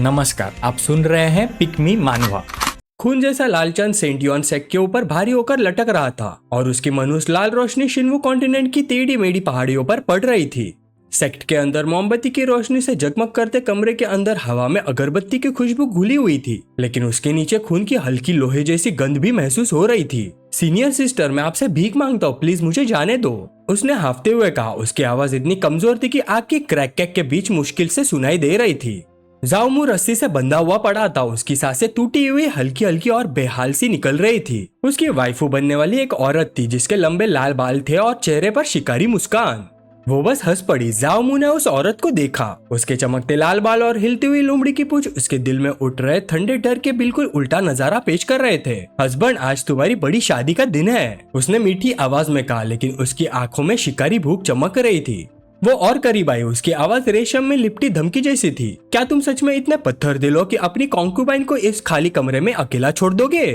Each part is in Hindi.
नमस्कार, आप सुन रहे हैं पिकमी मानवा। खून जैसा लालचंद सेंटियन सेक के ऊपर भारी होकर लटक रहा था और उसकी मनुष्य लाल रोशनी शिन्वू कॉन्टिनेंट की टेढ़ी मेढ़ी पहाड़ियों पर पड़ रही थी। सेक्ट के अंदर मोमबत्ती की रोशनी से जगमग करते कमरे के अंदर हवा में अगरबत्ती की खुशबू घुली हुई थी, लेकिन उसके नीचे खून की हल्की लोहे जैसी गंध भी महसूस हो रही थी। सीनियर सिस्टर, मैं आपसे भीख मांगता हूँ, प्लीज मुझे जाने दो, उसने हाफते हुए कहा। उसकी आवाज इतनी कमजोर थी कि आग की क्रैक कैक के बीच मुश्किल से सुनाई दे रही थी। जाओमू रस्सी से बंधा हुआ पड़ा था, उसकी सांसें टूटी हुई हल्की हल्की और बेहाल सी निकल रही थी। उसकी वाइफू बनने वाली एक औरत थी जिसके लंबे लाल बाल थे और चेहरे पर शिकारी मुस्कान। वो बस हंस पड़ी। जाओमू ने उस औरत को देखा। उसके चमकते लाल बाल और हिलती हुई लोमड़ी की पूंछ उसके दिल में उठ रहे ठंडे डर के बिल्कुल उल्टा नजारा पेश कर रहे थे। हस्बैंड, आज तुम्हारी बड़ी शादी का दिन है, उसने मीठी आवाज में कहा, लेकिन उसकी आंखों में शिकारी भूख चमक रही थी। वो और करीब आई। उसकी आवाज रेशम में लिपटी धमकी जैसी थी। क्या तुम सच में इतने पत्थर दिल हो कि अपनी कॉन्क्यूबाइन को इस खाली कमरे में अकेला छोड़ दोगे?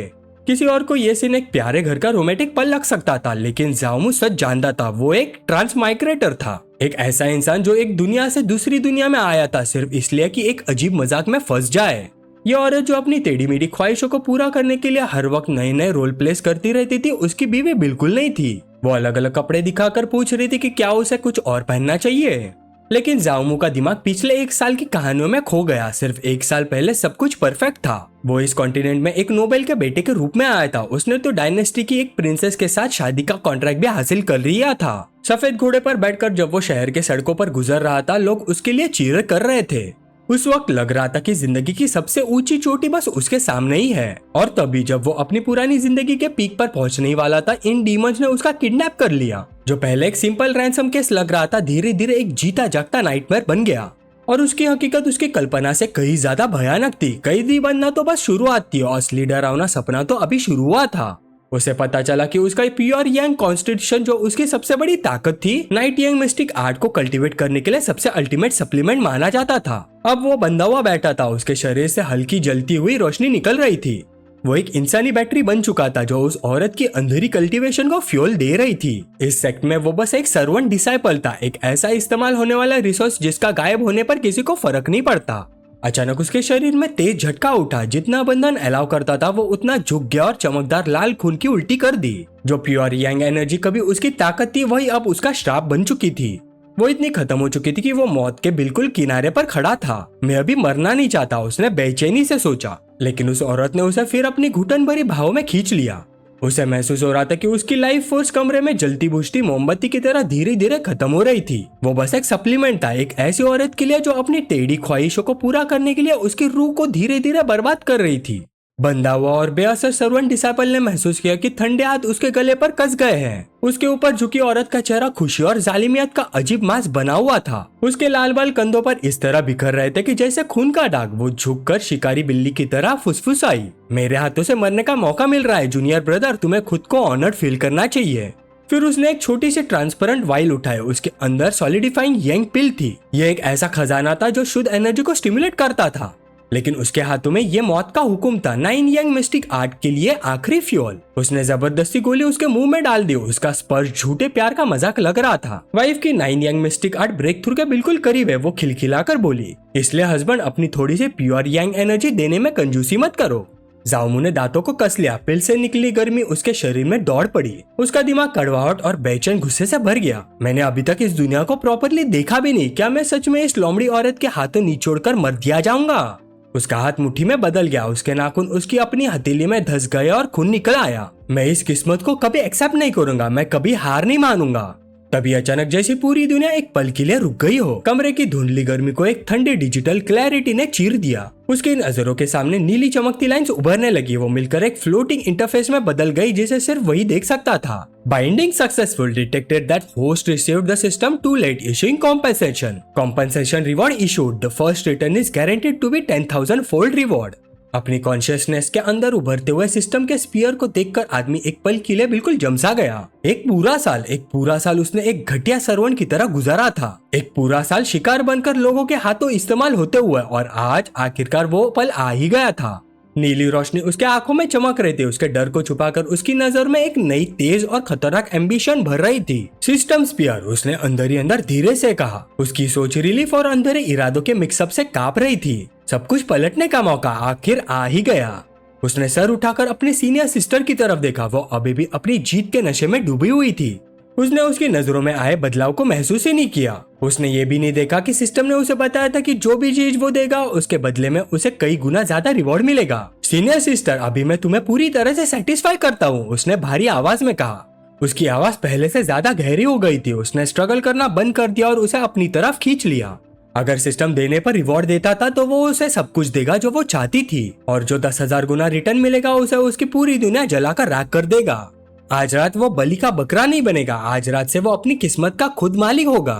किसी और को ये सीन एक प्यारे घर का रोमांटिक पल लग सकता था, लेकिन जाओमू सच जानता था। वो एक ट्रांस माइग्रेटर था, एक ऐसा इंसान जो एक दुनिया से दूसरी दुनिया में आया था सिर्फ इसलिए कि एक अजीब मजाक में फंस जाए। ये औरत जो अपनी टेढ़ी मेढ़ी ख्वाहिशों को पूरा करने के लिए हर वक्त नए नए रोल प्लेस करती रहती थी, उसकी बीवी बिल्कुल नहीं थी। वो अलग अलग कपड़े दिखाकर पूछ रही थी कि क्या उसे कुछ और पहनना चाहिए, लेकिन जाओमू का दिमाग पिछले एक साल की कहानियों में खो गया। सिर्फ एक साल पहले सब कुछ परफेक्ट था। वो इस कॉन्टिनेंट में एक नोबेल के बेटे के रूप में आया था। उसने तो डायनेस्टी की एक प्रिंसेस के साथ शादी का कॉन्ट्रैक्ट भी हासिल कर लिया था। सफेद घोड़े पर बैठकर जब वो शहर के सड़कों पर गुजर रहा था, लोग उसके लिए चीयर कर रहे थे। उस वक्त लग रहा था कि जिंदगी की सबसे ऊंची चोटी बस उसके सामने ही है। और तभी जब वो अपनी पुरानी जिंदगी के पीक पर पहुंचने वाला था, इन डीमंस ने उसका किडनैप कर लिया। जो पहले एक सिंपल रैंसम केस लग रहा था, धीरे धीरे एक जीता जागता नाइटमेयर बन गया। और उसकी हकीकत उसकी कल्पना से कहीं ज्यादा भयानक थी। कैदी बनना तो बस शुरुआत थी, असली डरावना सपना तो अभी शुरू हुआ था। उसे पता चला कि उसका प्योर यंग कॉन्स्टिट्यूशन जो उसकी सबसे बड़ी ताकत थी, नाइट यंग मिस्टिक आर्ट को कल्टीवेट करने के लिए सबसे अल्टीमेट सप्लीमेंट माना जाता था। अब वो बंधा हुआ बैठा था। उसके शरीर से हल्की जलती हुई रोशनी निकल रही थी। वो एक इंसानी बैटरी बन चुका था जो उस औरत की अंधेरी कल्टीवेशन को फ्यूल दे रही थी। इस सेक्ट में वो बस एक सर्वेंट डिसाइपल था, एक ऐसा इस्तेमाल होने वाला रिसोर्स जिसका गायब होने पर किसी को फर्क नहीं पड़ता। अचानक उसके शरीर में तेज झटका उठा। जितना बंधन अलाउ करता था वो उतना झुक गया और चमकदार लाल खून की उल्टी कर दी। जो प्योर यंग एनर्जी कभी उसकी ताकत थी, वही अब उसका श्राप बन चुकी थी। वो इतनी खत्म हो चुकी थी कि वो मौत के बिल्कुल किनारे पर खड़ा था। मैं अभी मरना नहीं चाहता, उसने बेचैनी से सोचा, लेकिन उस औरत ने उसे फिर अपनी घुटन भरी भाव में खींच लिया। उसे महसूस हो रहा था कि उसकी लाइफ फोर्स कमरे में जलती बुझती मोमबत्ती की तरह धीरे धीरे खत्म हो रही थी। वो बस एक सप्लीमेंट था, एक ऐसी औरत के लिए जो अपनी टेढ़ी ख्वाहिशों को पूरा करने के लिए उसकी रूह को धीरे धीरे बर्बाद कर रही थी। बंधा हुआ और बेअसर सर्वेंट डिसाइपल ने महसूस किया कि ठंडे हाथ उसके गले पर कस गए हैं। उसके ऊपर झुकी औरत का चेहरा खुशी और जालिमियत का अजीब मास्क बना हुआ था। उसके लाल बाल कंधों पर इस तरह बिखर रहे थे कि जैसे खून का दाग। वो झुककर शिकारी बिल्ली की तरह फुसफुसाई, मेरे हाथों से मरने का मौका मिल रहा है जूनियर ब्रदर, तुम्हें खुद को ऑनर्ड फील करना चाहिए। फिर उसने एक छोटी सी ट्रांसपेरेंट वाइल उठाई। उसके अंदर सॉलिडिफाइंग यंग पिल थी। यह एक ऐसा खजाना था जो शुद्ध एनर्जी को स्टिमुलेट करता था, लेकिन उसके हाथों में ये मौत का हुक्म था, नाइन यंग मिस्टिक आर्ट के लिए आखिरी फ्यूल। उसने जबरदस्ती गोली उसके मुंह में डाल दी। उसका स्पर्श झूठे प्यार का मजाक लग रहा था। वाइफ की nine Yang mystic art breakthrough के बिल्कुल करीब है, वो खिलखिलाकर बोली, इसलिए हस्बैंड अपनी थोड़ी सी प्योर यंग एनर्जी देने में कंजूसी मत करो। जाओमू ने दांतों को कस लिया। पिल से निकली गर्मी उसके शरीर में दौड़ पड़ी। उसका दिमाग कड़वाहट और बेचैन गुस्से से भर गया। मैंने अभी तक इस दुनिया को प्रॉपरली देखा भी नहीं। क्या मैं सच में इस लोमड़ी औरत के हाथों निचोड़कर मर दिया जाऊंगा? उसका हाथ मुट्ठी में बदल गया। उसके नाखून उसकी अपनी हथेली में धंस गए और खून निकल आया। मैं इस किस्मत को कभी एक्सेप्ट नहीं करूंगा, मैं कभी हार नहीं मानूंगा। तभी अचानक जैसे पूरी दुनिया एक पल के लिए रुक गई हो। कमरे की धुंधली गर्मी को एक ठंडी डिजिटल क्लैरिटी ने चीर दिया। उसकी नजरों के सामने नीली चमकती लाइंस उभरने लगी। वो मिलकर एक फ्लोटिंग इंटरफेस में बदल गई जिसे सिर्फ वही देख सकता था। Binding successful, detected that host received the system too late, issuing compensation. Compensation reward issued, the first return is guaranteed to be 10,000 fold reward. अपनी कॉन्शियसनेस के अंदर उभरते हुए सिस्टम के स्पीयर को देखकर आदमी एक पल के लिए बिल्कुल जमसा गया। एक पूरा साल उसने एक घटिया सर्वेंट की तरह गुजारा था। एक पूरा साल शिकार बनकर लोगों के हाथों इस्तेमाल होते हुए, और आज आखिरकार वो पल आ ही गया था। नीली रोशनी उसके आंखों में चमक रही थी। उसके डर को छुपाकर उसकी नजर में एक नई तेज और खतरनाक एम्बिशन भर रही थी। सिस्टम स्पीयर, उसने अंदर ही अंदर धीरे से कहा। उसकी सोच रिलीफ और अंधेरे इरादों के मिक्सअप से कांप रही थी। सब कुछ पलटने का मौका आखिर आ ही गया। उसने सर उठाकर अपने सीनियर सिस्टर की तरफ देखा। वो अभी भी अपनी जीत के नशे में डूबी हुई थी। उसने उसकी नजरों में आए बदलाव को महसूस ही नहीं किया। उसने ये भी नहीं देखा कि सिस्टम ने उसे बताया था कि जो भी चीज वो देगा उसके बदले में उसे कई गुना ज्यादा रिवॉर्ड मिलेगा। सीनियर सिस्टर, अभी मैं तुम्हें पूरी तरह से सेटिस्फाई करता हूँ, उसने भारी आवाज में कहा। उसकी आवाज पहले से ज्यादा गहरी हो गई थी। उसने स्ट्रगल करना बंद कर दिया और उसे अपनी तरफ खींच लिया। अगर सिस्टम देने पर रिवॉर्ड देता था तो वो उसे सब कुछ देगा जो वो चाहती थी, और जो 10,000 गुना रिटर्न मिलेगा उसे उसकी पूरी दुनिया जलाकर राख कर देगा। आज रात वो बलि का बकरा नहीं बनेगा। आज रात से वो अपनी किस्मत का खुद मालिक होगा।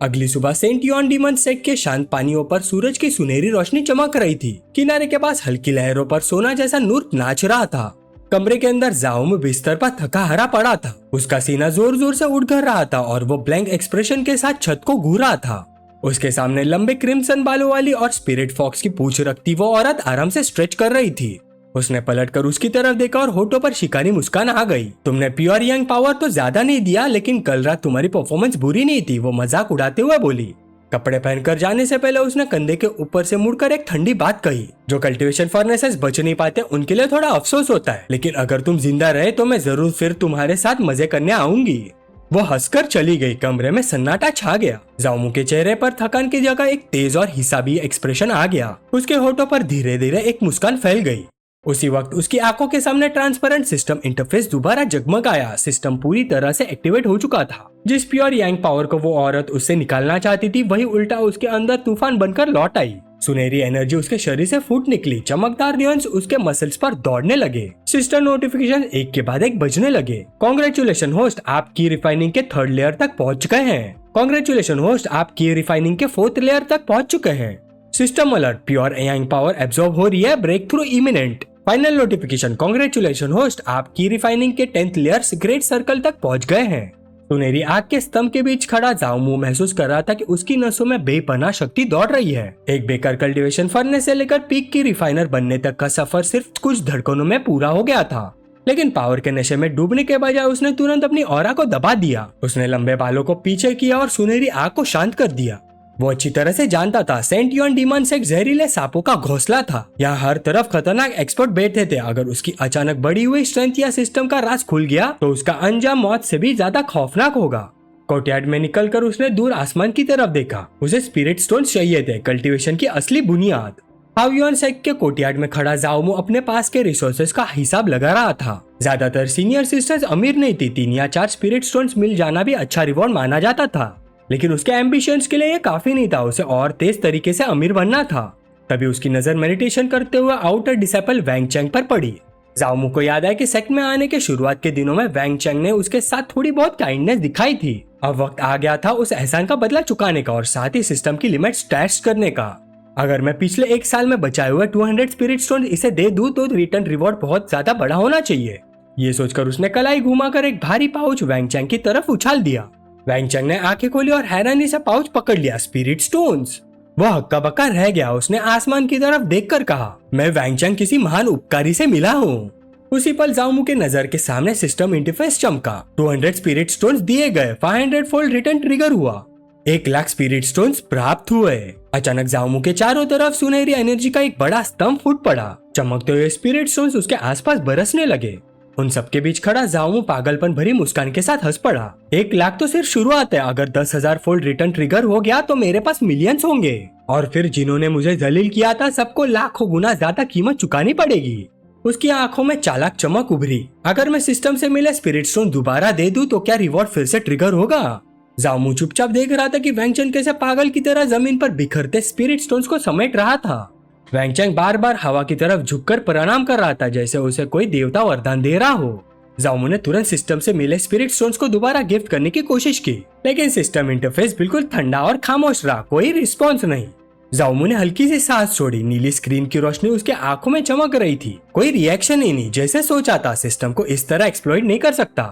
अगली सुबह सेंट योन डीमन सेक के शांत पानियों पर सूरज की सुनहरी रोशनी चमक रही थी। किनारे के पास हल्की लहरों पर सोना जैसा नूर नाच रहा था। कमरे के अंदर जाओम बिस्तर पर थका हरा पड़ा था। उसका सीना जोर जोर से उठ कर रहा था और वो ब्लैंक एक्सप्रेशन के साथ छत को घूर रहा था। उसके सामने लंबे क्रिम्सन बालों वाली और स्पिरिट फॉक्स की पूंछ रखती वो औरत आराम से स्ट्रेच कर रही थी। उसने पलटकर उसकी तरफ देखा और होठों पर शिकारी मुस्कान आ गई। तुमने प्योर यंग पावर तो ज्यादा नहीं दिया, लेकिन कल रात तुम्हारी परफॉर्मेंस बुरी नहीं थी, वो मजाक उड़ाते हुए बोली। कपड़े पहनकर जाने से पहले उसने कंधे के ऊपर से मुड़कर एक ठंडी बात कही। जो कल्टीवेशन फर्नेसेस बच नहीं पाते उनके लिए थोड़ा अफसोस होता है, लेकिन अगर तुम जिंदा रहे तो मैं जरूर फिर तुम्हारे साथ मजे करने आऊंगी। वो हंसकर चली गई। कमरे में सन्नाटा छा गया। जाओमू के चेहरे पर थकान की जगह एक तेज और हिसाबी एक्सप्रेशन आ गया। उसके होठों पर धीरे धीरे एक मुस्कान फैल गई। उसी वक्त उसकी आंखों के सामने ट्रांसपेरेंट सिस्टम इंटरफेस दोबारा जगमगाया। सिस्टम पूरी तरह से एक्टिवेट हो चुका था। जिस प्योर यांग पावर को वो औरत उससे निकालना चाहती थी वही उल्टा उसके अंदर तूफान बनकर लौट आई। सुनहरी एनर्जी उसके शरीर से फूट निकली। चमकदार नियॉन्स उसके मसल्स पर दौड़ने लगे। सिस्टर नोटिफिकेशन एक के बाद एक बजने लगे। कांग्रेचुलेशन होस्ट, आप की रिफाइनिंग के 3rd लेयर तक पहुंच गए हैं। कांग्रेचुलेशन होस्ट, आप की रिफाइनिंग के 4th लेयर तक पहुंच चुके हैं। System alert, pure Yang power absorb हो रही है, breakthrough imminent. Final notification, congratulation host, आप की रिफाइनिंग के 10th लेयर्स ग्रेट सर्कल तक पहुंच गए हैं। सुनहरी आग के स्तंभ के बीच खड़ा जाओमू महसूस कर रहा था कि उसकी नसों में बेपनाह शक्ति दौड़ रही है। एक बेकार कल्टीवेशन फर्नेस से लेकर पीक की रिफाइनर बनने तक का सफर सिर्फ कुछ धड़कनों में पूरा हो गया था। लेकिन पावर के नशे में डूबने के बजाय उसने तुरंत अपनी ऑरा को दबा दिया। उसने लंबे बालों को पीछे किया और सुनहरी आग को शांत कर दिया। वो अच्छी तरह से जानता था सेंट योन डीमन से एक जहरीले सांपों का घोंसला था। यहाँ हर तरफ खतरनाक एक्सपर्ट बैठे थे। अगर उसकी अचानक बढ़ी हुई स्ट्रेंथ या सिस्टम का राज खुल गया तो उसका अंजाम मौत से भी ज्यादा खौफनाक होगा। कोर्टयार्ड में निकलकर उसने दूर आसमान की तरफ देखा। उसे स्पिरिट स्टोन चाहिए थे, कल्टीवेशन की असली बुनियाद। हावियन सेक के कोर्टयार्ड में खड़ा जाओमू अपने पास के रिसोर्सेज का हिसाब लगा रहा था। ज्यादातर सीनियर सिस्टर्स अमीर नहीं थी। 3 या 4 स्पिरिट स्टोन्स मिल जाना भी अच्छा रिवॉर्ड माना जाता था, लेकिन उसके एम्बिशंस के लिए ये काफी नहीं था। उसे और तेज तरीके से अमीर बनना था। तभी उसकी नजर मेडिटेशन करते हुए आउटर डिसेपल वैंग चैंग पर पड़ी। जाओमू को याद है कि सेक्ट में आने के शुरुआत के दिनों में वैंग चैंग ने उसके साथ थोड़ी बहुत काइंडनेस दिखाई थी। अब वक्त आ गया था उस एहसान का बदला चुकाने का और साथ ही सिस्टम की लिमिट्स टेस्ट करने का। अगर मैं पिछले 1 साल में बचाए हुए 200 स्पिरिट स्टोन इसे दे दूं तो रिटर्न रिवॉर्ड बहुत ज्यादा बड़ा होना चाहिए। ये सोचकर उसने कलाई घुमाकर एक भारी पाउच वैंग चैंग की तरफ उछाल दिया। वैंग चैंग ने आंखें खोली और हैरानी से पाउच पकड़ लिया। Spirit stones. वह हक्का बक्का रह गया। उसने आसमान की तरफ देखकर कहा, मैं वैंग चैंग किसी महान उपकारी से मिला हूँ। उसी पल जाओमू के नजर के सामने सिस्टम इंटरफेस चमका। 200 स्पिरिट स्टोन्स दिए गए। 500 फोल्ड रिटर्न ट्रिगर हुआ। 1,00,000 स्पिरिट स्टोन्स प्राप्त हुए। अचानक जाओमू के चारों तरफ सुनहरी एनर्जी का एक बड़ा स्तंभ फूट पड़ा। चमकते हुए स्पिरिट स्टोन्स उसके आसपास बरसने लगे। उन सबके बीच खड़ा जाओमू पागलपन भरी मुस्कान के साथ हंस पड़ा। 1,00,000 तो सिर्फ शुरुआत है। अगर 10,000 फोल्ड रिटर्न ट्रिगर हो गया तो मेरे पास मिलियंस होंगे, और फिर जिन्होंने मुझे जलील किया था सबको लाखों गुना ज्यादा कीमत चुकानी पड़ेगी। उसकी आंखों में चालाक चमक उभरी। अगर मैं सिस्टम से मिले स्पिरिट स्टोन दोबारा दे दूं तो क्या रिवॉर्ड फिर से ट्रिगर होगा? जाओमू चुपचाप देख रहा था कि वैंग चैंग कैसे पागल की तरह जमीन पर बिखरते स्पिरिट स्टोन्स को समेट रहा था। वैंग चैंग बार बार हवा की तरफ झुककर प्रणाम कर रहा था, जैसे उसे कोई देवता वरदान दे रहा हो। जाओमू ने तुरंत सिस्टम से मिले स्पिरिट स्टोन्स को दोबारा गिफ्ट करने की कोशिश की, लेकिन सिस्टम इंटरफेस बिल्कुल ठंडा और खामोश रहा। कोई रिस्पॉन्स नहीं। जाओमू ने हल्की सी सांस छोड़ी। नीली स्क्रीन की रोशनी उसके आंखों में चमक रही थी। कोई रिएक्शन ही नहीं। जैसे सोचा था सिस्टम को इस तरह एक्सप्लॉइट नहीं कर सकता।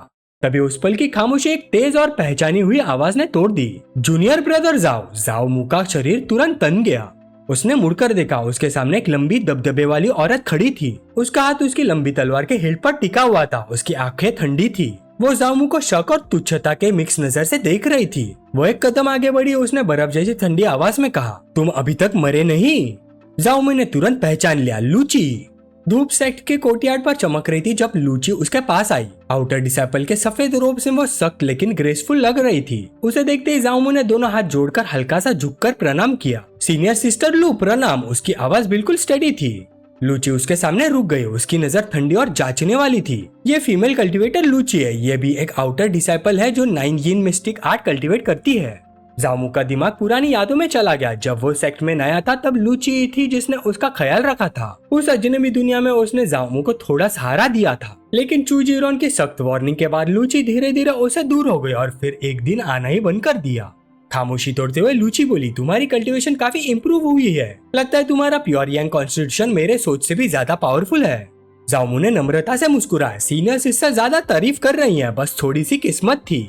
तभी उस पल की खामोशी एक तेज और पहचानी हुई आवाज ने तोड़ दी, जूनियर ब्रदर जाओ। जाओमू का शरीर तुरंत तन गया। उसने मुड़कर देखा। उसके सामने एक लंबी दबदबे वाली औरत खड़ी थी। उसका हाथ उसकी लंबी तलवार के हिल्ट पर टिका हुआ था। उसकी आंखें ठंडी थी। वो जाओमू को शक और तुच्छता के मिक्स नजर से देख रही थी। वो एक कदम आगे बढ़ी। उसने बर्फ जैसी ठंडी आवाज में कहा, तुम अभी तक मरे नहीं। जाओमू ने तुरंत पहचान लिया, लूची। धूप सेक्ट के कोर्टयार्ड पर चमक रही थी जब लूची उसके पास आई। आउटर डिसाइपल के सफेद रोब से वो सख्त लेकिन ग्रेसफुल लग रही थी। उसे देखते ही जाओमू ने दोनों हाथ जोड़कर हल्का सा झुककर प्रणाम किया। सीनियर सिस्टर लू प्रणाम। उसकी आवाज बिल्कुल स्टेडी थी। लूची उसके सामने रुक गई। उसकी नजर ठंडी और जांचने वाली थी। ये फीमेल कल्टीवेटर लूची है। ये भी एक आउटर डिसाइपल है जो 9 यिन मिस्टिक आर्ट कल्टीवेट करती है। जामू का दिमाग पुरानी यादों में चला गया। जब वो सेक्ट में नया था तब लूची थी जिसने उसका ख्याल रखा था। उस अजनबी दुनिया में उसने जामू को थोड़ा सहारा दिया था, लेकिन चूजीरोन की सख्त वार्निंग के बाद लूची धीरे धीरे उसे दूर हो गई और फिर एक दिन आना ही बंद कर दिया। खामोशी तोड़ते हुए लूची बोली, तुम्हारी कल्टीवेशन काफी इम्प्रूव हुई है। लगता है तुम्हारा प्योर यांग कॉन्स्टिट्यूशन मेरे सोच से भी ज्यादा पावरफुल है। जामू ने नम्रता से मुस्कुराया। सीनियर सिस्टर ज्यादा तारीफ कर रही है, बस थोड़ी सी किस्मत थी।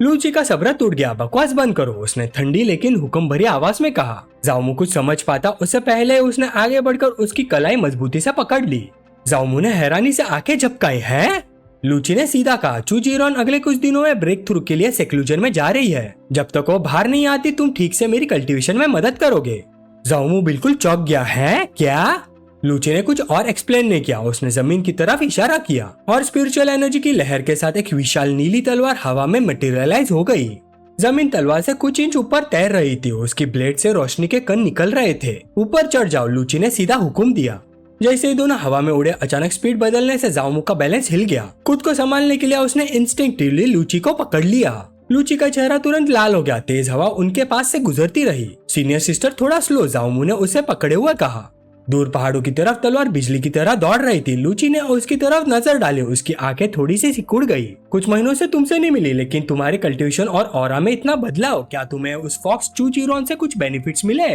लूची का सब्र टूट गया। बकवास बंद करो, उसने ठंडी लेकिन हुक्म भरी आवाज में कहा। जाओमू कुछ समझ पाता उससे पहले उसने आगे बढ़कर उसकी कलाई मजबूती से पकड़ ली। जाओमू ने हैरानी से आंखें झपकाई। है? लूची ने सीधा कहा, चूजीरोन अगले कुछ दिनों में ब्रेक थ्रू के लिए सेक्लूजन में जा रही है। जब तक वो बाहर नहीं आती तुम ठीक से मेरी कल्टीवेशन में मदद करोगे। जाओमू बिल्कुल चौंक गया। है क्या? लूची ने कुछ और एक्सप्लेन नहीं किया। उसने जमीन की तरफ इशारा किया और स्पिरिचुअल एनर्जी की लहर के साथ एक विशाल नीली तलवार हवा में मटेरियलाइज हो गई। जमीन तलवार से कुछ इंच ऊपर तैर रही थी। उसकी ब्लेड से रोशनी के कण निकल रहे थे। ऊपर चढ़ जाओ, लूची ने सीधा हुक्म दिया। जैसे ही दोनों हवा में उड़े, अचानक स्पीड बदलने से जाओमू का बैलेंस हिल गया। खुद को संभालने के लिए उसने इंस्टिंक्टिवली लूची को पकड़ लिया। लूची का चेहरा तुरंत लाल हो गया। तेज हवा उनके पास से गुजरती रही। सीनियर सिस्टर थोड़ा स्लो, जाओमू ने उसे पकड़े हुए कहा। दूर पहाड़ों की तरफ तलवार बिजली की तरह दौड़ रही थी। लूची ने उसकी तरफ नजर डाली। उसकी आंखें थोड़ी सी सिकुड़ गई। कुछ महीनों से तुमसे नहीं मिली, लेकिन तुम्हारे कल्टीवेशन और ऑरा में इतना बदलाव, क्या तुम्हें उस फॉक्स चूजीरोन से कुछ बेनिफिट्स मिले?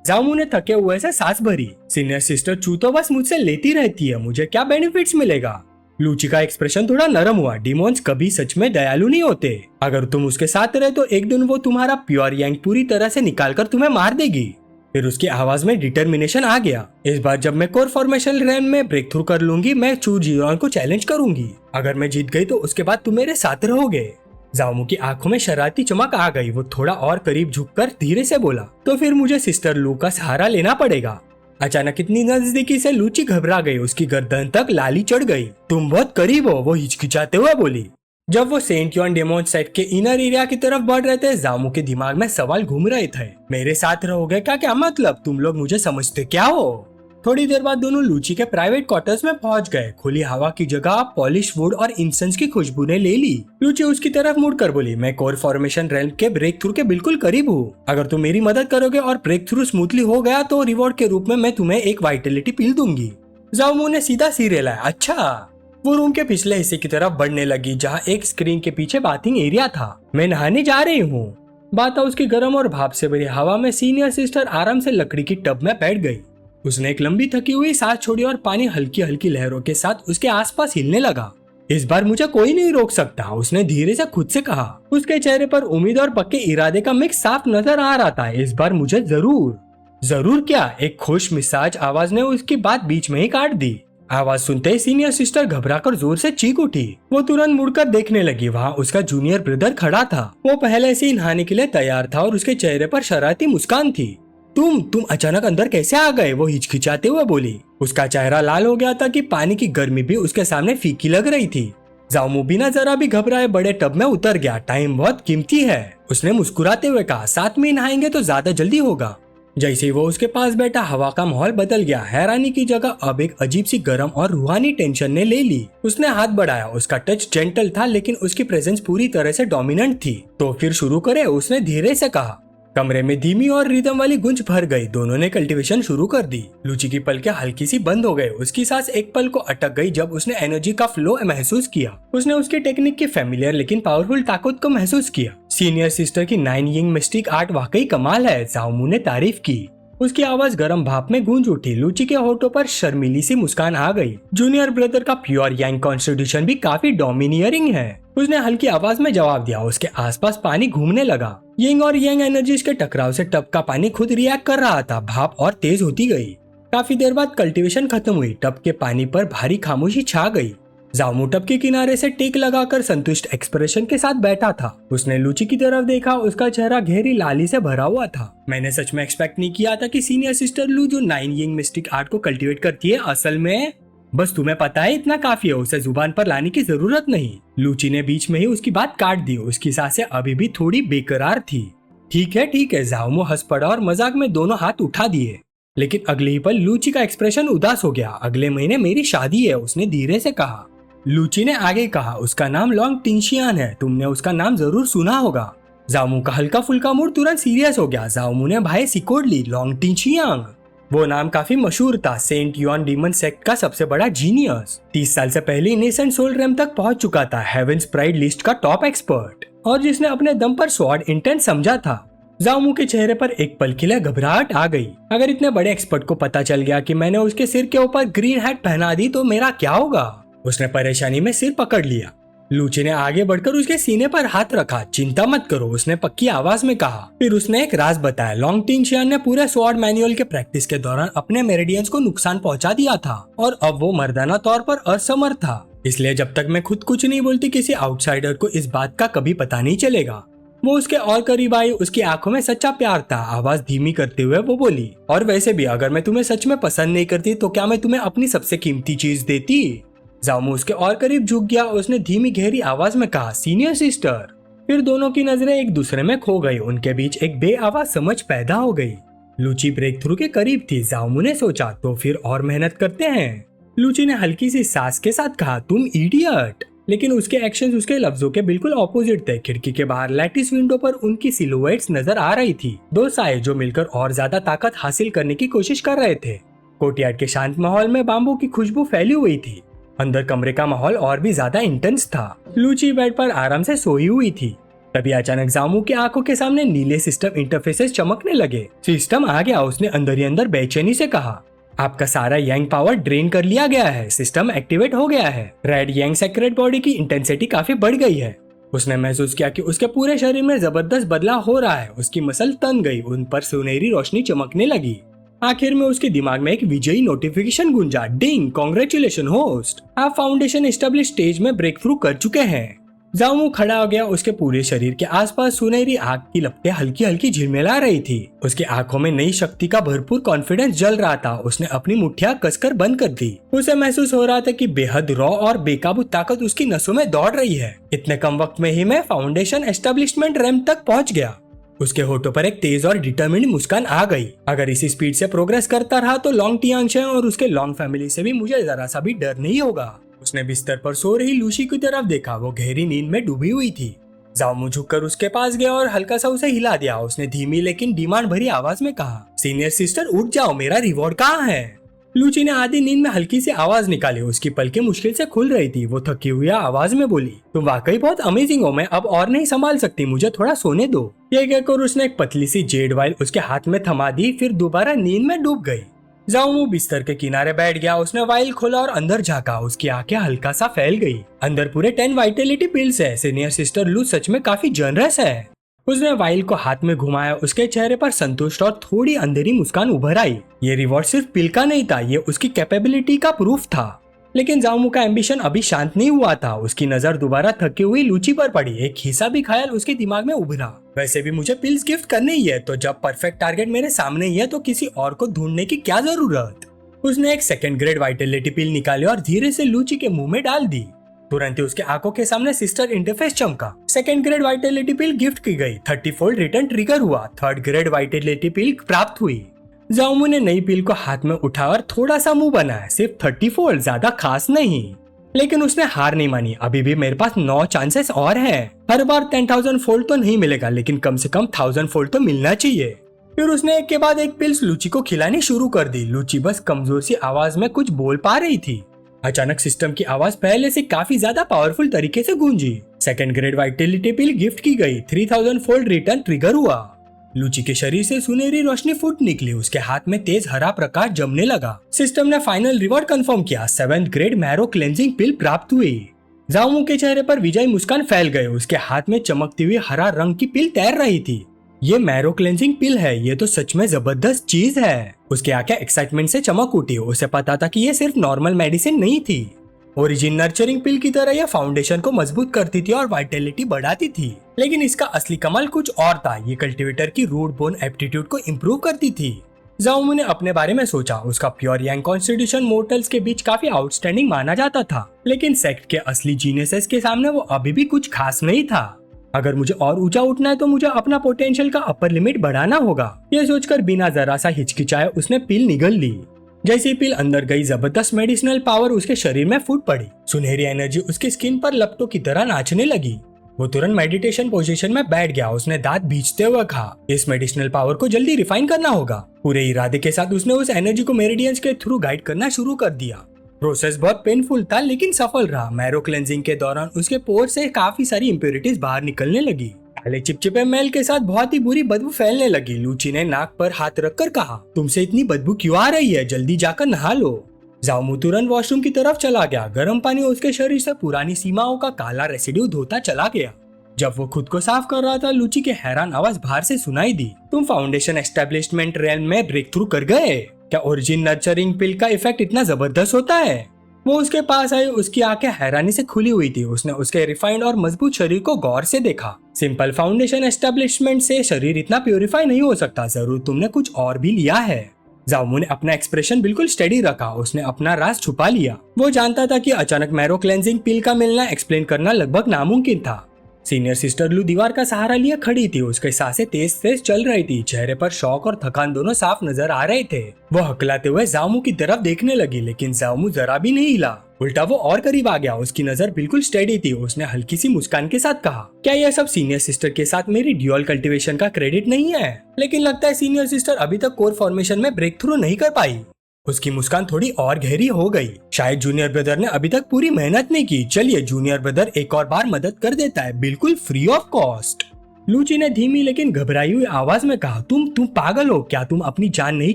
जामू ने थके हुए से सांस भरी। सीनियर सिस्टर चू तो बस मुझसे लेती रहती है, मुझे क्या बेनिफिट्स मिलेगा? लूची का एक्सप्रेशन थोड़ा नरम हुआ। डिमोन्स कभी सच में दयालु नहीं होते। अगर तुम उसके साथ रहे तो एक दिन वो तुम्हारा प्योर यांग पूरी तरह से निकाल कर तुम्हें मार देगी। फिर उसकी आवाज में डिटर्मिनेशन आ गया। इस बार जब मैं कोर फॉर्मेशन रैम में ब्रेक थ्रू कर लूंगी, मैं चूजीरोन को चैलेंज करूंगी। अगर मैं जीत गई तो उसके बाद तुम मेरे साथ रहोगे। जाओमू की आंखों में शरारती चमक आ गई। वो थोड़ा और करीब झुककर धीरे से बोला, तो फिर मुझे सिस्टर लू का सहारा लेना पड़ेगा। अचानक इतनी नजदीकी से लूची घबरा गई। उसकी गर्दन तक लाली चढ़ गई। तुम बहुत करीब हो, वो हिचकिचाते हुए बोली। जब वो सेंट यॉन डेमोन सेट के इनर एरिया की तरफ बढ़ रहे थे, जामू के दिमाग में सवाल घूम रहे थे। मेरे साथ रहोगे का क्या मतलब? तुम लोग मुझे समझते क्या हो? थोड़ी देर बाद दोनों लूची के प्राइवेट क्वार्टर्स में पहुंच गए। खुली हवा की जगह पॉलिश वुड और इंसेंस की खुशबू ने ले ली। लूची उसकी तरफ मुड़कर बोली, मैं कोर फॉर्मेशन रेल्म के ब्रेक थ्रू के बिल्कुल करीब हूँ। अगर तुम मेरी मदद करोगे और ब्रेक थ्रू स्मूथली हो गया तो रिवॉर्ड के रूप में मैं तुम्हें एक वाइटलिटी पिल दूंगी। जामू ने सीधा सिर हिलाया। अच्छा। वो रूम के पिछले हिस्से की तरफ बढ़ने लगी जहाँ एक स्क्रीन के पीछे बाथिंग एरिया था। मैं नहाने जा रही हूँ। बात उसकी गर्म और भाप से भरी हवा में सीनियर सिस्टर आराम से लकड़ी की टब में बैठ गई। उसने एक लंबी थकी हुई सांस छोड़ी और पानी हल्की हल्की लहरों के साथ उसके आसपास हिलने लगा। इस बार मुझे कोई नहीं रोक सकता, उसने धीरे से खुद से कहा। उसके चेहरे पर उम्मीद और पक्के इरादे का मिक्स साफ नजर आ रहा था। इस बार मुझे जरूर क्या? एक खुश मिजाज आवाज ने उसकी बात बीच में ही काट दी। आवाज सुनते ही सीनियर सिस्टर घबराकर जोर से चीख उठी। वो तुरंत मुड़कर देखने लगी। वहाँ उसका जूनियर ब्रदर खड़ा था। वो पहले से ही नहाने के लिए तैयार था और उसके चेहरे पर शरारती मुस्कान थी। तुम अचानक अंदर कैसे आ गए? वो हिचकिचाते हुए बोली। उसका चेहरा लाल हो गया था कि पानी की गर्मी भी उसके सामने फीकी लग रही थी। जाओमू बिना जरा भी घबराए बड़े टब में उतर गया। टाइम बहुत कीमती है, उसने मुस्कुराते हुए कहा। साथ में नहाएंगे तो ज्यादा जल्दी होगा। जैसे ही वो उसके पास बैठा, हवा का माहौल बदल गया। हैरानी की जगह अब एक अजीब सी गर्म और रूहानी टेंशन ने ले ली। उसने हाथ बढ़ाया। उसका टच जेंटल था लेकिन उसकी प्रेजेंस पूरी तरह से डोमिनेंट थी। तो फिर शुरू करे, उसने धीरे से कहा। कमरे में धीमी और रिदम वाली गूंज भर गई। दोनों ने कल्टीवेशन शुरू कर दी। लूची की पलकें हल्की सी बंद हो गई। उसकी सांस एक पल को अटक गई जब उसने एनर्जी का फ्लो महसूस किया। उसने उसकी टेक्निक की फेमिलियर लेकिन पावरफुल ताकत को महसूस किया। सीनियर सिस्टर की 9 यिन मिस्टिक आर्ट वाकई कमाल है, जाओमू ने तारीफ की। उसकी आवाज गर्म भाप में गूंज उठी। लूची के होठों पर शर्मीली सी मुस्कान आ गई। जूनियर ब्रदर का प्योर यांग कॉन्स्टिट्यूशन भी काफी डोमिनियरिंग है, उसने हल्की आवाज में जवाब दिया। उसके आसपास पानी घूमने लगा। यिंग और यांग एनर्जीज के टकराव से टब का पानी खुद रिएक्ट कर रहा था। भाप और तेज होती गई। काफी देर बाद कल्टीवेशन खत्म हुई। टब के पानी पर भारी खामोशी छा गई। जामू टब के किनारे से टेक लगाकर संतुष्ट एक्सप्रेशन के साथ बैठा था। उसने लूची की तरफ देखा, उसका चेहरा गहरी लाली से भरा हुआ था। मैंने सच में एक्सपेक्ट नहीं किया था कि सीनियर सिस्टर लू जो 9 यिंग मिस्टिक आर्ट को कल्टीवेट करती है असल में बस तुम्हें पता है इतना काफी है, उसे जुबान पर लाने की जरूरत नहीं। लूची ने बीच में ही उसकी बात काट दी। उसकी सांसें अभी भी थोड़ी बेकरार थी। ठीक है, जामू हंस पड़ा और मजाक में दोनों हाथ उठा दिए। लेकिन अगले ही पल लूची का एक्सप्रेशन उदास हो गया। अगले महीने मेरी शादी है, उसने धीरे से कहा। लूची ने आगे कहा, उसका नाम लॉन्ग टिंशियान है, तुमने उसका नाम जरूर सुना होगा। जामू का हल्का फुल्का मूड तुरंत सीरियस हो गया। जामू ने भाई सिकोड़ ली, लॉन्ग टिंशियांग। वो नाम काफी मशहूर था, सेंट युआन डीमन सेक्ट का सबसे बड़ा जीनियस। 30 साल से पहले इनेसेंट सोल रेम तक पहुंच चुका था, हेवेंस प्राइड लिस्ट का टॉप एक्सपर्ट, और जिसने अपने दम पर स्वॉर्ड इंटेंट समझा था। जामू के चेहरे पर एक पल के लिए घबराहट आ गई। अगर इतने बड़े एक्सपर्ट को पता चल गया कि मैंने उसके सिर के ऊपर ग्रीन हैट पहना दी तो मेरा क्या होगा? उसने परेशानी में सिर पकड़ लिया। लूची ने आगे बढ़कर उसके सीने पर हाथ रखा। चिंता मत करो, उसने पक्की आवाज में कहा। फिर उसने एक राज बताया। लॉन्ग टिंशियान ने पूरे स्वॉर्ड मैनुअल के प्रैक्टिस के दौरान अपने मेरिडियंस को नुकसान पहुंचा दिया था और अब वो मर्दाना तौर पर असमर्थ था। इसलिए जब तक मैं खुद कुछ नहीं बोलती किसी आउटसाइडर को इस बात का कभी पता नहीं चलेगा। वो उसके और करीब आई। उसकी आंखों में सच्चा प्यार था। आवाज धीमी करते हुए वो बोली, और वैसे भी अगर मैं तुम्हें सच में पसंद नहीं करती तो क्या मैं तुम्हें अपनी सबसे कीमती चीज देती? जामू उसके और करीब झुक गया। उसने धीमी गहरी आवाज में कहा, सीनियर सिस्टर। फिर दोनों की नजरें एक दूसरे में खो गई। उनके बीच एक बेआवाज समझ पैदा हो गई। लूची ब्रेक थ्रू के करीब थी। जामू ने सोचा, तो फिर और मेहनत करते हैं। लूची ने हल्की सी सांस के साथ कहा, तुम इडियट। लेकिन उसके एक्शंस उसके लफ्जों के बिल्कुल ऑपोजिट थे। खिड़की के बाहर लैटिस विंडो पर उनकी सिलुएट्स नजर आ रही थी, दो साए जो मिलकर और ज्यादा ताकत हासिल करने की कोशिश कर रहे थे। कोर्टयार्ड के शांत माहौल में बाम्बू की खुशबू फैली हुई थी। अंदर कमरे का माहौल और भी ज्यादा इंटेंस था। लूची बेड पर आराम से सोई हुई थी। तभी अचानक जामू की आंखों के सामने नीले सिस्टम इंटरफेसेस चमकने लगे। सिस्टम आ गया, उसने अंदर ही अंदर बेचैनी से कहा। आपका सारा यांग पावर ड्रेन कर लिया गया है, सिस्टम एक्टिवेट हो गया है। रेड यांग सेक्रेट बॉडी की इंटेंसिटी काफी बढ़ गई है। उसने महसूस किया कि उसके पूरे शरीर में जबरदस्त बदलाव हो रहा है। उसकी मसल तन गई, उन पर सुनहरी रोशनी चमकने लगी। आखिर में उसके दिमाग में एक विजयी नोटिफिकेशन गूंजा, डिंग, कांग्रेचुलेशन होस्ट, आप फाउंडेशन एस्टेब्लिश स्टेज में ब्रेक थ्रू कर चुके हैं। जामू खड़ा हो गया। उसके पूरे शरीर के आसपास सुनहरी आग की लपटें हल्की हल्की झिलमिला रही थी। उसकी आंखों में नई शक्ति का भरपूर कॉन्फिडेंस जल रहा था। उसने अपनी मुट्ठियां कसकर बंद कर दी। उसे महसूस हो रहा था कि बेहद रॉ और बेकाबू ताकत उसकी नसों में दौड़ रही है। इतने कम वक्त में ही मैं फाउंडेशन एस्टेब्लिशमेंट रैंक तक पहुंच गया। उसके होठों पर एक तेज और डिटर्मिन्ड मुस्कान आ गई। अगर इसी स्पीड से प्रोग्रेस करता रहा तो लॉन्ग टियांगशे और उसके लॉन्ग फैमिली से भी मुझे जरा सा भी डर नहीं होगा। उसने बिस्तर पर सो रही लूसी की तरफ देखा। वो गहरी नींद में डूबी हुई थी। जामू झुककर उसके पास गया और हल्का सा उसे हिला दिया। उसने धीमी लेकिन डिमांड भरी आवाज में कहा, सीनियर सिस्टर उठ जाओ, मेरा रिवॉर्ड कहाँ है? लूची ने आधी नींद में हल्की सी आवाज निकाली। उसकी पलकें मुश्किल से खुल रही थी। वो थकी हुई आवाज में बोली, तुम वाकई बहुत अमेजिंग हो, मैं अब और नहीं संभाल सकती, मुझे थोड़ा सोने दो। ये कहकर उसने एक पतली सी जेड वाइल उसके हाथ में थमा दी, फिर दोबारा नींद में डूब गई। जामू बिस्तर के किनारे बैठ गया। उसने वाइल खोला और अंदर झांका। उसकी आंखें हल्का सा फैल गई। अंदर पूरे 10 वाइटलिटी पिल्स है। सीनियर सिस्टर लू सच में काफी जनरस है। उसने वाइल को हाथ में घुमाया। उसके चेहरे पर संतुष्ट और थोड़ी अंधेरी मुस्कान उभर आई। ये रिवॉर्ड सिर्फ पिल का नहीं था, ये उसकी कैपेबिलिटी का प्रूफ था। लेकिन जामू का एम्बिशन अभी शांत नहीं हुआ था। उसकी नजर दोबारा थकी हुई लूची पर पड़ी। एक हिस्सा भी ख्याल उसके दिमाग में उभरा, वैसे भी मुझे पिल्स गिफ्ट करने ही है, तो जब परफेक्ट टारगेट मेरे सामने ही है तो किसी और को ढूंढने की क्या जरूरत। उसने एक सेकंड ग्रेड वाइटलिटी पिल निकाली और धीरे से लूची के मुंह में डाल दी। तुरंत ही उसके आंखों के सामने सिस्टर इंटरफेस चमका। सेकंड ग्रेड वाइटलिटी पिल गिफ्ट की गई। 30 फोल्ड रिटर्न ट्रिगर हुआ। थर्ड ग्रेड वाइटलिटी पिल प्राप्त हुई। जामू ने नई पिल को हाथ में उठाया और थोड़ा सा मुंह बनाया। सिर्फ 30 फोल्ड, ज्यादा खास नहीं। लेकिन उसने हार नहीं मानी। अभी भी मेरे पास 9 चांसेस और हैं। हर बार 10,000 फोल्ड तो नहीं मिलेगा, लेकिन कम से कम 1000 फोल्ड तो मिलना चाहिए। फिर उसने एक के बाद एक पिल्स लूची को खिलानी शुरू कर दी। लूची बस कमजोर सी आवाज में कुछ बोल पा रही थी। अचानक सिस्टम की आवाज पहले से काफी ज्यादा पावरफुल तरीके से गूंजी। सेकंड ग्रेड वाइटलिटी पिल गिफ्ट की गई। 3000 फोल्ड रिटर्न ट्रिगर हुआ। लूची के शरीर से सुनहरी रोशनी फूट निकली। उसके हाथ में तेज हरा प्रकाश जमने लगा। सिस्टम ने फाइनल रिवॉर्ड कंफर्म किया। 7th ग्रेड मैरो क्लेंजिंग पिल प्राप्त हुई। जामू के चेहरे पर विजयी मुस्कान फैल गए। उसके हाथ में चमकती हुई हरा रंग की पिल तैर रही थी। ये मैरो क्लेंजिंग पिल है, ये तो सच में जबरदस्त चीज है। उसकी आंखें एक्साइटमेंट से चमक उठी। उसे पता था कि ये सिर्फ नॉर्मल मेडिसिन नहीं थी। ओरिजिन नर्चरिंग पिल की तरह यह फाउंडेशन को मजबूत करती थी और वाइटैलिटी बढ़ाती थी, लेकिन इसका असली कमाल कुछ और था। ये कल्टीवेटर की रूट बोन एप्टीट्यूड को इम्प्रूव करती थी। जाओमू ने अपने बारे में सोचा। उसका प्योर यांग कॉन्स्टिट्यूशन मोर्टल्स के बीच काफी आउटस्टैंडिंग माना जाता था, लेकिन सेक्ट के असली जीनियसेस के सामने वो अभी भी कुछ खास नहीं था। अगर मुझे और ऊंचा उठना है तो मुझे अपना पोटेंशियल का अपर लिमिट बढ़ाना होगा। यह सोचकर बिना जरा सा हिचकिचाए उसने पिल निगल ली। जैसी पिल अंदर गई, जबरदस्त मेडिसिनल पावर उसके शरीर में फूट पड़ी। सुनहरी एनर्जी उसकी स्किन पर लपटों की तरह नाचने लगी। वो तुरंत मेडिटेशन पोजीशन में बैठ गया। उसने दांत भींचते हुए कहा, इस मेडिसिनल पावर को जल्दी रिफाइन करना होगा। पूरे इरादे के साथ उसने उस एनर्जी को मेरिडियंस के थ्रू गाइड करना शुरू कर दिया। प्रोसेस बहुत पेनफुल था लेकिन सफल रहा। मैरो क्लेंजिंग के दौरान उसके पोर से काफी सारी इम्प्योरिटीज बाहर निकलने लगी। काले चिपचिपे मैल के साथ बहुत ही बुरी बदबू फैलने लगी। लूची ने नाक पर हाथ रखकर कहा, तुमसे इतनी बदबू क्यों आ रही है? जल्दी जाकर नहा लो। जाओमू तुरंत वॉशरूम की तरफ चला गया। गर्म पानी उसके शरीर से पुरानी सीमाओं का काला रेसिड्यू धोता चला गया। जब वो खुद को साफ कर रहा था, लूची की हैरान आवाज बाहर से सुनाई दी, तुम फाउंडेशन एस्टेब्लिशमेंट रेल्म में ब्रेक थ्रू कर गए। क्या ओरिजिन नर्चरिंग पिल का इफेक्ट इतना जबरदस्त होता है? वो उसके पास आई। उसकी आंखें हैरानी से खुली हुई थी। उसने उसके रिफाइंड और मजबूत शरीर को गौर से देखा। सिंपल फाउंडेशन एस्टेब्लिशमेंट से शरीर इतना प्योरीफाई नहीं हो सकता। जरूर तुमने कुछ और भी लिया है। जाओमू ने अपना एक्सप्रेशन बिल्कुल स्टेडी रखा। उसने अपना राज छुपा लिया। वो जानता था कि अचानक मैरो क्लेंजिंग पिल का मिलना एक्सप्लेन करना लगभग नामुमकिन था। सीनियर सिस्टर लू दीवार का सहारा लिए खड़ी थी। उसके सांसें तेज तेज चल रही थी। चेहरे पर शौक और थकान दोनों साफ नजर आ रहे थे। वो हकलाते हुए जाओमू की तरफ देखने लगी, लेकिन जाओमू जरा भी नहीं हिला। उल्टा वो और करीब आ गया। उसकी नजर बिल्कुल स्टेडी थी। उसने हल्की सी मुस्कान के साथ कहा, क्या यह सब सीनियर सिस्टर के साथ मेरी ड्यूअल कल्टीवेशन का क्रेडिट नहीं है? लेकिन लगता है सीनियर सिस्टर अभी तक कोर फॉर्मेशन में ब्रेक थ्रू नहीं कर पाई। उसकी मुस्कान थोड़ी और गहरी हो गई। शायद जूनियर ब्रदर ने अभी तक पूरी मेहनत नहीं की। चलिए जूनियर ब्रदर एक और बार मदद कर देता है, बिल्कुल फ्री ऑफ कॉस्ट। लूची ने धीमी लेकिन घबराई हुई आवाज में कहा, तुम पागल हो क्या? तुम अपनी जान नहीं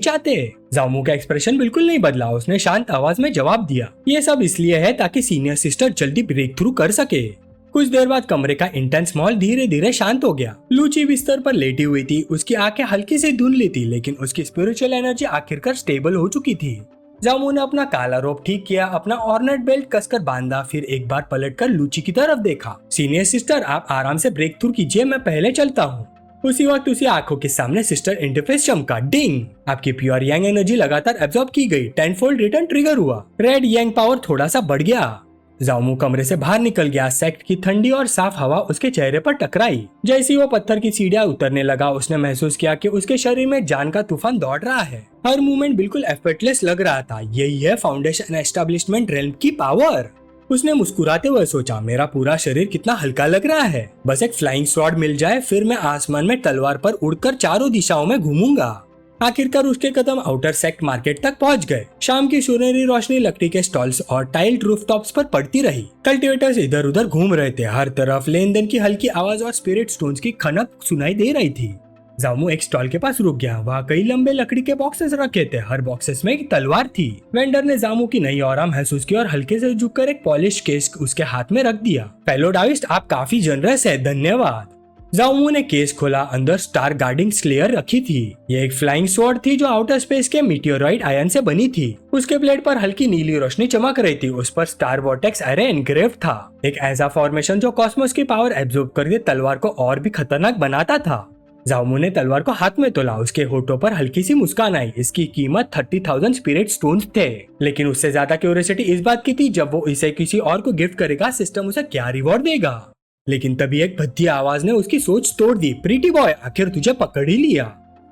चाहते? जाओमू का एक्सप्रेशन बिल्कुल नहीं बदला। उसने शांत आवाज में जवाब दिया, ये सब इसलिए है ताकि सीनियर सिस्टर जल्दी ब्रेक थ्रू कर सके। कुछ देर बाद कमरे का इंटेंस माहौल धीरे धीरे शांत हो गया। लूची बिस्तर पर लेटी हुई थी। उसकी आंखें हल्की सी धुंधली थी, लेकिन उसकी स्पिरिचुअल एनर्जी आखिरकार स्टेबल हो चुकी थी। जाओमू ने अपना काला रोब ठीक किया, अपना ऑर्नेट बेल्ट कसकर बांधा, फिर एक बार पलटकर लूची की तरफ देखा। सीनियर सिस्टर, आप आराम से ब्रेक थ्रू कीजिए, मैं पहले चलता हूँ। उसी वक्त उसी आंखों के सामने सिस्टर इंटरफेस चमका। डिंग! आपकी प्योर यांग एनर्जी लगातार एब्जॉर्ब की गई। 10-फोल्ड रिटर्न ट्रिगर हुआ। रेड यांग पावर थोड़ा सा बढ़ गया। जाओमू कमरे से बाहर निकल गया। सेक्ट की ठंडी और साफ हवा उसके चेहरे पर टकराई। जैसे ही वो पत्थर की सीढ़ियां उतरने लगा, उसने महसूस किया कि उसके शरीर में जान का तूफान दौड़ रहा है। हर मूवमेंट बिल्कुल एफर्टलेस लग रहा था। यही है फाउंडेशन एस्टेब्लिशमेंट रेल्म की पावर। उसने मुस्कुराते हुए सोचा, मेरा पूरा शरीर कितना हल्का लग रहा है। बस एक फ्लाइंग स्वॉर्ड मिल जाए, फिर मैं आसमान में तलवार पर उड़कर चारों दिशाओं में घूमूंगा। आखिरकार उसके कदम आउटर सेक्ट मार्केट तक पहुंच गए। शाम की सुनहरी रोशनी लकड़ी के स्टॉल्स और टाइल्ड रूफटॉप्स पर पड़ती रही। कल्टीवेटर्स इधर उधर घूम रहे थे। हर तरफ लेन देन की हल्की आवाज और स्पिरिट स्टोन्स की खनक सुनाई दे रही थी। जाओमू एक स्टॉल के पास रुक गया। वहाँ कई लंबे लकड़ी के बॉक्सेस रखे थे। हर बॉक्सेस में एक तलवार थी। वेंडर ने जामू की नई ऑरा महसूस की और हल्के से झुककर एक पॉलिश केस उसके हाथ में रख दिया। फेलो डाविस्ट, आप काफी जनरस है, धन्यवाद। जाओमू ने केस खोला। अंदर स्टार गार्डिंग स्लेयर रखी थी। ये एक फ्लाइंग स्वॉर्ड थी जो आउटर स्पेस के मीटियोराइड आयन से बनी थी। उसके प्लेट पर हल्की नीली रोशनी चमक रही थी। उस पर स्टार वॉर्टेक्स एरे एनग्रेव था, एक ऐसा फॉर्मेशन जो कॉस्मोस की पावर एब्जॉर्ब करके तलवार को और भी खतरनाक बनाता था। जाओमू ने तलवार को हाथ में तोला। उसके होठों पर हल्की सी मुस्कान आई। इसकी कीमत 30,000 स्पिरिट स्टोन्स थे, लेकिन उससे ज्यादा क्यूरियोसिटी इस बात की थी, जब वो इसे किसी और को गिफ्ट करेगा, सिस्टम उसे क्या रिवॉर्ड देगा। लेकिन तभी एक भद्दी आवाज ने उसकी सोच तोड़ दी। प्रीटी बॉय, आखिर तुझे पकड़ ही लिया।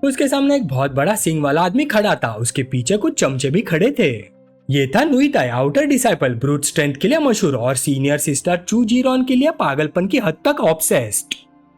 उसके सामने एक बहुत बड़ा सिंग वाला आदमी खड़ा था। उसके पीछे कुछ चमचे भी खड़े थे। ये था नुइताई, आउटर डिसाइपल, ब्रूट स्ट्रेंथ के लिए मशहूर और सीनियर सिस्टर चू जीरॉन के लिए पागलपन की हद तक ऑब्सेस्ड।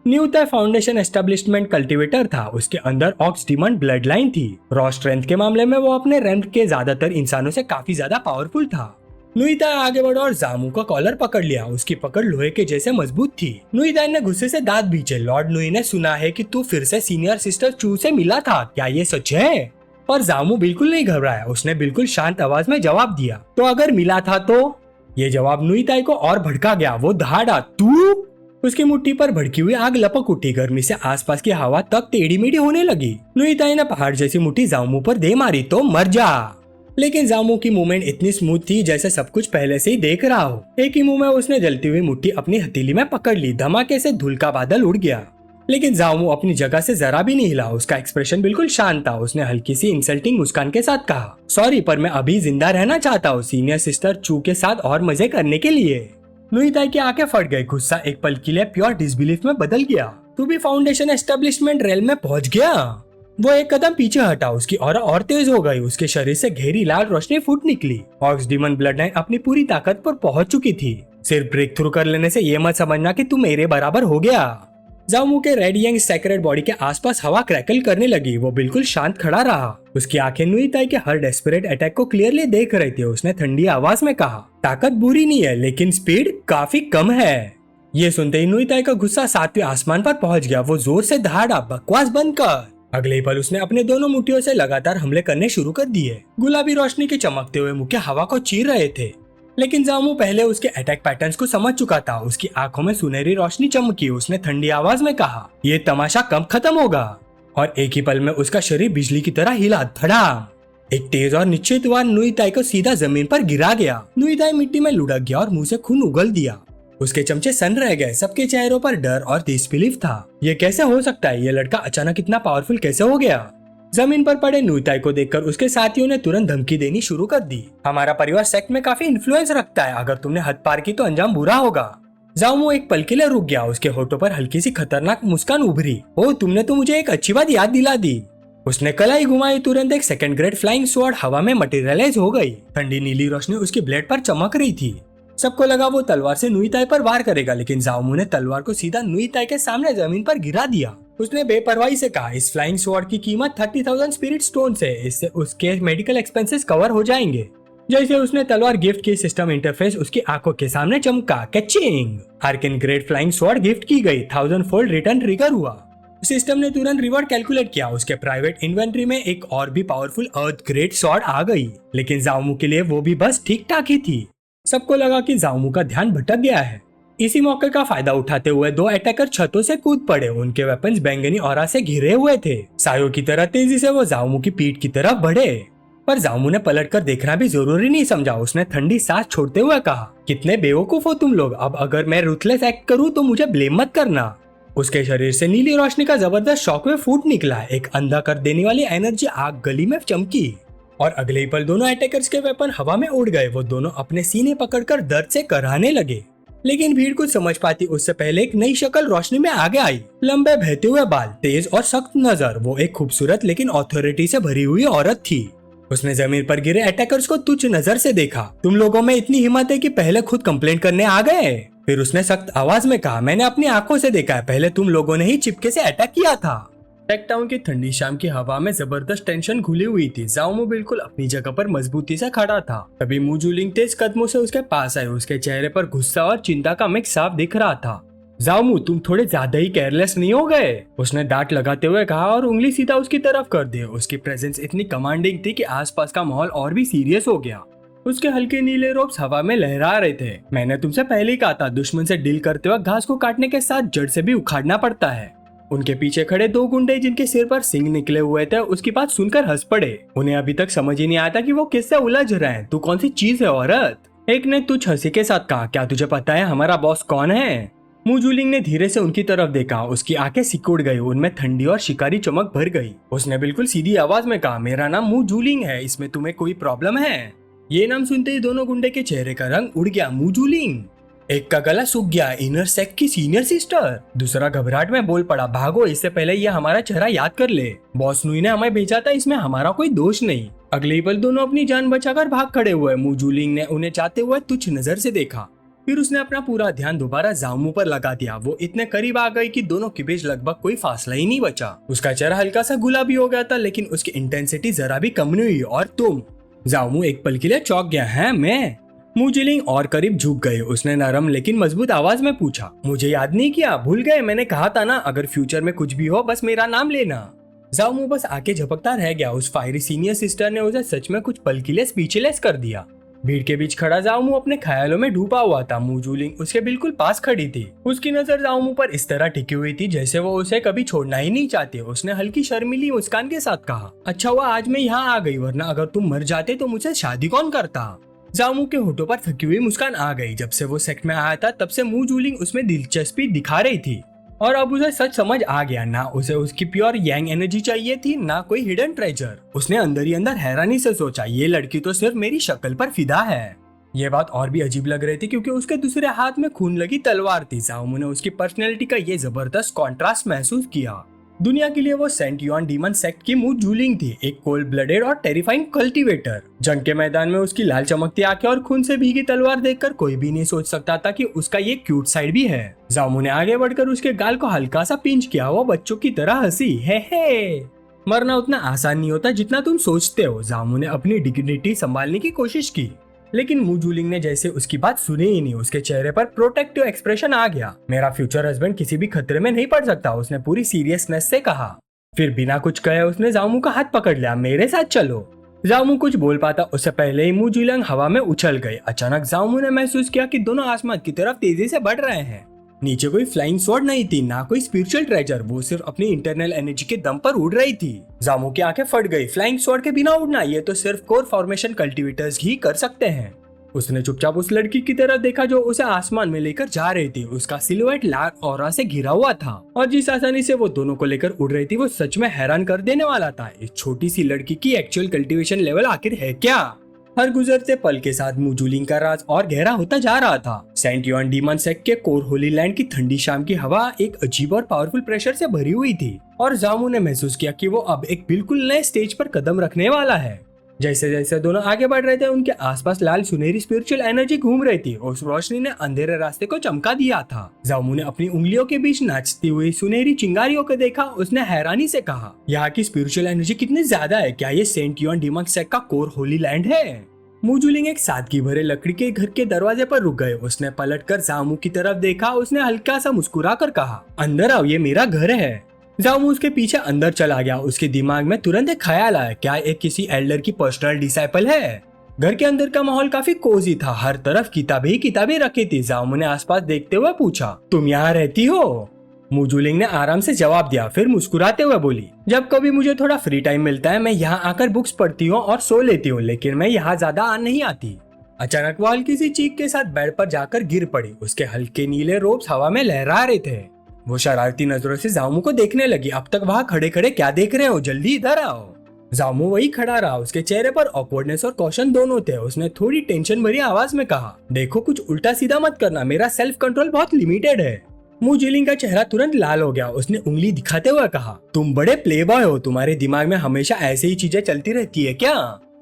न्यूताई फाउंडेशन एस्टेब्लिशमेंट कल्टीवेटर था। उसके अंदर ऑक्स डिमंड ब्लड लाइन थी। रॉ स्ट्रेंथ के मामले में वो अपने रैंक के ज्यादातर इंसानों से काफी ज्यादा पावरफुल था। नुइताई आगे बढ़ा और जामू का कॉलर पकड़ लिया। उसकी पकड़ लोहे के जैसे मजबूत थी। नुइताई ने गुस्से से दांत भींचे। लॉर्ड नुई ने सुना है कि तू फिर से सीनियर सिस्टर चू से मिला था, क्या ये सच है? पर जामू बिल्कुल नहीं घबराया। उसने बिल्कुल शांत आवाज में जवाब दिया, तो अगर मिला था तो? ये जवाब नुइताई को और भड़का गया। वो दहाड़ा, तू? उसकी मुट्ठी पर भड़की हुई आग लपक उठी। गर्मी से आसपास की हवा तक टेढ़ी मेढ़ी होने लगी। नुइताई ने पहाड़ जैसी मुट्ठी जामू पर दे मारी, तो मर जा। लेकिन जामू की मूवमेंट इतनी स्मूथ थी जैसे सब कुछ पहले से ही देख रहा हो। एक ही मुंह में उसने जलती हुई मुट्ठी अपनी हथेली में पकड़ ली। धमाके से धूल का बादल उड़ गया, लेकिन जामू अपनी जगह से जरा भी नहीं हिला। उसका एक्सप्रेशन बिल्कुल शांत था। उसने हल्की सी इंसल्टिंग मुस्कान के साथ कहा, सॉरी पर मैं अभी जिंदा रहना चाहता हूँ सीनियर सिस्टर चू के साथ और मजे करने के लिए। नुईताई की आंखें फट गई। गुस्सा एक पल के लिए प्योर डिसबिलीफ में बदल गया। तू भी फाउंडेशन एस्टेब्लिशमेंट रेल में पहुंच गया। वो एक कदम पीछे हटा। उसकी ऑरा और तेज हो गई। उसके शरीर से गहरी लाल रोशनी फूट निकली। ऑक्स डीमन ब्लड लाइन अपनी पूरी ताकत पर पहुंच चुकी थी। सिर्फ ब्रेक थ्रू कर लेने से ये मत समझना कि तू मेरे बराबर हो गया। जामू के रेड यंग सेक्रेड बॉडी के आसपास हवा क्रैकल करने लगी। वो बिल्कुल शांत खड़ा रहा। उसकी आंखें नुईताई के हर डेस्परेट अटैक को क्लियरली देख रही थी। उसने ठंडी आवाज में कहा, ताकत बुरी नहीं है लेकिन स्पीड काफी कम है। ये सुनते ही नुईताई का गुस्सा सातवें आसमान पर पहुंच गया। वो जोर से दहाड़ा, बकवास बंद कर। अगले ही पल उसने अपने दोनों मुट्ठियों से लगातार हमले करने शुरू कर दिए। गुलाबी रोशनी के चमकते हुए मुक्के हवा को चीर रहे थे, लेकिन जामू पहले उसके अटैक पैटर्न्स को समझ चुका था। उसकी आंखों में सुनहरी रोशनी चमकी। उसने ठंडी आवाज में कहा, ये तमाशा कब खत्म होगा? और एक ही पल में उसका शरीर बिजली की तरह हिला। धड़ाम! एक तेज और निश्चित वार नुईताई को सीधा जमीन पर गिरा गया। नुईताई मिट्टी में लुढ़क गया और मुंह से खून उगल दिया। उसके चमचे सन रह गए। सबके चेहरों पर डर और डिसबिलीफ था। ये कैसे हो सकता है? ये लड़का अचानक इतना पावरफुल कैसे हो गया? जमीन पर पड़े नुईताई को देखकर उसके साथियों ने तुरंत धमकी देनी शुरू कर दी। हमारा परिवार सेक्ट में काफी इन्फ्लुएंस रखता है। अगर तुमने हद पार की तो अंजाम बुरा होगा। जामू एक पल के लिए रुक गया। उसके होठों पर हल्की सी खतरनाक मुस्कान उभरी। ओ, तुमने तो मुझे एक अच्छी बात याद दिला दी। उसने कलाई घुमाई। तुरंत एक सेकंड ग्रेड फ्लाइंग स्वॉर्ड हवा में मटेरियलाइज हो गई। ठंडी नीली रोशनी उसकी ब्लेड पर चमक रही थी। सबको लगा वो तलवार से नुईताई पर वार करेगा, लेकिन जामू ने तलवार को सीधा नुईताई के सामने जमीन पर गिरा दिया। उसने बेपरवाही से कहा, इस फ्लाइंग स्वॉर्ड की कीमत 30,000 स्पिरिट स्टोन है। इससे उसके मेडिकल एक्सपेंसेस कवर हो जाएंगे। जैसे उसने तलवार गिफ्ट की, सिस्टम इंटरफेस उसकी आंखों के सामने चमका। Catching! Arkan grade flying sword gift की गई। 1000 फोल्ड रिटर्न ट्रिगर हुआ। सिस्टम ने तुरंत रिवॉर्ड कैलकुलेट किया। उसके प्राइवेट इन्वेंट्री में एक और भी पावरफुल अर्थ ग्रेड स्वॉर्ड आ गई, लेकिन जामू के लिए वो भी बस ठीक ठाक ही थी। सबको लगा कि जामू का ध्यान भटक गया है। इसी मौके का फायदा उठाते हुए दो अटैकर छतों से कूद पड़े। उनके वेपन्स बैंगनी ऑरा से घिरे हुए थे। सायों की तरह तेजी से वो जामू की पीठ की तरफ बढ़े, पर जामू ने पलटकर देखना भी जरूरी नहीं समझा। उसने ठंडी सांस छोड़ते हुए कहा, कितने बेवकूफ हो तुम लोग। अब अगर मैं रूथलेस एक्ट करूं तो मुझे ब्लेम मत करना। उसके शरीर से नीली रोशनी का जबरदस्त शॉक में फूट निकला। एक अंधा कर देने वाली एनर्जी आग गली में चमकी और अगले ही पल दोनों अटैकर्स के वेपन हवा में उड़ गए। वो दोनों अपने सीने पकड़कर दर्द से कराहने लगे, लेकिन भीड़ कुछ समझ पाती उससे पहले एक नई शक्ल रोशनी में आगे आई। लंबे बहते हुए बाल, तेज और सख्त नजर। वो एक खूबसूरत लेकिन ऑथोरिटी से भरी हुई औरत थी। उसने जमीन पर गिरे अटैकर्स को तुच्छ नजर से देखा। तुम लोगों में इतनी हिम्मत है कि पहले खुद कंप्लेंट करने आ गए? फिर उसने सख्त आवाज में कहा, मैंने अपनी आंखों से देखा है। पहले तुम लोगों ने ही चिपके से अटैक किया था। टेकटाउन की ठंडी शाम की हवा में जबरदस्त टेंशन घुली हुई थी। जाओमो बिल्कुल अपनी जगह पर मजबूती से खड़ा था। तभी मुजुलिंग तेज कदमों से उसके पास आए। उसके चेहरे पर गुस्सा और चिंता का मिक्स साफ दिख रहा था। जाओमो, तुम थोड़े ज्यादा ही केयरलेस नहीं हो गए? उसने डांट लगाते हुए कहा और उंगली सीधा उसकी तरफ कर दी। उसकी प्रेजेंस इतनी कमांडिंग थी कि आसपास का माहौल और भी सीरियस हो गया। उसके हल्के नीले रोब्स हवा में लहरा रहे थे। मैंने तुमसे पहले ही कहा था, दुश्मन से डील करते वक्त घास को काटने के साथ जड़ से भी उखाड़ना पड़ता है। उनके पीछे खड़े दो गुंडे जिनके सिर पर सिंग निकले हुए थे उसकी बात सुनकर हंस पड़े। उन्हें अभी तक समझ ही नहीं आता कि वो किससे उलझ रहे हैं। तू कौन सी चीज है औरत? एक ने तुझ हंसी के साथ कहा, क्या तुझे पता है हमारा बॉस कौन है? मुजुलिंग ने धीरे से उनकी तरफ देखा। उसकी आंखें सिकुड़ गई। उनमें ठंडी और शिकारी चमक भर गई। उसने बिल्कुल सीधी आवाज में कहा, मेरा नाम मुजुलिंग है। इसमें तुम्हें कोई प्रॉब्लम है? ये नाम सुनते ही दोनों गुंडे के चेहरे का रंग उड़ गया। मुजुलिंग! एक का गला सूख गया। इनर सेक्ट की सीनियर सिस्टर। दूसरा घबराहट में बोल पड़ा, भागो, इससे पहले ये हमारा चेहरा याद कर ले। बॉस नुई ने हमें भेजा था, इसमें हमारा कोई दोष नहीं। अगले पल दोनों अपनी जान बचाकर भाग खड़े हुए। मुजुलिंग ने उन्हें जाते हुए तुच्छ नजर से देखा। फिर उसने अपना पूरा ध्यान दोबारा जामू पर लगा दिया। वो इतने करीब आ गई कि दोनों के बीच लगभग कोई फासला ही नहीं बचा। उसका चेहरा हल्का सा गुलाबी हो गया था, लेकिन उसकी इंटेंसिटी जरा भी कम नहीं हुई। और तुम? जामू एक पल के लिए चौंक गया। है मैं? मुजुलिंग और करीब झुक गए। उसने नरम लेकिन मजबूत आवाज में पूछा, मुझे याद नहीं किया? भूल गए? मैंने कहा था ना, अगर फ्यूचर में कुछ भी हो बस मेरा नाम लेना। जामू बस आके झपकता रह गया। उस फायरी सीनियर सिस्टर ने उसे सच में कुछ पल के लिए स्पीचलेस कर दिया। भीड़ के बीच खड़ा जाओमू अपने ख्यालों में डूबा हुआ था। मूजूलिंग उसके बिल्कुल पास खड़ी थी। उसकी नजर जाओमू पर इस तरह टिकी हुई थी जैसे वो उसे कभी छोड़ना ही नहीं चाहती। उसने हल्की शर्मीली मुस्कान के साथ कहा, अच्छा हुआ आज मैं यहाँ आ गई, वरना अगर तुम मर जाते तो मुझसे शादी कौन करता। जामू के होठों पर थकी हुई मुस्कान आ गई। जब से वो सेक्ट में आया था तब से मूजूलिंग उसमें दिलचस्पी दिखा रही थी और अब उसे सच समझ आ गया, ना उसे उसकी प्योर यांग एनर्जी चाहिए थी, ना कोई हिडन ट्रेजर। उसने अंदर ही अंदर हैरानी से सोचा, ये लड़की तो सिर्फ मेरी शक्ल पर फिदा है। ये बात और भी अजीब लग रही थी क्योंकि उसके दूसरे हाथ में खून लगी तलवार थी। जामू ने उसकी पर्सनैलिटी का ये जबरदस्त कॉन्ट्रास्ट महसूस किया। दुनिया के लिए वो सेंट युआन डीमन सेक्ट की मूजूलिंग थी, एक कोल्ड ब्लडेड और टेरिफाइंग कल्टीवेटर। जंग के मैदान में उसकी लाल चमकती आंखें और खून से भीगी तलवार देखकर कोई भी नहीं सोच सकता था कि उसका ये क्यूट साइड भी है। जामू ने आगे बढ़कर उसके गाल को हल्का सा पिंच किया। वो बच्चों की तरह हंसी, हे। मरना उतना आसान नहीं होता जितना तुम सोचते हो। जामू ने अपनी डिग्निटी संभालने की कोशिश की, लेकिन मूजूलिंग ने जैसे उसकी बात सुनी ही नहीं। उसके चेहरे पर प्रोटेक्टिव एक्सप्रेशन आ गया। मेरा फ्यूचर हस्बैंड किसी भी खतरे में नहीं पड़ सकता, उसने पूरी सीरियसनेस से कहा। फिर बिना कुछ कहे उसने जामू का हाथ पकड़ लिया, मेरे साथ चलो। जामू कुछ बोल पाता उससे पहले ही मूजूलिंग हवा में उछल गई। अचानक जामू ने महसूस किया कि दोनों आसमान की तरफ तेजी से बढ़ रहे हैं। नीचे कोई फ्लाइंग स्वॉर्ड नहीं थी, ना कोई स्पिरिचुअल ट्रेजर, वो सिर्फ अपनी इंटरनल एनर्जी के दम पर उड़ रही थी। जामू की आंखें फट गई। फ्लाइंग स्वॉर्ड के बिना उड़ना, ये तो सिर्फ कोर फॉर्मेशन कल्टीवेटर्स ही कर सकते हैं। उसने चुपचाप उस लड़की की तरफ देखा जो उसे आसमान में लेकर जा रही थी। उसका सिलुएट लाल ऑरा से घिरा हुआ था और जिस आसानी से वो दोनों को लेकर उड़ रही थी वो सच में हैरान कर देने वाला था। इस छोटी सी लड़की की एक्चुअल कल्टीवेशन लेवल आखिर है क्या? हर गुजरते पल के साथ मूजूलिंग का राज और गहरा होता जा रहा था। सेंट युआन डीमन सेक्ट के कोर होली लैंड की ठंडी शाम की हवा एक अजीब और पावरफुल प्रेशर से भरी हुई थी और जामू ने महसूस किया कि वो अब एक बिल्कुल नए स्टेज पर कदम रखने वाला है। जैसे जैसे दोनों आगे बढ़ रहे थे उनके आसपास लाल सुनहरी स्पिरिचुअल एनर्जी घूम रही थी। उस रोशनी ने अंधेरे रास्ते को चमका दिया था। जामू ने अपनी उंगलियों के बीच नाचती हुई सुनहरी चिंगारियों को देखा। उसने हैरानी से कहा, यहाँ की स्पिरिचुअल एनर्जी कितनी ज्यादा है, क्या ये सेंट युआन डीमन सेक्ट का कोर होली लैंड है? मूजूलिंग एक सादगी भरे लकड़ी के घर के दरवाजे पर रुक गए। उसने पलटकर जामू की तरफ देखा। उसने हल्का सा मुस्कुरा कर कहा, अंदर आओ, ये मेरा घर है। जामू उसके पीछे अंदर चला गया। उसके दिमाग में तुरंत एक ख्याल आया, क्या एक किसी एल्डर की पर्सनल डिसाइपल है? घर के अंदर का माहौल काफी कोजी था, हर तरफ किताबें ही किताबें रखी थी। जामू ने आसपास देखते हुए पूछा, तुम यहाँ रहती हो? मूजूलिंग ने आराम से जवाब दिया, फिर मुस्कुराते हुए बोली, जब कभी मुझे थोड़ा फ्री टाइम मिलता है मैं यहाँ आकर बुक्स पढ़ती हूँ और सो लेती हूँ, लेकिन मैं यहाँ ज्यादा नहीं आती। अचानक वो हल्की सी चीख के साथ बेड पर जाकर गिर पड़ी। उसके हल्के नीले रोब्स हवा में लहरा रहे थे। वो शरारती नजरों से जामू को देखने लगी। अब तक वहाँ खड़े खड़े क्या देख रहे हो, जल्दी इधर आओ। जामू वही खड़ा रहा। उसके चेहरे पर ऑकवर्डनेस और कॉशन दोनों थे। उसने थोड़ी टेंशन भरी आवाज में कहा, देखो कुछ उल्टा सीधा मत करना, मेरा सेल्फ कंट्रोल बहुत लिमिटेड है। मूजूलिंग का चेहरा तुरंत लाल हो गया। उसने उंगली दिखाते हुए कहा, तुम बड़े प्ले बॉय हो, तुम्हारे दिमाग में हमेशा ऐसे ही चीजें चलती रहती है क्या?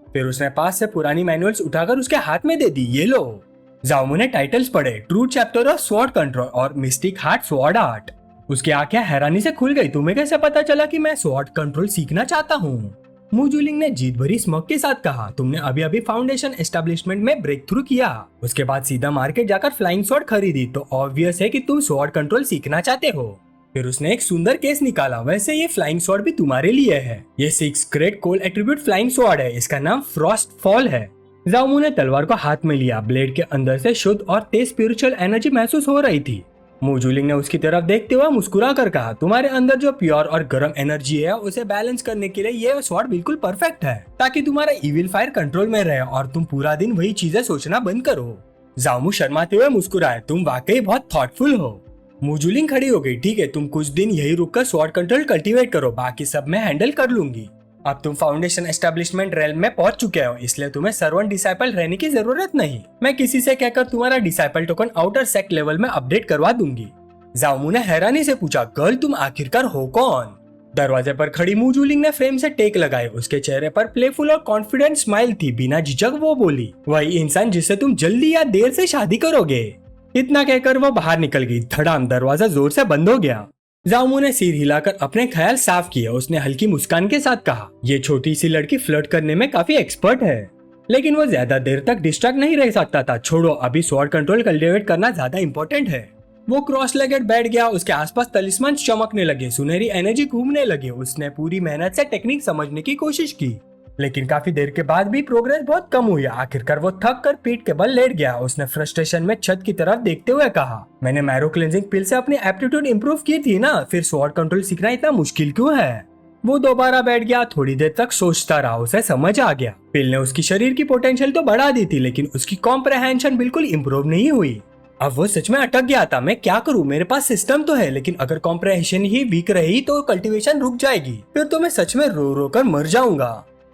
फिर उसने पास से पुरानी मैनुअल्स उठाकर उसके हाथ में दे दी, ये लो। जामू ने टाइटल्स पढ़े, true chapter of sword control और मिस्टिक हार्ट स्वॉर्ड आर्ट। उसकी आंखें हैरानी से खुल गई। तुम्हें कैसे पता चला कि मैं स्वॉर्ड कंट्रोल सीखना चाहता हूँ? मूजूलिंग ने जीत भरी स्मग के साथ कहा, तुमने अभी अभी फाउंडेशन एस्टेब्लिशमेंट में ब्रेक थ्रू किया, उसके बाद सीधा मार्केट जाकर फ्लाइंग स्वॉर्ड खरीदी, तो ऑब्वियस है कि तुम स्वॉर्ड कंट्रोल सीखना चाहते हो। फिर उसने एक सुंदर केस निकाला, वैसे ये फ्लाइंग स्वॉर्ड भी तुम्हारे लिए है। ये 6 ग्रेट कोल एट्रीब्यूट फ्लाइंग स्वॉर्ड है, इसका नाम फ्रॉस्ट फॉल है। जामू ने तलवार को हाथ में लिया। ब्लेड के अंदर से शुद्ध और तेज स्पिरिचुअल एनर्जी महसूस हो रही थी। मूजूलिंग ने उसकी तरफ देखते हुए मुस्कुरा कर कहा, तुम्हारे अंदर जो प्योर और गर्म एनर्जी है उसे बैलेंस करने के लिए ये स्वॉर्ड बिल्कुल परफेक्ट है, ताकि तुम्हारा इविल फायर कंट्रोल में रहे और तुम पूरा दिन वही चीजें सोचना बंद करो। जामू शर्माते हुए मुस्कुराए, तुम वाकई बहुत थॉटफुल हो। मूजूलिंग खड़ी हो गई, ठीक है, तुम कुछ दिन यही रुककर स्वॉर्ड कंट्रोल कल्टीवेट करो, बाकी सब मैं हैंडल कर लूंगी। अब तुम फाउंडेशन एस्टेब्लिशमेंट रेल में पहुंच चुके हो, इसलिए तुम्हें सर्वेंट डिसाइपल रहने की जरूरत नहीं। मैं किसी से कहकर तुम्हारा disciple token outer sect level में अपडेट करवा दूंगी। जामू ने हैरानी से पूछा, गर्ल तुम आखिरकार हो कौन? दरवाजे पर खड़ी मूजूलिंग ने फ्रेम से टेक लगाए। उसके चेहरे पर प्लेफुल और कॉन्फिडेंट स्माइल थी। बिना झिझक वो बोली, वही इंसान जिससे तुम जल्दी या देर से शादी करोगे। इतना कहकर वो बाहर निकल गई। धड़ाम, दरवाजा जोर से बंद हो गया। जामू ने सिर हिलाकर अपने ख्याल साफ किए। उसने हल्की मुस्कान के साथ कहा, ये छोटी सी लड़की फ्लर्ट करने में काफी एक्सपर्ट है, लेकिन वो ज्यादा देर तक डिस्ट्रैक्ट नहीं रह सकता था। छोड़ो, अभी स्वॉर्ड कंट्रोल कल्टीवेट करना ज्यादा इंपॉर्टेंट है। वो क्रॉस लेगेड बैठ गया। उसके आसपास तलिस्मान चमकने लगे, सुनहरी एनर्जी घूमने लगे। उसने पूरी मेहनत से टेक्निक समझने की कोशिश की। लेकिन काफी देर के बाद भी प्रोग्रेस बहुत कम हुई। आखिरकार वो थक कर पीठ के बल लेट गया। उसने फ्रस्ट्रेशन में छत की तरफ देखते हुए कहा, मैंने मैरो क्लेंजिंग पिल से अपनी एप्टीट्यूड इंप्रूव की थी ना, फिर स्वॉर्ड कंट्रोल सीखना इतना मुश्किल क्यों है। वो दोबारा बैठ गया। थोड़ी देर तक सोचता रहा। उसे समझ आ गया पिल ने उसकी शरीर की पोटेंशियल तो बढ़ा दी थी, लेकिन उसकी कॉम्प्रहेंशन बिल्कुल इम्प्रूव नहीं हुई। अब वो सच में अटक गया था। मैं क्या करूं, मेरे पास सिस्टम तो है, लेकिन अगर कॉम्प्रहेंशन ही वीक रही तो कल्टीवेशन रुक जाएगी, फिर तो मैं सच में रो रो कर मर जाऊंगा।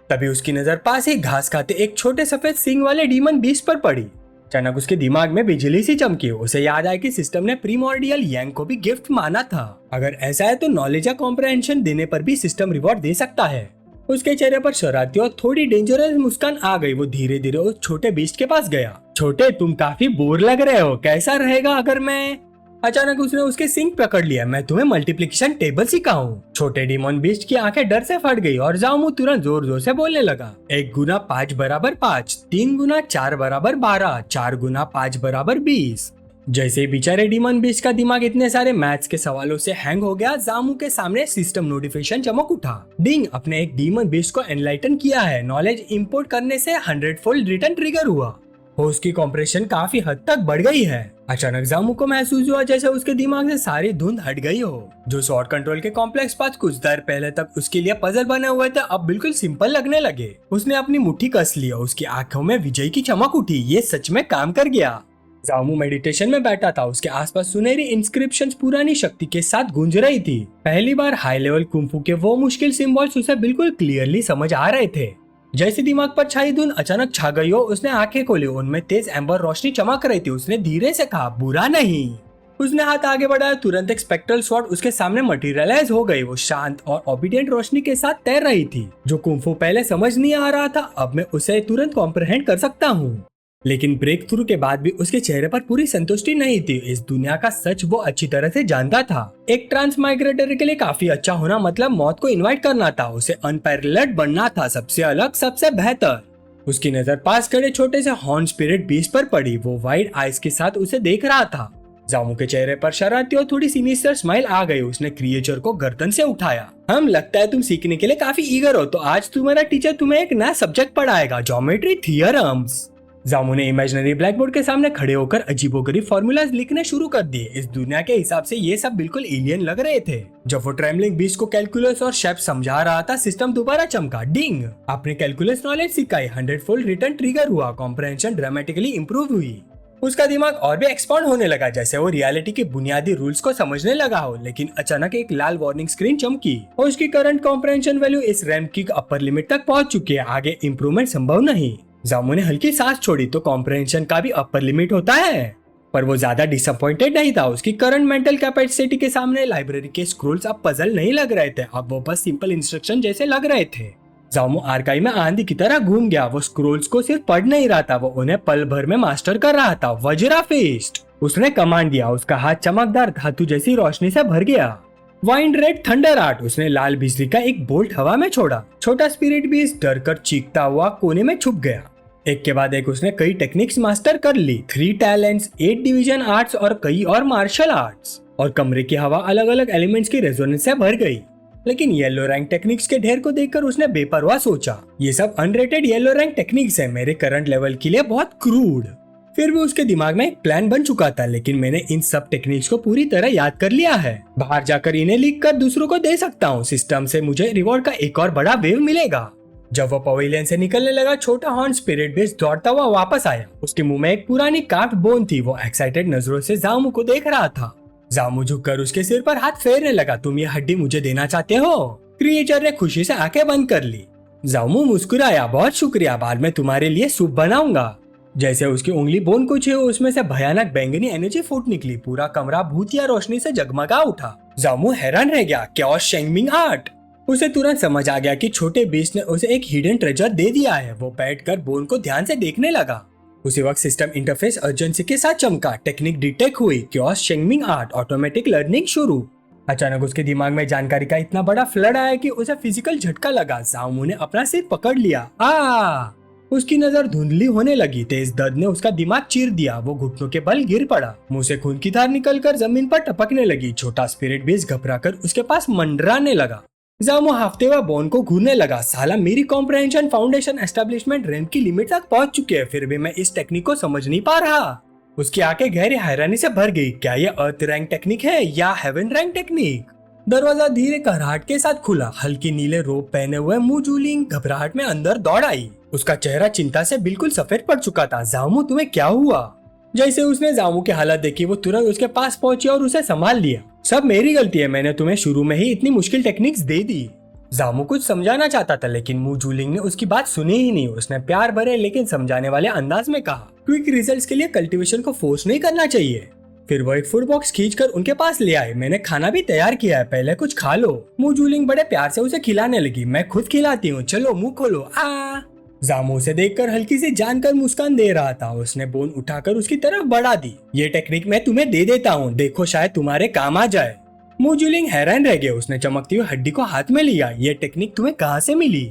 तभी उसकी नजर पास ही घास खाते एक छोटे सफेद सींग वाले डीमन बीस्ट पर पड़ी। अचानक उसके दिमाग में बिजली सी चमकी। उसे याद आया कि सिस्टम ने प्रीमोर्डियल यांग को भी गिफ्ट माना था। अगर ऐसा है तो नॉलेज या कॉम्प्रहेंशन देने पर भी सिस्टम रिवॉर्ड दे सकता है। उसके चेहरे पर शरारती और थोड़ी डेंजरस मुस्कान आ गई। वो धीरे धीरे उस छोटे बीस्ट के पास गया। छोटे, तुम काफी बोर लग रहे हो, कैसा रहेगा अगर मैं। अचानक उसने उसके सिंग पकड़ लिया। मैं तुम्हें मल्टीप्लिकेशन टेबल सिखाऊं। छोटे डीमन बीस्ट की आंखें डर से फट गई और जामू तुरंत जोर जोर से बोलने लगा, 1 गुना 5 बराबर 5, 3 गुना 4 बराबर 12, 4 गुना 5 बराबर 20। जैसे बेचारे डीमन बीस्ट का दिमाग इतने सारे मैथ्स के सवालों से हैंग हो गया, जामू के सामने सिस्टम नोटिफिकेशन चमक उठा। डिंग, अपने एक डीमन बीस्ट को एनलाइटन किया है। नॉलेज इंपोर्ट करने से 100 फोल्ड रिटर्न ट्रिगर हुआ। होस्ट की कॉम्प्रेशन काफी हद तक बढ़ गई है। अचानक जामू को महसूस हुआ जैसे उसके दिमाग से सारी धुंध हट गई हो। जो स्वॉर्ड कंट्रोल के कॉम्प्लेक्स पाथ कुछ देर पहले तक उसके लिए पजल बने हुए थे, अब बिल्कुल सिंपल लगने लगे। उसने अपनी मुट्ठी कस ली और उसकी आंखों में विजय की चमक उठी। ये सच में काम कर गया। जामू मेडिटेशन में बैठा था। उसके आसपास सुनहरी इंस्क्रिप्शंस पुरानी शक्ति के साथ गूंज रही थी। पहली बार हाई लेवल कुंफू के वो मुश्किल सिंबल्स उसे बिल्कुल क्लियरली समझ आ रहे थे। जैसे दिमाग पर छाई धुंध अचानक छा गई हो, उसने आंखें खोली। उनमें तेज एम्बर रोशनी चमक रही थी। उसने धीरे से कहा, बुरा नहीं। उसने हाथ आगे बढ़ाया। तुरंत एक स्पेक्ट्रल स्वॉर्ड उसके सामने मटेरियलाइज हो गई। वो शांत और ओबीडियंट रोशनी के साथ तैर रही थी। जो कुंफू पहले समझ नहीं आ रहा था, अब मैं उसे तुरंत कॉम्प्रहेंड कर सकता हूँ। लेकिन ब्रेक थ्रू के बाद भी उसके चेहरे पर पूरी संतुष्टि नहीं थी। इस दुनिया का सच वो अच्छी तरह से जानता था। एक ट्रांस माइग्रेटरी के लिए काफी अच्छा होना मतलब मौत को इनवाइट करना था। उसे अनपैरेलल्ड बनना था, सबसे अलग, सबसे बेहतर। उसकी नजर पास खड़े छोटे से हॉर्न स्पिरिट बीस्ट पर पड़ी। वो वाइड आइज के साथ उसे देख रहा था। जामू के चेहरे पर शरारती और थोड़ी सिनिस्टर स्माइल आ गई। उसने क्रिएचर को गर्दन से उठाया। हम लगता है तुम सीखने के लिए काफी ईगर हो, तो आज तुम्हारा टीचर तुम्हें एक नया सब्जेक्ट पढ़ाएगा, ज्योमेट्री थियरम्स। जामू ने इमेजिनरी ब्लैक बोर्ड के सामने खड़े होकर अजीबोगरीब फॉर्मूलाज लिखने शुरू कर दिए। इस दुनिया के हिसाब से ये सब बिल्कुल एलियन लग रहे थे। जब वो ट्रेमलिंग बीस्ट को कैलकुलस और शेप समझा रहा था, सिस्टम दोबारा चमका। डिंग, आपने कैलकुलस नॉलेज सिखाई। 100 फोल्ड रिटर्न ट्रिगर हुआ। कॉम्प्रहेंशन ड्रामेटिकली इंप्रूव हुई। उसका दिमाग और भी एक्सपांड होने लगा, जैसे वो रियलिटी के बुनियादी रूल्स को समझने लगा हो। लेकिन अचानक एक लाल वार्निंग स्क्रीन चमकी और उसकी करंट कॉम्प्रहेंशन वैल्यू इस रैम की अपर लिमिट तक पहुंच चुकी है। आगे इंप्रूवमेंट संभव नहीं। जामू ने हल्की सांस छोड़ी। तो कॉम्प्रहेंशन का भी अपर लिमिट होता है। पर वो ज्यादा डिसअपॉइंटेड नहीं था। उसकी करंट मेंटल कैपेसिटी के सामने लाइब्रेरी के स्क्रोल्स अब पजल नहीं लग रहे थे, अब वो बस सिंपल इंस्ट्रक्शन जैसे लग रहे थे। जामू आर्काइव में आंधी की तरह घूम गया। वो स्क्रोल्स को सिर्फ पढ़ नहीं रहा था, वो उन्हें पल भर में मास्टर कर रहा था। वज्रा फिस्ट, उसने कमांड दिया। उसका हाथ चमकदार धातु जैसी रोशनी से भर गया। वाइंड रेड थंडर आर्ट, उसने लाल बिजली का एक बोल्ट हवा में छोड़ा। छोटा स्पिरिट भी डर कर चीखता हुआ कोने में छुप गया। एक के बाद एक उसने कई टेक्निक्स मास्टर कर ली। 3 टैलेंट्स, 8 डिवीजन आर्ट्स और कई और मार्शल आर्ट्स। और कमरे की हवा अलग अलग एलिमेंट्स की रेजोनेंस से भर गई। लेकिन येलो रैंक टेक्निक्स के ढेर को देखकर उसने बेपरवाह सोचा, ये सब अनरेटेड येलो रैंक टेक्निक्स है, मेरे करंट लेवल के लिए बहुत क्रूड। फिर भी उसके दिमाग में एक प्लान बन चुका था। लेकिन मैंने इन सब टेक्निक्स को पूरी तरह याद कर लिया है। बाहर जाकर इन्हें लिख कर दूसरों को दे सकता हूँ। सिस्टम से मुझे रिवॉर्ड का एक और बड़ा वेव मिलेगा। जब वो पवेलियन से निकलने लगा, छोटा हॉर्न स्पिरिट बेस दौड़ता हुआ वापस आया। उसके मुंह में एक पुरानी कार्व्ड बोन थी। वो एक्साइटेड नजरों से जामू को देख रहा था। जामू झुककर उसके सिर पर हाथ फेरने लगा। तुम ये हड्डी मुझे देना चाहते हो? क्रिएचर ने खुशी से आंखें बंद कर ली। जामू मुस्कुराया, बहुत शुक्रिया, बाद में तुम्हारे लिए सूप बनाऊंगा। जैसे उसकी उंगली बोन को छुई, उसमें से भयानक बैंगनी एनर्जी फूट निकली। पूरा कमरा भूतिया रोशनी से जगमगा उठा। जामू हैरान रह गया, क्या शेंगमिंग आर्ट। उसे तुरंत समझ आ गया कि छोटे बीस्ट ने उसे एक हिडन ट्रेजर दे दिया है। वो बैठकर बोन को ध्यान से देखने लगा। उसी वक्त सिस्टम इंटरफेस अर्जेंसी के साथ चमका। टेक्निक डिटेक्ट हुई, क्योस शेंगमिंग आर्ट, ऑटोमेटिक लर्निंग शुरू। अचानक उसके दिमाग में जानकारी का इतना बड़ा फ्लड आया कि उसे फिजिकल झटका लगा। जामू ने अपना सिर पकड़ लिया। उसकी नजर धुंधली होने लगी। तेज दर्द ने उसका दिमाग चीर दिया। वो घुटनों के बल गिर पड़ा। मुंह से खून की धार निकलकर जमीन पर टपकने लगी। छोटा स्पिरिट बीस्ट घबराकर उसके पास मंडराने लगा। जामो हाफते हुए बोन को घूरने लगा। साला मेरी कॉम्प्रहेंशन फाउंडेशन एस्टेब्लिशमेंट रैंक की लिमिट तक पहुंच चुकी है, फिर भी मैं इस टेक्निक को समझ नहीं पा रहा। उसकी आंखें गहरी हैरानी से भर गई। क्या ये अर्थ रैंक टेक्निक है या हेवन रैंक टेक्निक? दरवाजा धीरे कराहट के साथ खुला। हल्की नीले रोब पहने हुए मु जूलिंग घबराहट में अंदर दौड़ आई। उसका चेहरा चिंता से बिल्कुल सफेद पड़ चुका था। जामो तुम्हें क्या हुआ? जैसे उसने जामो की हालत देखी वो तुरंत उसके पास पहुंची और उसे संभाल लिया। सब मेरी गलती है, मैंने तुम्हें शुरू में ही इतनी मुश्किल टेक्निक्स दे दी। जामो कुछ समझाना चाहता था लेकिन मु जूलिंग ने उसकी बात सुनी ही नहीं। उसने प्यार भरे लेकिन समझाने वाले अंदाज में कहा, क्विक रिजल्ट्स के लिए कल्टीवेशन को फोर्स नहीं करना चाहिए। फिर वो एक फूड बॉक्स खींचकर उनके पास ले आए। मैंने खाना भी तैयार किया है, पहले कुछ खा लो। मु जूलिंग बड़े प्यार से उसे खिलाने लगी। मैं खुद खिलाती हूँ, चलो मुंह खोलो। आ जामो उसे देखकर हल्की सी जानकर मुस्कान दे रहा था। उसने बोन उठाकर उसकी तरफ बढ़ा दी। ये टेक्निक मैं तुम्हें दे देता हूँ, देखो शायद तुम्हारे काम आ जाए। मु जूलिंग हैरान रह गया। उसने चमकती हुई हड्डी को हाथ में लिया। ये टेक्निक तुम्हें कहाँ से मिली?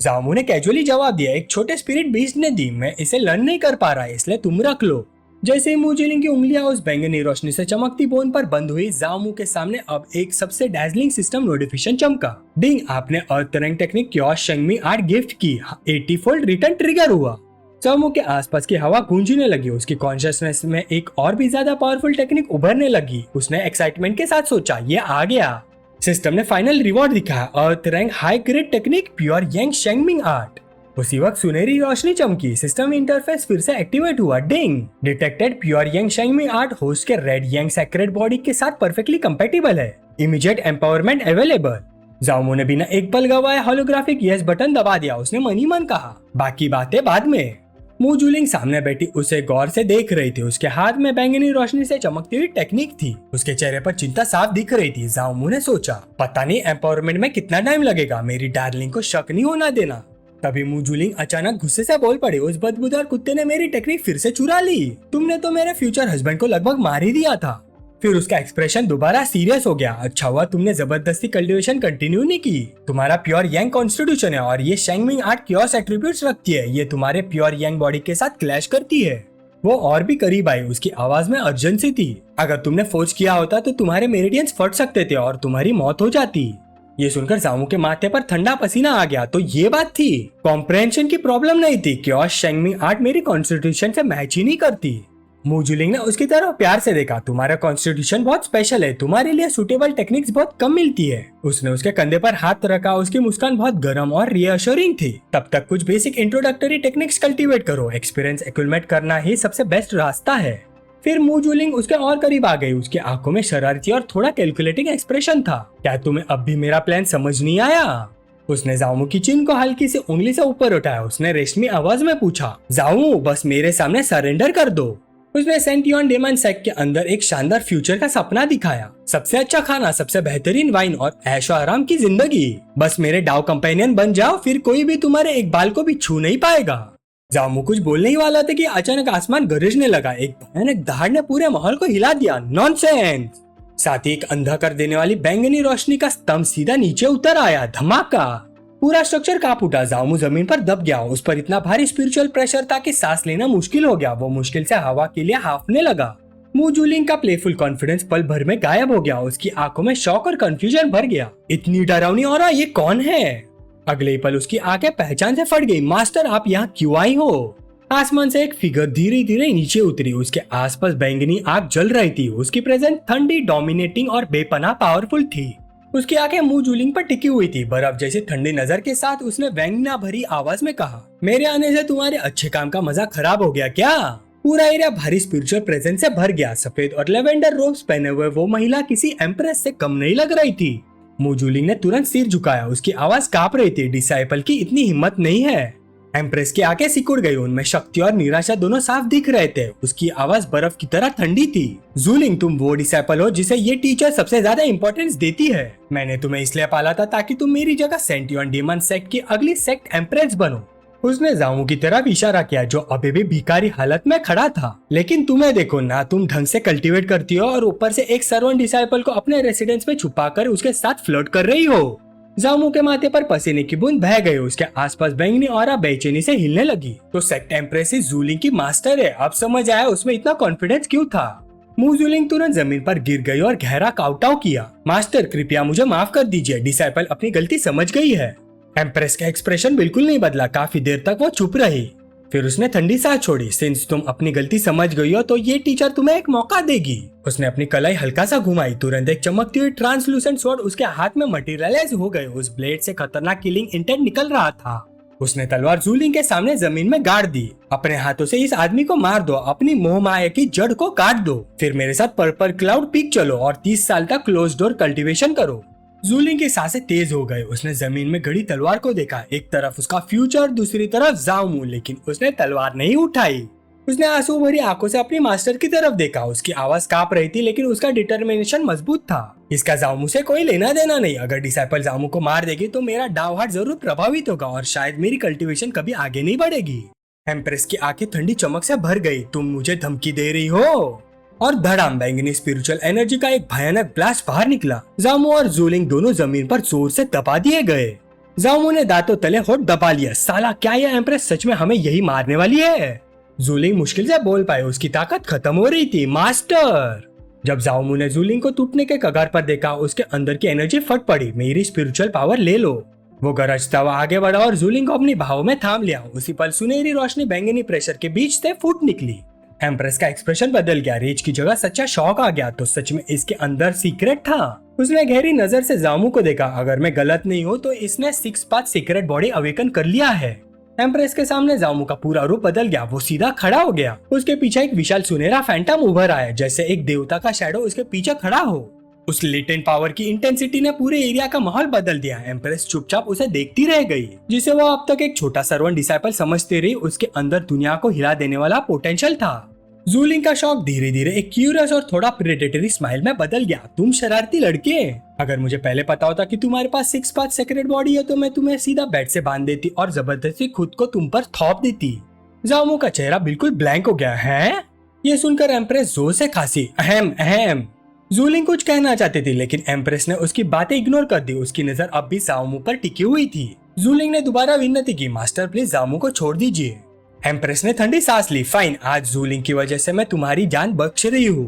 जामो ने कैजुअली जवाब दिया, एक छोटे स्पिरिट बीस्ट ने दी। मैं इसे लर्न नहीं कर पा रहा, इसलिए तुम रख लो। जैसे ही मु जूलिंग की उंगलियां उस बैंगनी रोशनी से चमकती बोन पर बंद हुई, जामो के सामने अब एक सबसे डैजलिंग सिस्टम नोटिफिकेशन चमका। डिंग, आपने अर्थ रैंक टेक्निक क्योस शेंगमी 8 गिफ्ट की। 80 फोल्ड रिटर्न ट्रिगर हुआ। जामो के आसपास की हवा गूंजने लगी। उसकी कॉन्शियसनेस में एक और भी ज्यादा पावरफुल टेक्निक उभरने लगी। उसने एक्साइटमेंट के साथ सोचा, ये आ गया। सिस्टम ने फाइनल रिवॉर्ड दिखाया, earth rank high grade technique pure Yang Shengming art. उसी वक्त सुनहरी रोशनी चमकी। सिस्टम इंटरफेस फिर से एक्टिवेट हुआ। Ding, detected pure Yang Shengming art host के रेड यंग सेक्रेड बॉडी के साथ परफेक्टली कंपेटिबल है। Immediate empowerment available. जामो ने बिना एक पल गवाए होलोग्राफिक यस बटन दबा दिया। उसने मन ही मन कहा, बाकी बातें बाद में। मु जूलिंग सामने बैठी उसे गौर से देख रही थी। उसके हाथ में बैंगनी रोशनी से चमकती हुई टेक्निक थी। उसके चेहरे पर चिंता साफ दिख रही थी। जामो ने सोचा, पता नहीं एम्पावरमेंट में कितना टाइम लगेगा, मेरी डार्लिंग को शक नहीं होना देना। तभी मु जूलिंग अचानक गुस्से से बोल पड़े, उस बदबूदार कुत्ते ने मेरी टेक्निक फिर से चुरा ली। तुमने तो मेरे फ्यूचर हस्बैंड को लगभग मार ही दिया था। फिर उसका एक्सप्रेशन दोबारा सीरियस हो गया। अच्छा हुआ तुमने जबरदस्ती कल्टीवेशन कंटिन्यू नहीं की। तुम्हारा प्योर यंग कॉन्स्टिट्यूशन है और ये शेंगमिंग आर्ट क्योस एट्रीब्यूट्स रखती है। ये तुम्हारे प्योर यंग बॉडी के साथ क्लैश करती है। वो और भी करीब आई। उसकी आवाज में अर्जेंसी थी। अगर तुमने फोर्स किया होता तो तुम्हारे मेरिडियंस फट सकते थे और तुम्हारी मौत हो जाती। ये सुनकर जामो के माथे पर ठंडा पसीना आ गया। तो ये बात थी, कॉम्प्रहेंशन की प्रॉब्लम नहीं थी। क्योस शेंगमिंग आर्ट मेरी कॉन्स्टिट्यूशन से मैच ही नहीं करती। मु जूलिंग ने उसकी तरफ प्यार से देखा। तुम्हारा कॉन्स्टिट्यूशन बहुत स्पेशल है, तुम्हारे लिए सुटेबल टेक्निक्स बहुत कम मिलती है। उसने उसके कंधे पर हाथ रखा। उसकी मुस्कान बहुत गर्म और रियश्योरिंग थी। तब तक कुछ बेसिक इंट्रोडक्टरी टेक्निक्स कल्टीवेट करो। एक्सपीरियंस एक्यूमुलेट करना ही सबसे बेस्ट रास्ता है। फिर मु जूलिंग उसके और करीब आ गई। उसकी आंखों में शरारती और थोड़ा कैलकुलेटिंग एक्सप्रेशन था। क्या तुम्हें अब भी मेरा प्लान समझ नहीं आया? उसने जामो की चिन को हल्की से उंगली से ऊपर उठाया। उसने रेशमी आवाज में पूछा, जामो बस मेरे सामने सरेंडर कर दो। उसने सेंटियन डेमन सेक के अंदर एक शानदार फ्यूचर का सपना दिखाया। सबसे अच्छा खाना, सबसे बेहतरीन वाइन और ऐशो आराम की जिंदगी। बस मेरे डाउ कंपेनियन बन जाओ, फिर कोई भी तुम्हारे एक बाल को भी छू नहीं पाएगा। जामो कुछ बोलने ही वाला था कि अचानक आसमान गरजने लगा। एक भयानक दहाड़ ने पूरे माहौल को हिला दिया। नॉनसेंस। साथ ही एक अंधा कर देने वाली बैंगनी रोशनी का स्तंभ सीधा नीचे उतर आया। धमाका। पूरा स्ट्रक्चर कांप उठा। जामो जमीन पर दब गया। उस पर इतना भारी स्पिरिचुअल प्रेशर था कि सांस लेना मुश्किल हो गया। वो मुश्किल से हवा के लिए हाफने लगा। मु जूलिंग का प्लेफुल कॉन्फिडेंस पल भर में गायब हो गया। उसकी आंखों में शॉक और कंफ्यूजन भर गया। इतनी डरावनी ऑरा, ये कौन है? अगले ही पल उसकी आंखें पहचान से फट गई। मास्टर, आप यहाँ क्यों आई हो? आसमान से एक फिगर धीरे धीरे नीचे उतरी। उसके आसपास बैंगनी आग जल रही थी। उसकी प्रेजेंस ठंडी, डोमिनेटिंग और बेपनाह पावरफुल थी। उसकी आंखें मु जूलिंग पर टिकी हुई थी। बर्फ जैसी ठंडी नजर के साथ उसने व्यंग्य भरी आवाज में कहा, मेरे आने से तुम्हारे अच्छे काम का मजा खराब हो गया क्या? पूरा एरिया भारी स्पिरिचुअल प्रेजेंस से भर गया। सफेद और लेवेंडर रोब्स पहने हुए वो महिला किसी एम्प्रेस से कम नहीं लग रही थी। मु जूलिंग ने तुरंत सिर झुकाया। उसकी आवाज कांप रही थी। डिसाइपल की इतनी हिम्मत नहीं है। एम्प्रेस की आंखें सिकुड़ गई। उनमें शक्ति और निराशा दोनों साफ दिख रहे थे। उसकी आवाज बर्फ की तरह ठंडी थी। जूलिंग, तुम वो डिसाइपल हो जिसे ये टीचर सबसे ज्यादा इंपॉर्टेंस देती है। मैंने तुम्हें इसलिए पाला था ताकि तुम मेरी जगह सेंटियन डेमन सेक्ट की अगली सेक्ट एम्प्रेस बनो। उसने जामो की तरफ इशारा किया जो अभी भी भिखारी हालत में खड़ा था। लेकिन तुम्हें देखो ना, तुम ढंग से कल्टीवेट करती हो और ऊपर से एक सर्वेंट डिसाइपल को अपने रेसिडेंस में छुपाकर उसके साथ फ्लर्ट कर रही हो। जामो के माथे पर पसीने की बूंद बह गई। उसके आसपास बैंगनी ऑरा बेचैनी से हिलने लगी। तो सेक्ट एम्प्रेस जूलिंग की मास्टर है। अब समझ आया उसमें इतना कॉन्फिडेंस क्यों था। मू जूलिंग तुरंत जमीन पर गिर गई और गहरा काउटाव किया। मास्टर, कृपया मुझे माफ कर दीजिए, डिसाइपल अपनी गलती समझ गई है। एम्प्रेस का एक्सप्रेशन बिल्कुल नहीं बदला। काफी देर तक वो चुप रही। फिर उसने ठंडी सांस छोड़ी। सिंस तुम अपनी गलती समझ गई हो तो ये टीचर तुम्हें एक मौका देगी। उसने अपनी कलाई हल्का सा घुमाई। तुरंत एक चमकती हुई ट्रांसलूसेंट स्वॉर्ड उसके हाथ में मटेरियलाइज हो गए। उस ब्लेड से खतरनाक किलिंग इंटेंट निकल रहा था। उसने तलवार जूलिंग के सामने जमीन में गाड़ दी। अपने हाथों से इस आदमी को मार दो, अपनी मोह माया की जड़ को काट दो, फिर मेरे साथ पर्पल क्लाउड पीक चलो और 30 साल तक क्लोज डोर कल्टीवेशन करो। जूलिंग की सांसें तेज हो गए। उसने जमीन में गड़ी तलवार को देखा। एक तरफ उसका फ्यूचर, दूसरी तरफ जाओमू, लेकिन उसने तलवार नहीं उठाई। उसने आंसू भरी आंखों से अपनी मास्टर की तरफ देखा। उसकी आवाज कांप रही थी लेकिन उसका डिटर्मिनेशन मजबूत था। इसका जाओमू से कोई लेना देना नहीं। अगर डिसाइपल जाओमू को मार देगी तो मेरा डावहाट जरूर प्रभावित होगा और शायद मेरी कल्टीवेशन कभी आगे नहीं बढ़ेगी। एम्प्रेस की आंखें ठंडी चमक से भर गई। तुम मुझे धमकी दे रही हो? और धड़ाम बैंगनी स्पिरिचुअल एनर्जी का एक भयानक ब्लास्ट बाहर निकला। जामू और जूलिंग दोनों जमीन पर जोर से दबा दिए गए। जामू ने दांतों तले होठ दबा लिया। साला, क्या यह एम्प्रेस सच में हमें यही मारने वाली है? जूलिंग मुश्किल से बोल पाए। उसकी ताकत खत्म हो रही थी। मास्टर! जब जामू ने जूलिंग को टूटने के कगार पर देखा, उसके अंदर की एनर्जी फट पड़ी। मेरी स्पिरिचुअल पावर ले लो। वो गरजता हुआ आगे बढ़ा और जूलिंग को अपनी बाहों में थाम लिया। उसी पल सुनहरी रोशनी बैंगनी प्रेशर के बीच से फूट निकली। एम्प्रेस का एक्सप्रेशन बदल गया। रेज की जगह सच्चा शौक आ गया। तो सच में इसके अंदर सीक्रेट था। उसने गहरी नजर से जामू को देखा। अगर मैं गलत नहीं हूँ तो इसने 6 पाथ सीक्रेट बॉडी अवेकन कर लिया है। एम्प्रेस के सामने जामू का पूरा रूप बदल गया। वो सीधा खड़ा हो गया। उसके पीछे एक विशाल सुनहरा फैंटम उभर आया, जैसे एक देवता का शैडो उसके पीछे खड़ा हो। उस लेटेंट पावर की इंटेंसिटी ने पूरे एरिया का माहौल बदल दिया। एम्प्रेस चुपचाप उसे देखती रह गई, जिसे वो अब तक एक छोटा सर्वेंट डिसाइपल समझती रही। उसके अंदर दुनिया को हिला देने वाला पोटेंशियल था। जूलिंग का शौक धीरे धीरे एक क्यूरियस और थोड़ा प्रेडेटरी स्माइल में बदल गया। तुम शरारती लड़के, अगर मुझे पहले पता होता कि तुम्हारे पास 6 पाथ सीक्रेट बॉडी है तो मैं तुम्हें सीधा बेड से बांध देती और जबरदस्ती खुद को तुम पर थोप देती। जामू का चेहरा बिल्कुल ब्लैंक हो गया। है? ये सुनकर एम्प्रेस जोर से खांसी। अहम अहम। जूलिंग कुछ कहना चाहती थी लेकिन एम्प्रेस ने उसकी बातें इग्नोर कर दी। उसकी नजर अब भी जामू पर टिकी हुई थी। जूलिंग ने दोबारा विनती की, मास्टर प्लीज जामू को छोड़ दीजिए। एम्प्रेस ने ठंडी सांस ली। फाइन, आज जूलिंग की वजह से मैं तुम्हारी जान बख्श रही हूँ।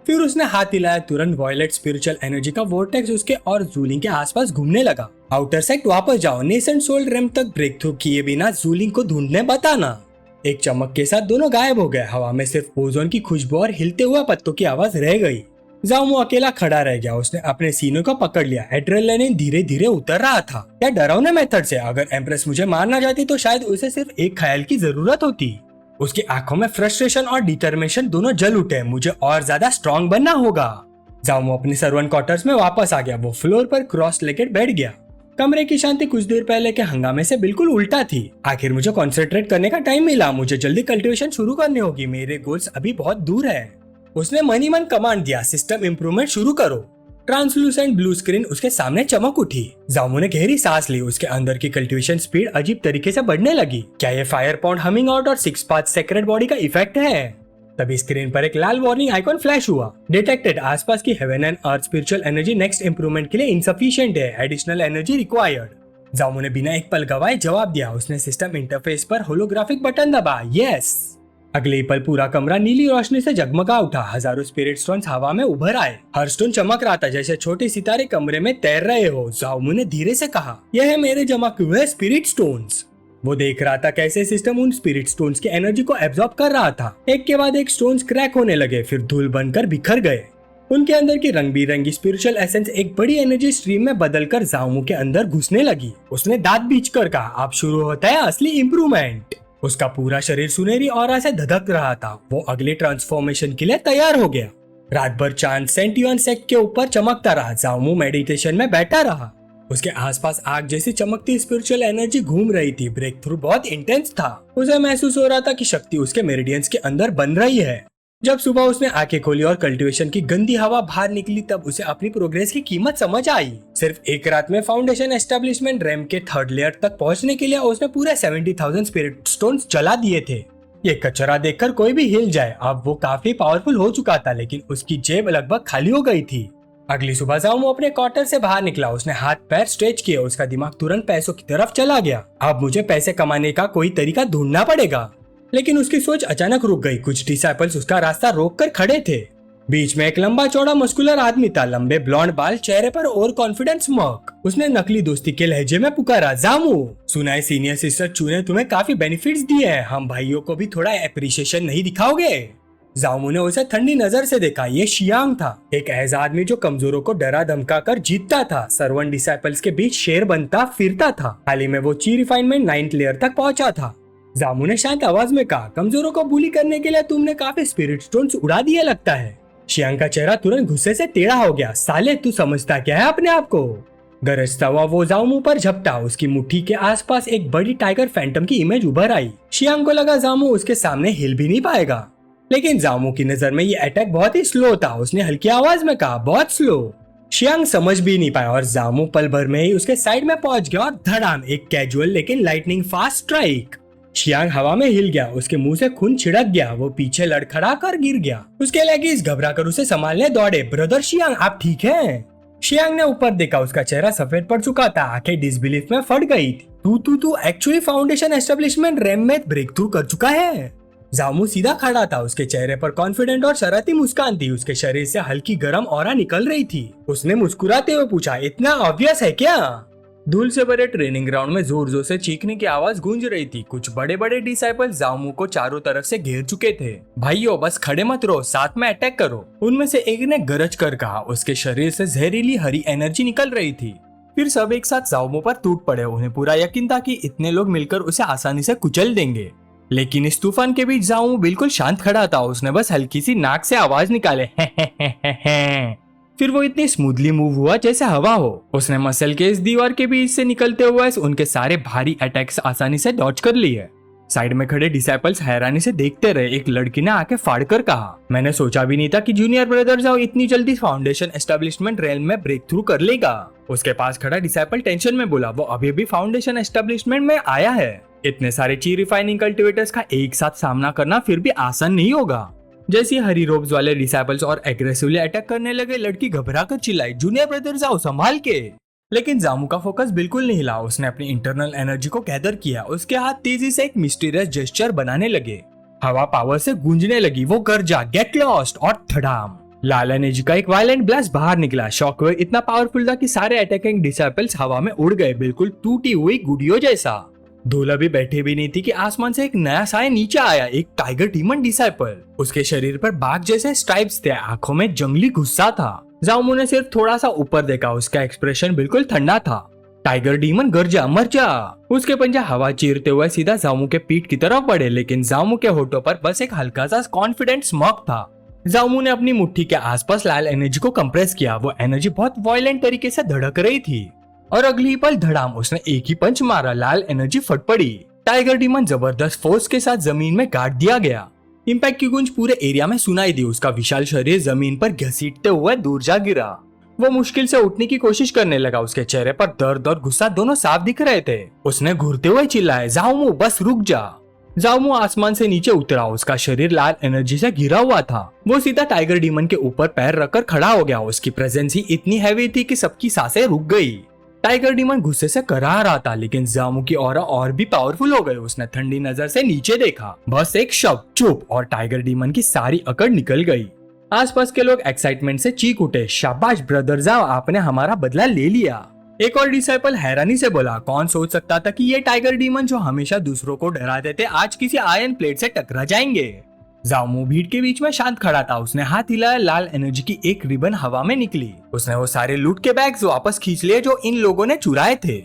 फिर उसने हाथ हिलाया। तुरंत वॉयलेट स्पिरिचुअल एनर्जी का वोर्टेक्स उसके और जूलिंग के आसपास घूमने लगा। आउटर सेक्ट वापस जाओ। नेसेंट सोल रेम तक ब्रेक थ्रू किए बिना जूलिंग को ढूंढने बताना। एक चमक के साथ दोनों गायब हो गए। हवा में सिर्फ ओजोन की खुशबू और हिलते हुए पत्तों की आवाज रह गई। जामू अकेला खड़ा रह गया। उसने अपने सीने को पकड़ लिया। एड्रेनलिन धीरे धीरे उतर रहा था। क्या डरावने मेथड से? अगर एम्प्रेस मुझे मारना चाहती तो शायद उसे सिर्फ एक ख्याल की जरूरत होती। उसकी आंखों में फ्रस्ट्रेशन और डिटर्मिनेशन दोनों जल उठे। मुझे और ज्यादा स्ट्रॉन्ग बनना होगा। जामू अपने सर्वेंट क्वार्टर्स में वापस आ गया। वो फ्लोर पर क्रॉस लेकर बैठ गया। कमरे की शांति कुछ देर पहले के हंगामे से बिल्कुल उल्टा थी। आखिर मुझे कंसंट्रेट करने का टाइम मिला। मुझे जल्दी कल्टीवेशन शुरू करनी होगी। मेरे गोल्स अभी बहुत दूर है। उसने मन ही मन कमांड दिया, सिस्टम इम्प्रूवमेंट शुरू करो। ट्रांसलूसेंट ब्लू स्क्रीन उसके सामने चमक उठी। जामू ने गहरी सांस ली। उसके अंदर की कल्टीवेशन स्पीड अजीब तरीके से बढ़ने लगी। क्या ये फायर पाउंड, हमिंग आउट और 6 पाथ सेक्रेट बॉडी का इफेक्ट है? तभी स्क्रीन पर एक लाल वार्निंग आइकॉन फ्लैश हुआ। डिटेक्टेड, आसपास की heaven and earth spiritual energy next improvement के लिए इनसफिशिएंट है। Additional energy required. जामू ने बिना एक पल गवाए जवाब दिया। उसने सिस्टम इंटरफेस पर होलोग्राफिक बटन दबा। यस। अगले पल पूरा कमरा नीली रोशनी से जगमगा उठा। हजारों स्पिरिट स्टोन्स हवा में उभर आए। हर स्टोन चमक रहा था जैसे छोटे सितारे कमरे में तैर रहे हो। जामू ने धीरे से कहा, यह है मेरे जमा हुए स्पिरिट स्टोन्स। वो देख रहा था कैसे सिस्टम उन स्पिरिट स्टोन्स की एनर्जी को एब्जॉर्ब कर रहा था। एक के बाद एक स्टोन्स क्रैक होने लगे, फिर धूल बनकर बिखर गए। उनके अंदर की रंग बिरंगी स्पिरिचुअल एसेंस एक बड़ी एनर्जी स्ट्रीम में बदलकर जामू के अंदर घुसने लगी। उसने दांत बींचकर कहा, अब शुरू होता है असली इम्प्रूवमेंट। उसका पूरा शरीर सुनहरी ऑरा से धधक रहा था। वो अगले ट्रांसफॉर्मेशन के लिए तैयार हो गया। रात भर चांद सेंटियन सेक्ट के ऊपर चमकता रहा। जामू मेडिटेशन में बैठा रहा। उसके आसपास आग जैसी चमकती स्पिरिचुअल एनर्जी घूम रही थी। ब्रेक थ्रू बहुत इंटेंस था। उसे महसूस हो रहा था कि शक्ति उसके मेरिडियंस के अंदर बन रही है। जब सुबह उसने आंखें खोली और कल्टीवेशन की गंदी हवा बाहर निकली, तब उसे अपनी प्रोग्रेस की कीमत समझ आई। सिर्फ एक रात में फाउंडेशन एस्टेब्लिशमेंट रैम के 3rd लेयर तक पहुंचने के लिए उसने पूरे 70,000 स्पिरिट स्टोन्स जला दिए थे। ये कचरा देखकर कोई भी हिल जाए। अब वो काफी पावरफुल हो चुका था, लेकिन उसकी जेब लगभग खाली हो गई थी। अगली सुबह जामू अपने क्वार्टर से बाहर निकला। उसने हाथ पैर स्ट्रेच किए। उसका दिमाग तुरंत पैसों की तरफ चला गया। अब मुझे पैसे कमाने का कोई तरीका ढूंढना पड़ेगा। लेकिन उसकी सोच अचानक रुक गई। कुछ डिसाइपल्स उसका रास्ता रोक कर खड़े थे। बीच में एक लंबा चौड़ा मस्कुलर आदमी था, लंबे ब्लॉन्ड बाल, चेहरे पर और कॉन्फिडेंस स्मार्क। उसने नकली दोस्ती के लहजे में पुकारा, जामू सुना है सीनियर सिस्टर चू ने तुम्हें काफी बेनिफिट्स दिए हैं, हम भाइयों को भी थोड़ा एप्रिसिएशन नहीं दिखाओगे? जामू ने उसे ठंडी नजर से देखा। ये शियांग था, एक ऐसा आदमी जो कमजोरों को डरा धमका कर जीतता था, सर्वेंट डिसाइपल्स के बीच शेर बनता फिरता था। हाल ही में वो ची रिफाइनमेंट 9th लेयर तक पहुंचा था। जामू ने शांत आवाज में कहा, कमजोरों को बुली करने के लिए तुमने काफी स्पिरिट स्टोन्स उड़ा दिए लगता है। शियांग का चेहरा तुरंत गुस्से से टेढ़ा हो गया। साले तू समझता क्या है अपने आप को? गरजता हुआ वो जामू पर झपटा। उसकी मुट्ठी के आसपास एक बड़ी टाइगर फैंटम की इमेज उभर आई। शियांग को लगा जामू उसके सामने हिल भी नहीं पाएगा, लेकिन जामू की नजर में ये अटैक बहुत ही स्लो था। उसने हल्की आवाज में कहा, बहुत स्लो। शियांग समझ भी नहीं पाया और जामू पल भर में ही उसके साइड में पहुंच गया और धड़ाम, एक कैजुअल लेकिन लाइटनिंग फास्ट स्ट्राइक। शियांग हवा में हिल गया, उसके मुंह से खून छिड़क गया, वो पीछे लड़खड़ा कर गिर गया। उसके लेगीज घबरा कर उसे संभालने दौड़े। ब्रदर शियांग, आप ठीक हैं? शियांग ने ऊपर देखा, उसका चेहरा सफेद पड़ चुका था, आंखें डिसबिलीफ में फट गई थी। तू एक्चुअली फाउंडेशन एस्टेब्लिशमेंट रैम में ब्रेक थ्रू कर चुका है। जामू सीधा खड़ा था, उसके चेहरे पर कॉन्फिडेंट और शरारती मुस्कान थी, उसके शरीर से हल्की गर्म ऑरा निकल रही थी। उसने मुस्कुराते हुए पूछा, इतना ऑब्वियस है क्या? धूल से भरे ट्रेनिंग ग्राउंड में जोर जोर से चीखने की आवाज गूंज रही थी। कुछ बड़े बड़े डिसाइपल जामू को चारों तरफ से घेर चुके थे। भाइयों बस खड़े मत रहो, साथ में अटैक करो, उनमें से एक ने गरज कर कहा। उसके शरीर से जहरीली हरी एनर्जी निकल रही थी। फिर सब एक साथ जामू पर टूट पड़े। उन्हें पूरा यकीन था कि इतने लोग मिलकर उसे आसानी से कुचल देंगे, लेकिन इस तूफान के बीच जामू बिल्कुल शांत खड़ा था। उसने बस हल्की सी नाक से आवाज निकाले, फिर वो इतनी स्मूथली मूव हुआ जैसे हवा हो। उसने मसल के इस दीवार के बीच से निकलते हुए उनके सारे भारी अटैक्स आसानी से डॉज कर लिए। साइड में खड़े डिसाइपल्स हैरानी से देखते रहे। एक लड़की ने आके फाड़कर कहा, मैंने सोचा भी नहीं था कि जूनियर ब्रदर जाओ इतनी जल्दी फाउंडेशन एस्टेब्लिशमेंट रेल में ब्रेक थ्रू कर लेगा। उसके पास खड़ा डिसाइपल टेंशन में बोला, वो अभी भी फाउंडेशन एस्टेब्लिशमेंट में आया है। इतने सारे ची रिफाइनिंग कल्टिवेटर्स का एक साथ सामना करना फिर भी आसान नहीं होगा। जैसे हरी रोब्स वाले डिसाइपल्स और एग्रेसिवली अटैक करने लगे, लड़की घबराकर चिल्लाई, जूनियर ब्रदर जाओ संभाल के। लेकिन जामू का फोकस बिल्कुल नहीं हिला। उसने अपनी इंटरनल एनर्जी को गैदर किया। उसके हाथ तेजी से एक मिस्टीरियस जेस्चर बनाने लगे। हवा पावर से गूंजने लगी। वो गरजा, गेट लॉस्ट, और धड़ाम, लाल एनर्जी का एक वायलेंट ब्लास्ट बाहर निकला। शॉकवेव इतना पावरफुल था कि सारे अटैकिंग डिसाइपल्स हवा में उड़ गए, बिल्कुल टूटी हुई गुड़ियों जैसा। धूल अभी बैठे भी नहीं थी कि आसमान से एक नया साया नीचे आया, एक टाइगर डीमन डिसाइपल। उसके शरीर पर बाघ जैसे स्ट्राइप्स थे, आंखों में जंगली गुस्सा था। जामू ने सिर्फ थोड़ा सा ऊपर देखा, उसका एक्सप्रेशन बिल्कुल ठंडा था। टाइगर डीमन, गरजा, मर जा। उसके पंजा हवा चीरते हुए सीधा जामू के पीठ की तरफ बढ़े, लेकिन जामू के होठों पर बस एक हल्का सा कॉन्फिडेंट स्मॉक था। जामू ने अपनी मुट्ठी के आसपास लाल एनर्जी को कंप्रेस किया। वो एनर्जी बहुत वायलेंट तरीके से धड़क रही थी और अगली ही पल धड़ाम, उसने एक ही पंच मारा, लाल एनर्जी फट पड़ी। टाइगर डीमन जबरदस्त फोर्स के साथ जमीन में गाड़ दिया गया। इंपैक्ट की गूंज पूरे एरिया में सुनाई दी। उसका विशाल शरीर जमीन पर घसीटते हुए दूर जा गिरा। वो मुश्किल से उठने की कोशिश करने लगा। उसके चेहरे पर दर्द और गुस्सा दोनों साफ दिख रहे थे। उसने घूरते हुए चिल्लाया, जामू बस रुक जा। जामू आसमान से नीचे उतरा। उसका शरीर लाल एनर्जी से घिरा हुआ था। वो सीधा टाइगर डीमन के ऊपर पैर रखकर खड़ा हो गया। उसकी प्रेजेंस ही इतनी हैवी थी कि सबकी सांसें रुक गई। टाइगर डीमन गुस्से से करा रहा था, लेकिन जामू की ऑरा और भी पावरफुल हो गई। उसने ठंडी नजर से नीचे देखा, बस एक शब्द, चुप, और टाइगर डीमन की सारी अकड़ निकल गई। आसपास के लोग एक्साइटमेंट से चीख उठे, शाबाश ब्रदर जाओ, आपने हमारा बदला ले लिया। एक और डिसाइपल हैरानी से बोला, कौन सोच सकता था कि ये टाइगर डीमन जो हमेशा दूसरों को डराते थे आज किसी आयरन प्लेट से टकरा जाएंगे। जामू भीड़ के बीच में शांत खड़ा था। उसने हाथ हिलाया, लाल एनर्जी की एक रिबन हवा में निकली। उसने वो सारे लूट के बैग्स वापस खींच लिए जो इन लोगों ने चुराए थे।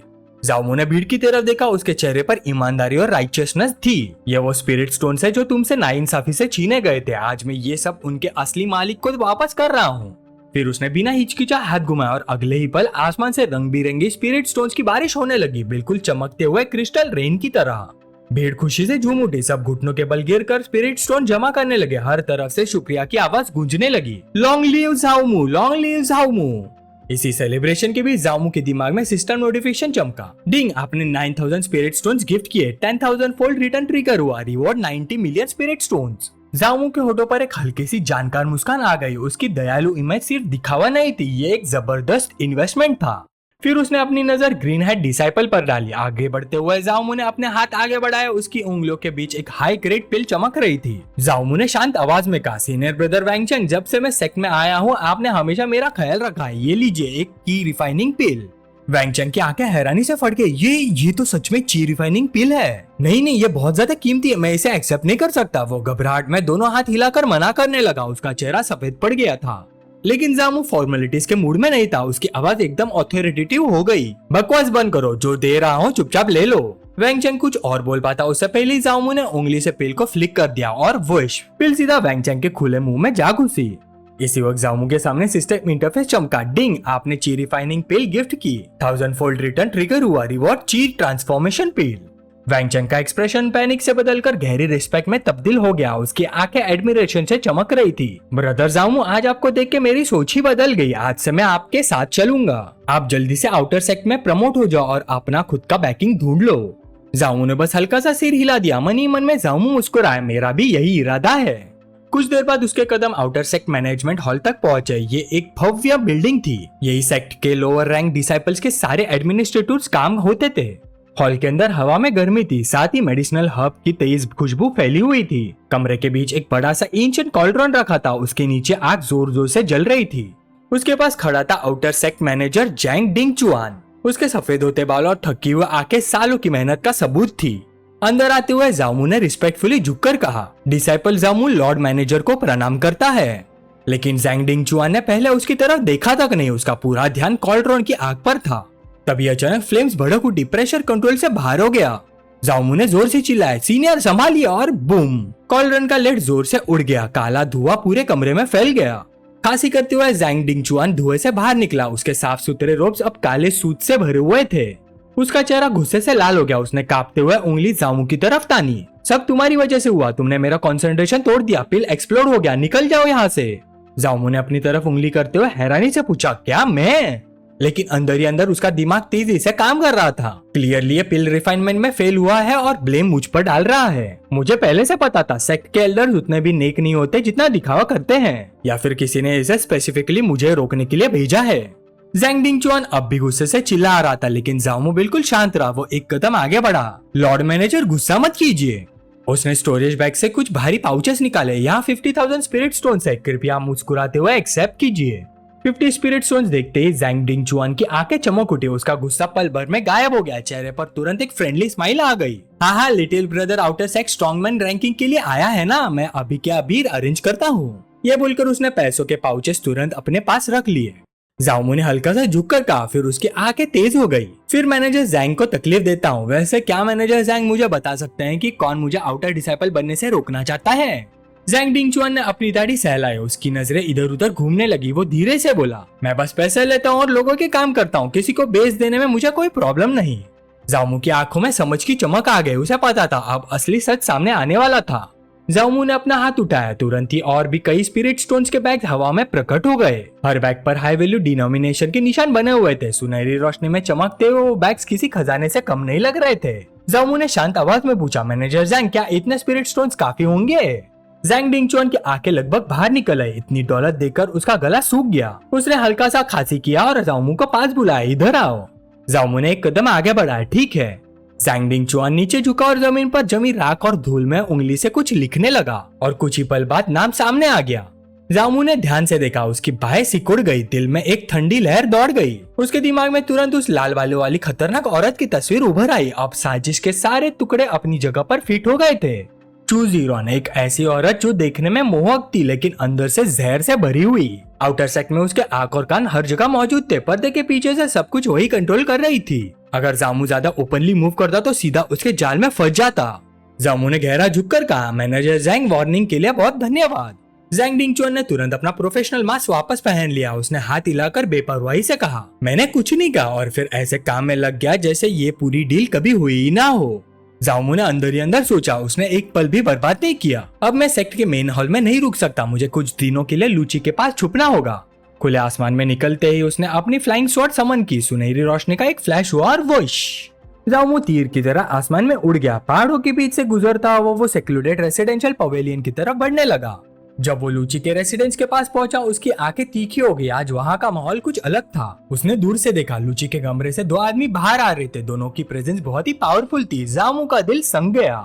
जामू ने भीड़ की तरफ देखा। उसके चेहरे पर ईमानदारी और राइचियसनेस थी। ये वो स्पिरिट स्टोन्स है जो तुमसे नाइंसाफी से छीने गए थे। आज मैं ये सब उनके असली मालिक को वापस कर रहा हूँ। फिर उसने बिना हिचकिचा हाथ घुमाया और अगले ही पल आसमान से रंग बिरंगी स्पिरिट स्टोन्स की बारिश होने लगी, बिल्कुल चमकते हुए क्रिस्टल रेन की तरह। भीड़ खुशी से झूम उठी। सब घुटनों के बल गिर कर स्पिरिट स्टोन जमा करने लगे। हर तरफ से शुक्रिया की आवाज गूंजने लगी, लॉन्ग लिव जाओमू, लॉन्ग लिव जाओमू। इसी सेलिब्रेशन के बीच जामू के दिमाग में सिस्टम नोटिफिकेशन चमका, डिंग, आपने 9000 स्पिरिट स्टोन्स गिफ्ट किए, 10,000 फोल्ड रिटर्न ट्रिगर हुआ, reward 90 million spirit stones. Jamu के होठों पर एक हल्की सी जानकार मुस्कान आ गई। उसकी दयालु इमेज सिर्फ दिखावा नहीं थी, ये एक जबरदस्त इन्वेस्टमेंट था। फिर उसने अपनी नजर ग्रीन हेड डिसाइपल पर डाली। आगे बढ़ते हुए जाओमू ने अपने हाथ आगे बढ़ाया। उसकी उंगलियों के बीच एक हाई ग्रेड पिल चमक रही थी। जाओमू ने शांत आवाज में कहा, सीनियर ब्रदर वैंगचन, जब से मैं सेक्ट में आया हूँ आपने हमेशा मेरा ख्याल रखा है। ये लीजिए एक की रिफाइनिंग पिल। वैंगचन की आंखें हैरानी से फट गई। ये तो सच में ची रिफाइनिंग पिल है। नहीं, ये बहुत ज्यादा कीमती है, मैं इसे एक्सेप्ट नहीं कर सकता। वो घबराहट में दोनों हाथ हिलाकर मना करने लगा। उसका चेहरा सफेद पड़ गया था। लेकिन जामू फॉर्मेलिटीज के मूड में नहीं था। उसकी आवाज एकदम ऑथोरिटेटिव हो गई। बकवास बंद करो, जो दे रहा हूँ चुपचाप ले लो। वैंगचन कुछ और बोल पाता उससे पहले ही जामू ने उंगली से पिल को फ्लिक कर दिया और वुश, पिल सीधा वैंगचन के खुले मुंह में जा घुसी। इसी वक्त जामू के सामने सिस्टम इंटरफेस चमका। डिंग, आपने ची रिफाइनिंग पिल गिफ्ट की। 1000 फोल्ड रिटर्न ट्रिगर हुआ। रिवॉर्ड ची ट्रांसफॉर्मेशन पिल। वैंगचन का एक्सप्रेशन पैनिक से बदलकर गहरी रिस्पेक्ट में तब्दील हो गया। उसकी आंखें एडमिरेशन से चमक रही थी। ब्रदर जामू, आज आपको देख के मेरी सोच ही बदल गई। आज से मैं आपके साथ चलूंगा। आप जल्दी से आउटर सेक्ट में प्रमोट हो जाओ और अपना खुद का बैकिंग ढूंढ लो। जामू ने बस हल्का सा सिर हिला दिया। मन ही मन में जामू मुस्कुराया, मेरा भी यही इरादा है। कुछ देर बाद उसके कदम आउटर सेक्ट मैनेजमेंट हॉल तक पहुंचे। ये एक भव्य बिल्डिंग थी। यही सेक्ट के लोअर रैंक डिसाइपल्स के सारे एडमिनिस्ट्रेटर्स काम होते थे। हॉल के अंदर हवा में गर्मी थी, साथ ही मेडिसिनल हर्ब की तेज खुशबू फैली हुई थी। कमरे के बीच एक बड़ा सा एंशिएंट कॉल्ड्रॉन रखा था। उसके नीचे आग जोर जोर से जल रही थी। उसके पास खड़ा था आउटर सेक्ट मैनेजर जैंग डिंग चुआन। उसके सफेद होते बाल और थकी हुई आंखें सालों की मेहनत का सबूत थी। अंदर आते हुए जामू ने रिस्पेक्टफुली झुककर कहा, डिसाइपल जामू लॉर्ड मैनेजर को प्रणाम करता है। लेकिन जैंग डिंग चुआन ने पहले उसकी तरफ देखा तक नहीं। उसका पूरा ध्यान कॉल्ड्रॉन की आग पर था। तभी अचानक फ्लेम्स भड़क उठी। प्रेशर कंट्रोल से बाहर हो गया। जामू ने जोर से चिल्लाया, सीनियर संभालिए, और बूम, कॉल्ड्रॉन का लेड जोर से उड़ गया। काला धुआं पूरे कमरे में फैल गया। खांसी करते हुए जैंग डिंग चुआन धुएं से बाहर निकला। उसके साफ सुथरे रोब्स अब काले सूत से भरे हुए थे। उसका चेहरा गुस्से से लाल हो गया। उसने कांपते हुए उंगली जामू की तरफ तानी। सब तुम्हारी वजह से हुआ, तुमने मेरा कंसंट्रेशन तोड़ दिया, पिल एक्सप्लोड हो गया, निकल जाओ यहाँ से। जामू ने अपनी तरफ उंगली करते हुए हैरानी से पूछा, क्या मैं? लेकिन अंदर ही अंदर उसका दिमाग तेजी से काम कर रहा था। क्लियरली ये पिल रिफाइनमेंट में फेल हुआ है और ब्लेम मुझ पर डाल रहा है। मुझे पहले से पता था सेक्ट के एल्डर्स उतने भी नेक नहीं होते जितना दिखावा करते हैं, या फिर किसी ने इसे स्पेसिफिकली मुझे रोकने के लिए भेजा है। जैंग डिंग चुआन अब भी गुस्से से चिल्ला आ रहा था, लेकिन जामू बिल्कुल शांत रहा। वो एक कदम आगे बढ़ा। लॉर्ड मैनेजर, गुस्सा मत कीजिए। उसने स्टोरेज बैग से कुछ भारी पाउचेस निकाले। यहाँ 50,000 स्पिरिट स्टोन्स है, कृपया मुस्कुराते हुए एक्सेप्ट कीजिए। 50 स्पिरिट स्टोन्स देखते ही जैंग डिंग चुआन की आंखें चमक उठी। उसका गुस्सा पल भर में गायब हो गया। चेहरे पर तुरंत एक फ्रेंडली स्माइल आ गई। हाँ, little brother outer sect strongman ranking के लिए आया है ना, मैं अभी के अभी अरेंज करता हूँ। ये बोलकर उसने पैसों के पाउचेस तुरंत अपने पास रख लिए। जामू ने हल्का सा झुककर कहा, फिर उसकी आंखें तेज हो गई। फिर मैनेजर जैंग को तकलीफ देता हूँ। वैसे क्या मैनेजर जैंग मुझे बता सकते हैं कि कौन मुझे आउटर डिसाइपल बनने से रोकना चाहता है? जैंग डिंग चुआन ने अपनी दाढ़ी सहलाई। उसकी नजरें इधर उधर घूमने लगी। वो धीरे से बोला, मैं बस पैसे लेता हूँ और लोगों के काम करता हूँ, किसी को बेच देने में मुझे कोई प्रॉब्लम नहीं। जामू की आंखों में समझ की चमक आ गई। उसे पता था अब असली सच सामने आने वाला था। जामू ने अपना हाथ उठाया। तुरंत ही और भी कई स्पिरिट स्टोन्स के बैग हवा में प्रकट हो गए। हर बैग पर हाई वैल्यू डिनोमिनेशन के निशान बने हुए थे। सुनहरी रोशनी में चमकते हुए वो बैग्स किसी खजाने से कम नहीं लग रहे थे। जामू ने शांत आवाज में पूछा, मैनेजर जैंग, क्या इतने स्पिरिट स्टोन्स काफी होंगे? जैंग डिंग चुआन की आंखें लगभग बाहर निकल आई। इतनी दौलत देखकर उसका गला सूख गया। उसने हल्का सा खांसी किया और जामू को पास बुलाया, इधर आओ। जामू ने एक कदम आगे बढ़ाया। ठीक है। जैंग डिंग चुआन नीचे झुका और जमीन पर जमी राख और धूल में उंगली से कुछ लिखने लगा और कुछ ही पल बाद नाम सामने आ गया। जामू ने ध्यान से देखा। उसकी बाहें सिकुड़ गई। दिल में एक ठंडी लहर दौड़ गई। उसके दिमाग में तुरंत उस लाल बालों वाली खतरनाक औरत की तस्वीर उभर आई। अब साजिश के सारे टुकड़े अपनी जगह पर फिट हो गए थे। चूज हीरोन, एक ऐसी औरत जो देखने में मोहक थी लेकिन अंदर से जहर से भरी हुई। आउटर सेक्ट में उसके आंख और कान हर जगह मौजूद थे। पर्दे के पीछे से सब कुछ वही कंट्रोल कर रही थी। अगर जामू ज्यादा ओपनली मूव करता तो सीधा उसके जाल में फंस जाता। जामू ने गहरा झुककर कहा, मैनेजर जैंग, वार्निंग के लिए बहुत धन्यवाद। जैंग डिंग चुआन ने तुरंत अपना प्रोफेशनल मास्क वापस पहन लिया। उसने हाथ हिलाकर बेपरवाही से कहा, मैंने कुछ नहीं कहा, और फिर ऐसे काम में लग गया जैसे ये पूरी डील कभी हुई ही ना हो। जामू ने अंदर ही अंदर सोचा। उसने एक पल भी बर्बाद नहीं किया। अब मैं सेक्ट के मेन हॉल में नहीं रुक सकता। मुझे कुछ दिनों के लिए लूची के पास छुपना होगा। खुले आसमान में निकलते ही उसने अपनी फ्लाइंग स्वॉर्ड समन की। सुनहरी रोशनी का एक फ्लैश हुआ और वुश, जामू तीर की तरह आसमान में उड़ गया। पहाड़ों के बीच से गुजरता हुआ वो सेक्लूडेड रेसिडेंशियल पवेलियन की तरफ बढ़ने लगा। जब वो लूची के रेसिडेंस के पास पहुंचा उसकी आंखें तीखी हो गई। आज वहाँ का माहौल कुछ अलग था। उसने दूर से देखा लूची के कमरे से दो आदमी बाहर आ रहे थे। दोनों की प्रेजेंस बहुत ही पावरफुल थी। जामू का दिल संग गया।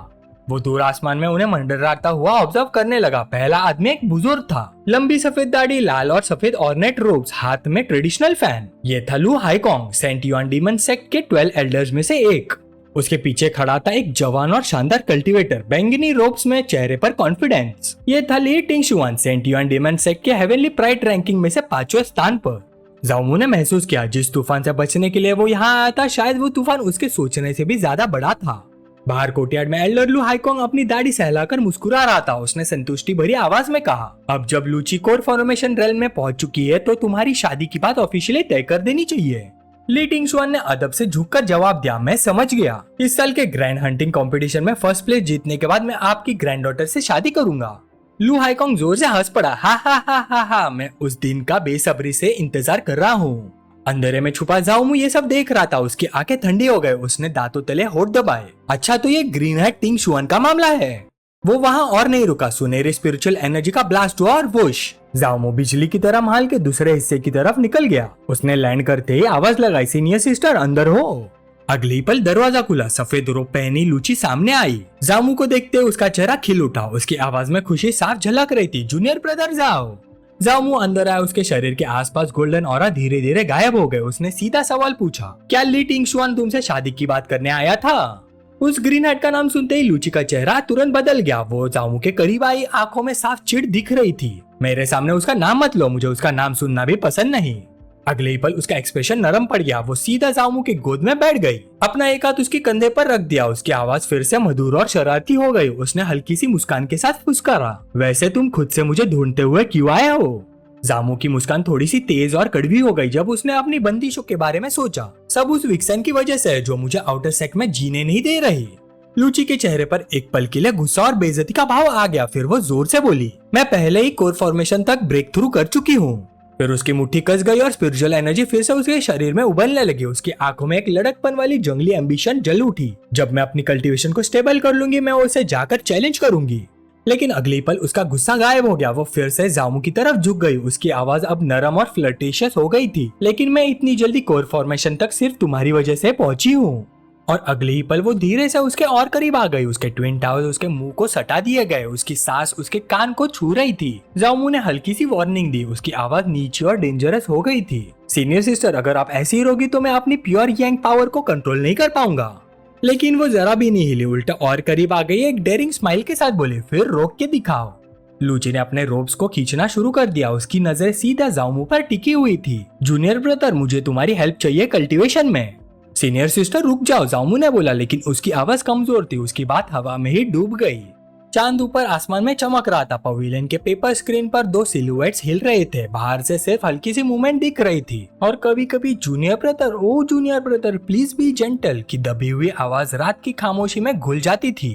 वो दूर आसमान में उन्हें मंडराता हुआ ऑब्जर्व करने लगा। पहला आदमी एक बुजुर्ग था, लंबी सफेद दाढ़ी, लाल और सफेद ऑर्नेट रोब्स, हाथ में ट्रेडिशनल फैन। ये था लू हाईकोंग, सेंट युआन डीमन सेक्ट के 12 एल्डर्स में से एक। उसके पीछे खड़ा था एक जवान और शानदार कल्टीवेटर, बैंगनी रोब्स में, चेहरे पर कॉन्फिडेंस। ये था ली टिंगशुआन, सेंट युआन डीमन सेक्ट के हेवनली प्राइड रैंकिंग में से 5वें स्थान पर। जाओमू ने महसूस किया जिस तूफान से बचने के लिए वो यहाँ आया था, शायद वो तूफान उसके सोचने से भी ज्यादा बड़ा था। बाहर कोर्टयार्ड में एल्डर लू हाईकोंग अपनी दाढ़ी सहलाकर मुस्कुरा रहा था। उसने संतुष्टि भरी आवाज में कहा, अब जब लूची कोर फॉर्मेशन रेल में पहुंच चुकी है तो तुम्हारी शादी की बात ऑफिशियली तय कर देनी चाहिए। ली टिंगशुआन ने अदब से झुककर जवाब दिया, मैं समझ गया। इस साल के ग्रैंड हंटिंग कंपटीशन में फर्स्ट प्लेस जीतने के बाद मैं आपकी ग्रैंड डॉटर से शादी करूंगा। लू हाईकोंग जोर से हंस पड़ा, हा हा हा हा हा, मैं उस दिन का बेसब्री से इंतजार कर रहा हूँ। अंधेरे में छुपा जाओमू ये सब देख रहा था। उसकी आंखें ठंडी हो गए। उसने दांतों तले होठ दबाए। अच्छा, तो ये ग्रीन हेड टिंगशुआन का मामला है। वो वहाँ और नहीं रुका। सुनहरी स्पिरिचुअल एनर्जी का ब्लास्ट हुआ और वुश, जाओमू बिजली की तरह महल के दूसरे हिस्से की तरफ निकल गया। उसने लैंड करते ही आवाज लगाई, सीनियर सिस्टर अंदर हो। अगली पल दरवाजा खुला। सफेद रोब पहनी लूची सामने आई। जामू को देखते उसका चेहरा खिल उठा। उसकी आवाज में खुशी साफ झलक रही थी, जूनियर ब्रदर जाओ। जामू अंदर आया। उसके शरीर के आसपास गोल्डन ऑरा धीरे धीरे गायब हो गए। उसने सीधा सवाल पूछा, क्या ली टिंगशुआन तुमसे शादी की बात करने आया था? उस ग्रीन हेड का नाम सुनते ही लूची का चेहरा तुरंत बदल गया। वो जामू के करीब आई, आंखों में साफ चिढ़ दिख रही थी। मेरे सामने उसका नाम मत लो, मुझे उसका नाम सुनना भी पसंद नहीं। अगले ही पल उसका एक्सप्रेशन नरम पड़ गया। वो सीधा जामू के गोद में बैठ गई, अपना एक हाथ उसके कंधे पर रख दिया। उसकी आवाज फिर से मधुर और शरारती हो गई। उसने हल्की सी मुस्कान के साथ फुसकारा, वैसे तुम खुद से मुझे ढूंढते हुए क्यों आए हो? जामू की मुस्कान थोड़ी सी तेज और कड़वी हो गई जब उसने अपनी बंदिशों के बारे में सोचा। सब उस विक्सन की वजह से है जो मुझे आउटर सेक्ट में जीने नहीं दे रही। लूची के चेहरे पर एक पल के लिए गुस्सा और बेइज्जती का भाव आ गया। फिर वो जोर से बोली, मैं पहले ही कोर फॉर्मेशन तक ब्रेक थ्रू कर चुकी हूँ। फिर उसकी मुट्ठी कस गई और स्पिरिचुअल एनर्जी फिर से उसके शरीर में उबलने लगी। उसकी आंखों में एक लड़कपन वाली जंगली एम्बिशन जल उठी। जब मैं अपनी कल्टीवेशन को स्टेबल कर लूंगी मैं उसे जाकर चैलेंज करूंगी। लेकिन अगली पल उसका गुस्सा गायब हो गया। वो फिर से जामू की तरफ झुक गई। उसकी आवाज अब नरम और फ्लर्टिशियस हो गई थी, लेकिन मैं इतनी जल्दी कोर फॉर्मेशन तक सिर्फ तुम्हारी वजह से पहुंची हूँ। और अगले ही पल वो धीरे से उसके और करीब आ गई। उसके ट्विन टावर्स उसके मुंह को सटा दिए गए। उसकी सांस उसके कान को छू रही थी। जाओमू ने हल्की सी वार्निंग दी। उसकी आवाज नीची और डेंजरस हो गई थी। सीनियर सिस्टर, अगर आप ऐसी ही रहोगी तो मैं अपनी प्योर यांग पावर को कंट्रोल नहीं कर पाऊंगा। लेकिन वो जरा भी नहीं हिली, उल्टा और करीब आ गई। एक डेयरिंग स्माइल के साथ बोले, फिर रोक के दिखाओ। लूची ने अपने रोब्स को खींचना शुरू कर दिया। उसकी नजर सीधा जाओमू पर टिकी हुई थी। जूनियर ब्रदर, मुझे तुम्हारी हेल्प चाहिए कल्टीवेशन में। सीनियर सिस्टर रुक जाओ, जाओमू ने बोला, लेकिन उसकी आवाज कमजोर थी। उसकी बात हवा में ही डूब गई। चांद ऊपर आसमान में चमक रहा था। पवेलियन के पेपर स्क्रीन पर दो सिलुएट्स हिल रहे थे। बाहर से सिर्फ हल्की सी मूवमेंट दिख रही थी। और कभी कभी junior brother, oh junior brother please be gentle की दबी हुई आवाज रात की खामोशी में घुल जाती थी।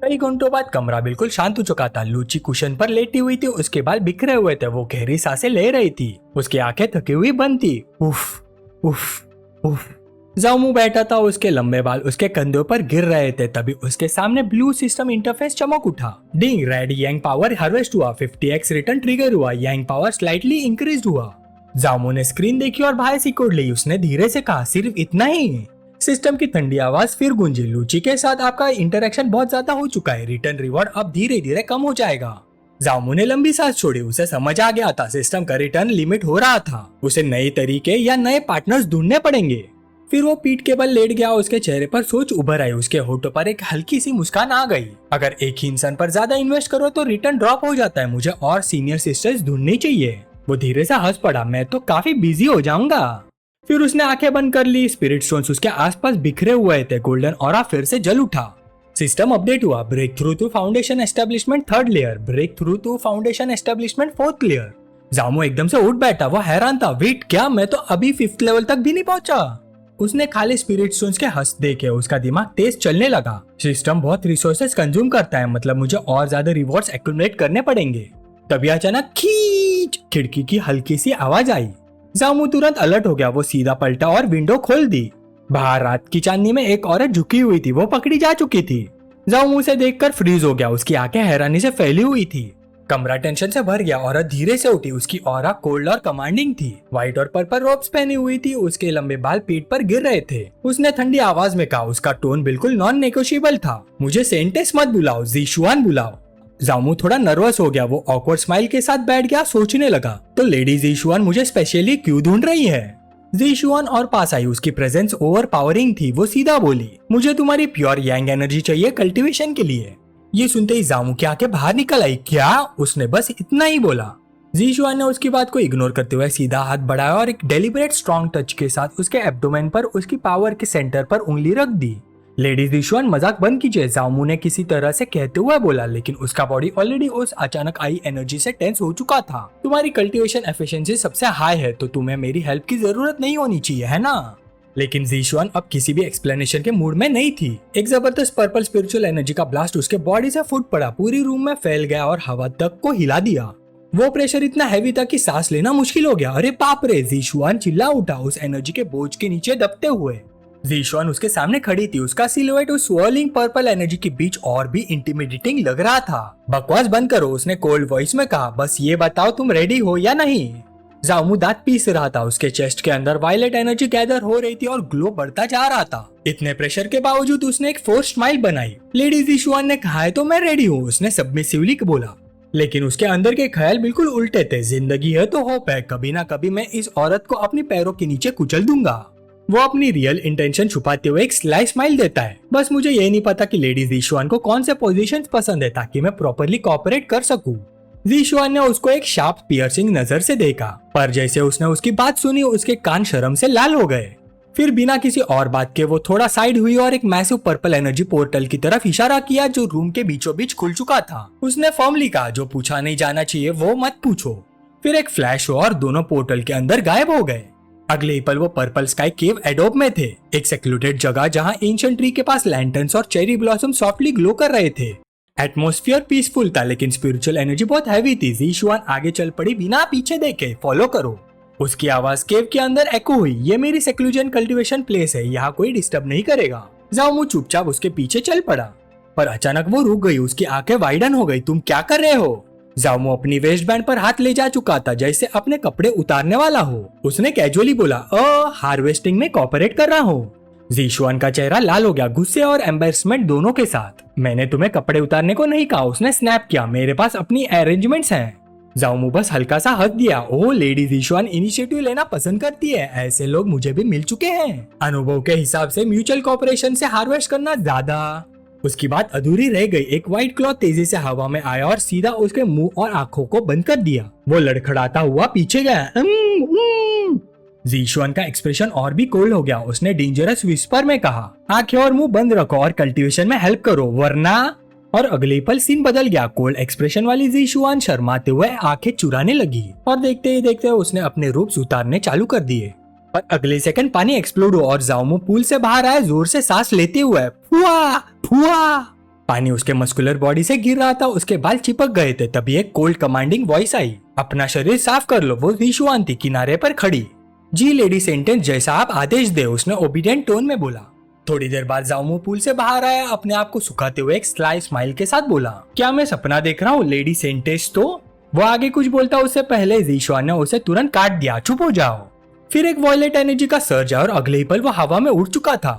कई घंटों बाद कमरा बिल्कुल शांत हो चुका था। लूची कुशन पर लेटी हुई थी। उसके बाल बिखरे हुए थे। वो गहरी सांसें ले रही थी। उसकी आंखें थकी हुई बंद थी। उफ उफ उफ। जाओमू बैठा था। उसके लंबे बाल उसके कंधों पर गिर रहे थे। तभी उसके सामने ब्लू सिस्टम इंटरफेस चमक उठा। डिंग, रेड यांग पावर हार्वेस्ट हुआ। 50x रिटर्न ट्रिगर हुआ। यांग पावर स्लाइटली इंक्रीज हुआ। जाओमू ने स्क्रीन देखी और बाहर सिकुड़ ली। उसने धीरे से कहा, सिर्फ इतना ही? सिस्टम की ठंडी आवाज फिर गूंजी, लूची के साथ आपका इंटरेक्शन बहुत ज्यादा हो चुका है। रिटर्न रिवॉर्ड अब धीरे धीरे कम हो जाएगा। जाओमू ने लंबी सांस छोड़ी। उसे समझ आ गया था सिस्टम का रिटर्न लिमिट हो रहा था। उसे नए तरीके या नए पार्टनर्स ढूंढने पड़ेंगे। फिर वो पीठ के बल लेट गया। उसके चेहरे पर सोच उभर आई। उसके होठों पर एक हल्की सी मुस्कान आ गई। अगर एक ही इंसान पर ज्यादा इन्वेस्ट करो तो रिटर्न ड्रॉप हो जाता है। मुझे और सीनियर सिस्टर्स ढूंढनी चाहिए। वो धीरे से हंस पड़ा, मैं तो काफी बिजी हो जाऊंगा। फिर उसने आंखें बंद कर ली। स्पिरिट स्टोन्स उसके आसपास बिखरे हुए थे। गोल्डन ऑरा फिर से जल उठा। सिस्टम अपडेट हुआ। Break through to foundation establishment 3rd layer, break through to foundation establishment 4th layer. जामू एकदम से उठ बैठा। वो हैरान था, वेट क्या, मैं तो अभी 5th लेवल तक भी नहीं पहुंचा। उसने खाली स्पिरिट स्टोन्स के हंस देखे उसका दिमाग तेज चलने लगा। सिस्टम बहुत रिसोर्सेज कंज्यूम करता है, मतलब मुझे और ज्यादा रिवॉर्ड्स एक्युमुलेट करने पड़ेंगे। तभी अचानक खींच खिड़की की हल्की सी आवाज आई। जामू तुरंत अलर्ट हो गया। वो सीधा पलटा और विंडो खोल दी। बाहर रात की चांदनी में एक औरत झुकी हुई थी। वो पकड़ी जा चुकी थी। जामू उसे देखकर फ्रीज हो गया। उसकी आंखें हैरानी से फैली हुई थी। कमरा टेंशन से भर गया। औरत धीरे से उठी, उसकी ऑरा कोल्ड और कमांडिंग थी। व्हाइट और पर्पल रोब्स पहनी हुई थी, उसके लंबे बाल पीठ पर गिर रहे थे। उसने ठंडी आवाज में कहा, उसका टोन बिल्कुल नॉन नेगोशिएबल था। मुझे सेंटेस मत बुलाओ, ज़ीशुआन बुलाओ। जामू थोड़ा नर्वस हो गया। वो ऑकवर्ड स्माइल के साथ बैठ गया, सोचने लगा, तो लेडी ज़ीशुआन मुझे स्पेशली क्यों ढूंढ रही है? ज़ीशुआन और पास आई, उसकी प्रेजेंस ओवर पावरिंग थी। वो सीधा बोली, मुझे तुम्हारी प्योर यांग एनर्जी चाहिए कल्टीवेशन के लिए। ये सुनते ही जामू की आंखें बाहर निकल आई। क्या? उसने बस इतना ही बोला। ज़ीशुआन ने उसकी बात को इग्नोर करते हुए सीधा हाथ बढ़ाया और एक डेलिबरेट स्ट्रॉन्ग टच के साथ उसके एब्डोमेन पर, उसकी पावर के सेंटर पर उंगली रख दी। लेडी ज़ीशुआन मजाक बंद कीजिए, जामू ने किसी तरह से कहते हुए बोला, लेकिन उसका बॉडी ऑलरेडी उस अचानक आई एनर्जी से टेंस हो चुका था। तुम्हारी कल्टीवेशन एफिशिएंसी सबसे हाई है, तो तुम्हें मेरी हेल्प की जरूरत नहीं होनी चाहिए, है ना? लेकिन ज़ीशुआन अब किसी भी एक्सप्लेनेशन के मूड में नहीं थी। एक जबरदस्त पर्पल स्पिरिचुअल एनर्जी का ब्लास्ट उसके बॉडी से फूट पड़ा, पूरी रूम में फैल गया और हवा तक को हिला दिया। वो प्रेशर इतना हैवी था कि सांस लेना मुश्किल हो गया। अरे बाप रे! ज़ीशुआन चिल्ला उठा, उस एनर्जी के बोझ के नीचे दबते हुए। ज़ीशुआन उसके सामने खड़ी थी। उसका सिलुएट उस स्वर्लिंग पर्पल एनर्जी के बीच और भी इंटिमिडेटिंग लग रहा था। बकवास बंद करो, उसने कोल्ड वॉइस में कहा। बस ये बताओ तुम रेडी हो या नहीं? जामू दांत पीस रहा था। उसके चेस्ट के अंदर वायलेट एनर्जी गैदर हो रही थी और ग्लो बढ़ता जा रहा था। इतने प्रेशर के बावजूद उसने एक फोर्स्ड स्माइल बनाई। लेडी ज़ीशुआन ने कहा है तो मैं रेडी हूँ, उसने सबमिसिवली बोला। लेकिन उसके अंदर के ख्याल बिल्कुल उल्टे थे। जिंदगी है तो होप है, कभी ना कभी मैं इस औरत को अपनी पैरों के नीचे कुचल दूंगा। वो अपनी रियल इंटेंशन छुपाते हुए एक स्लाई स्माइल देता है। बस मुझे ये नहीं पता कि लेडी ज़ीशुआन को कौन से पोजीशंस पसंद है, ताकि मैं प्रॉपर्ली कोऑपरेट कर सकूं। ज़ीशुआन ने उसको एक शार्प पियर्सिंग नजर से देखा, पर जैसे उसने उसकी बात सुनी, उसके कान शर्म से लाल हो गए। फिर बिना किसी और बात के वो थोड़ा साइड हुई और एक मैसिव पर्पल एनर्जी पोर्टल की तरफ इशारा किया, जो रूम के बीचों बीच खुल चुका था। उसने फर्मली कहा, जो पूछा नहीं जाना चाहिए वो मत पूछो। फिर एक फ्लैश हुआ और दोनों पोर्टल के अंदर गायब हो गए। अगले ही पल वो पर्पल स्काई केव एडोब में थे, एक सेक्लूडेड जगह जहां एंशिएंट ट्री के पास लैंटर्न्स और चेरी ब्लॉसम सॉफ्टली ग्लो कर रहे थे। एटमॉस्फेयर पीसफुल था, लेकिन स्पिरिचुअल एनर्जी बहुत हैवी थी। ज़ीशुआन आगे चल पड़ी बिना पीछे देखे। फॉलो करो। उसकी आवाज केव के अंदर एको हुई। ये मेरी सेक्लूजन कल्टीवेशन प्लेस है, यहाँ कोई डिस्टर्ब नहीं करेगा। जामू चुपचाप उसके पीछे चल पड़ा, पर अचानक वो रुक गई। उसकी आंखें वाइडन हो गई। तुम क्या कर रहे हो? जामू अपनी वेस्ट बैंड पर हाथ ले जा चुका था, जैसे अपने कपड़े उतारने वाला हो। उसने कैजुअली बोला, हार्वेस्टिंग में कोऑपरेट कर रहा हूँ। ज़ीशुआन का चेहरा लाल हो गया, गुस्से और एम्बैरेसमेंट दोनों के साथ। मैंने तुम्हें कपड़े उतारने को नहीं कहा, उसने स्नैप किया। मेरे पास अपनी अरेंजमेंट्स हैं। जामू बस हल्का सा हंस दिया। ओह, लेडी ज़ीशुआन इनिशिएटिव लेना पसंद करती है। ऐसे लोग मुझे भी मिल चुके हैं। अनुभव के हिसाब से म्यूचुअल कोऑपरेशन से हार्वेस्ट करना ज्यादा। उसकी बात अधूरी रह गई। एक व्हाइट क्लॉथ तेजी से हवा में आया और सीधा उसके मुंह और आंखों को बंद कर दिया। वो लड़खड़ाता हुआ पीछे गया। ज़ीशुआन का एक्सप्रेशन और भी कोल्ड हो गया। उसने डेंजरस विस्पर में कहा, आंखें और मुंह बंद रखो और कल्टीवेशन में हेल्प करो, वरना। और अगले पल सीन बदल गया। कोल्ड एक्सप्रेशन वाली ज़ीशुआन शर्माते हुए आंखें चुराने लगी और देखते ही देखते उसने अपने रूप उतारने चालू कर दिए। पर अगले सेकंड पानी एक्सप्लोड हुआ और जामू पूल से बाहर आया, जोर से सांस लेते हुए। फुआ फुआ। पानी उसके मस्कुलर बॉडी से गिर रहा था, उसके बाल चिपक गए थे। तभी एक कोल्ड कमांडिंग वॉइस आई, अपना शरीर साफ कर लो। वो ज़ीशुआन थी, किनारे पर खड़ी। जी लेडी सेंटेंस, जैसा आप आदेश दे, उसने ओबीडियंट टोन में बोला। थोड़ी देर बाद जामू पूल से बाहर आया, अपने आप को सुखाते हुए एक स्लाई स्माइल के साथ बोला, क्या मैं सपना देख रहा हूँ लेडी सेंटेंस? तो वो आगे कुछ बोलता उससे पहले ज़ीशुआन ने उसे तुरंत काट दिया। चुप हो जाओ। फिर एक वॉयलेट एनर्जी का सर्ज आया और अगले ही पल वो हवा में उड़ चुका था।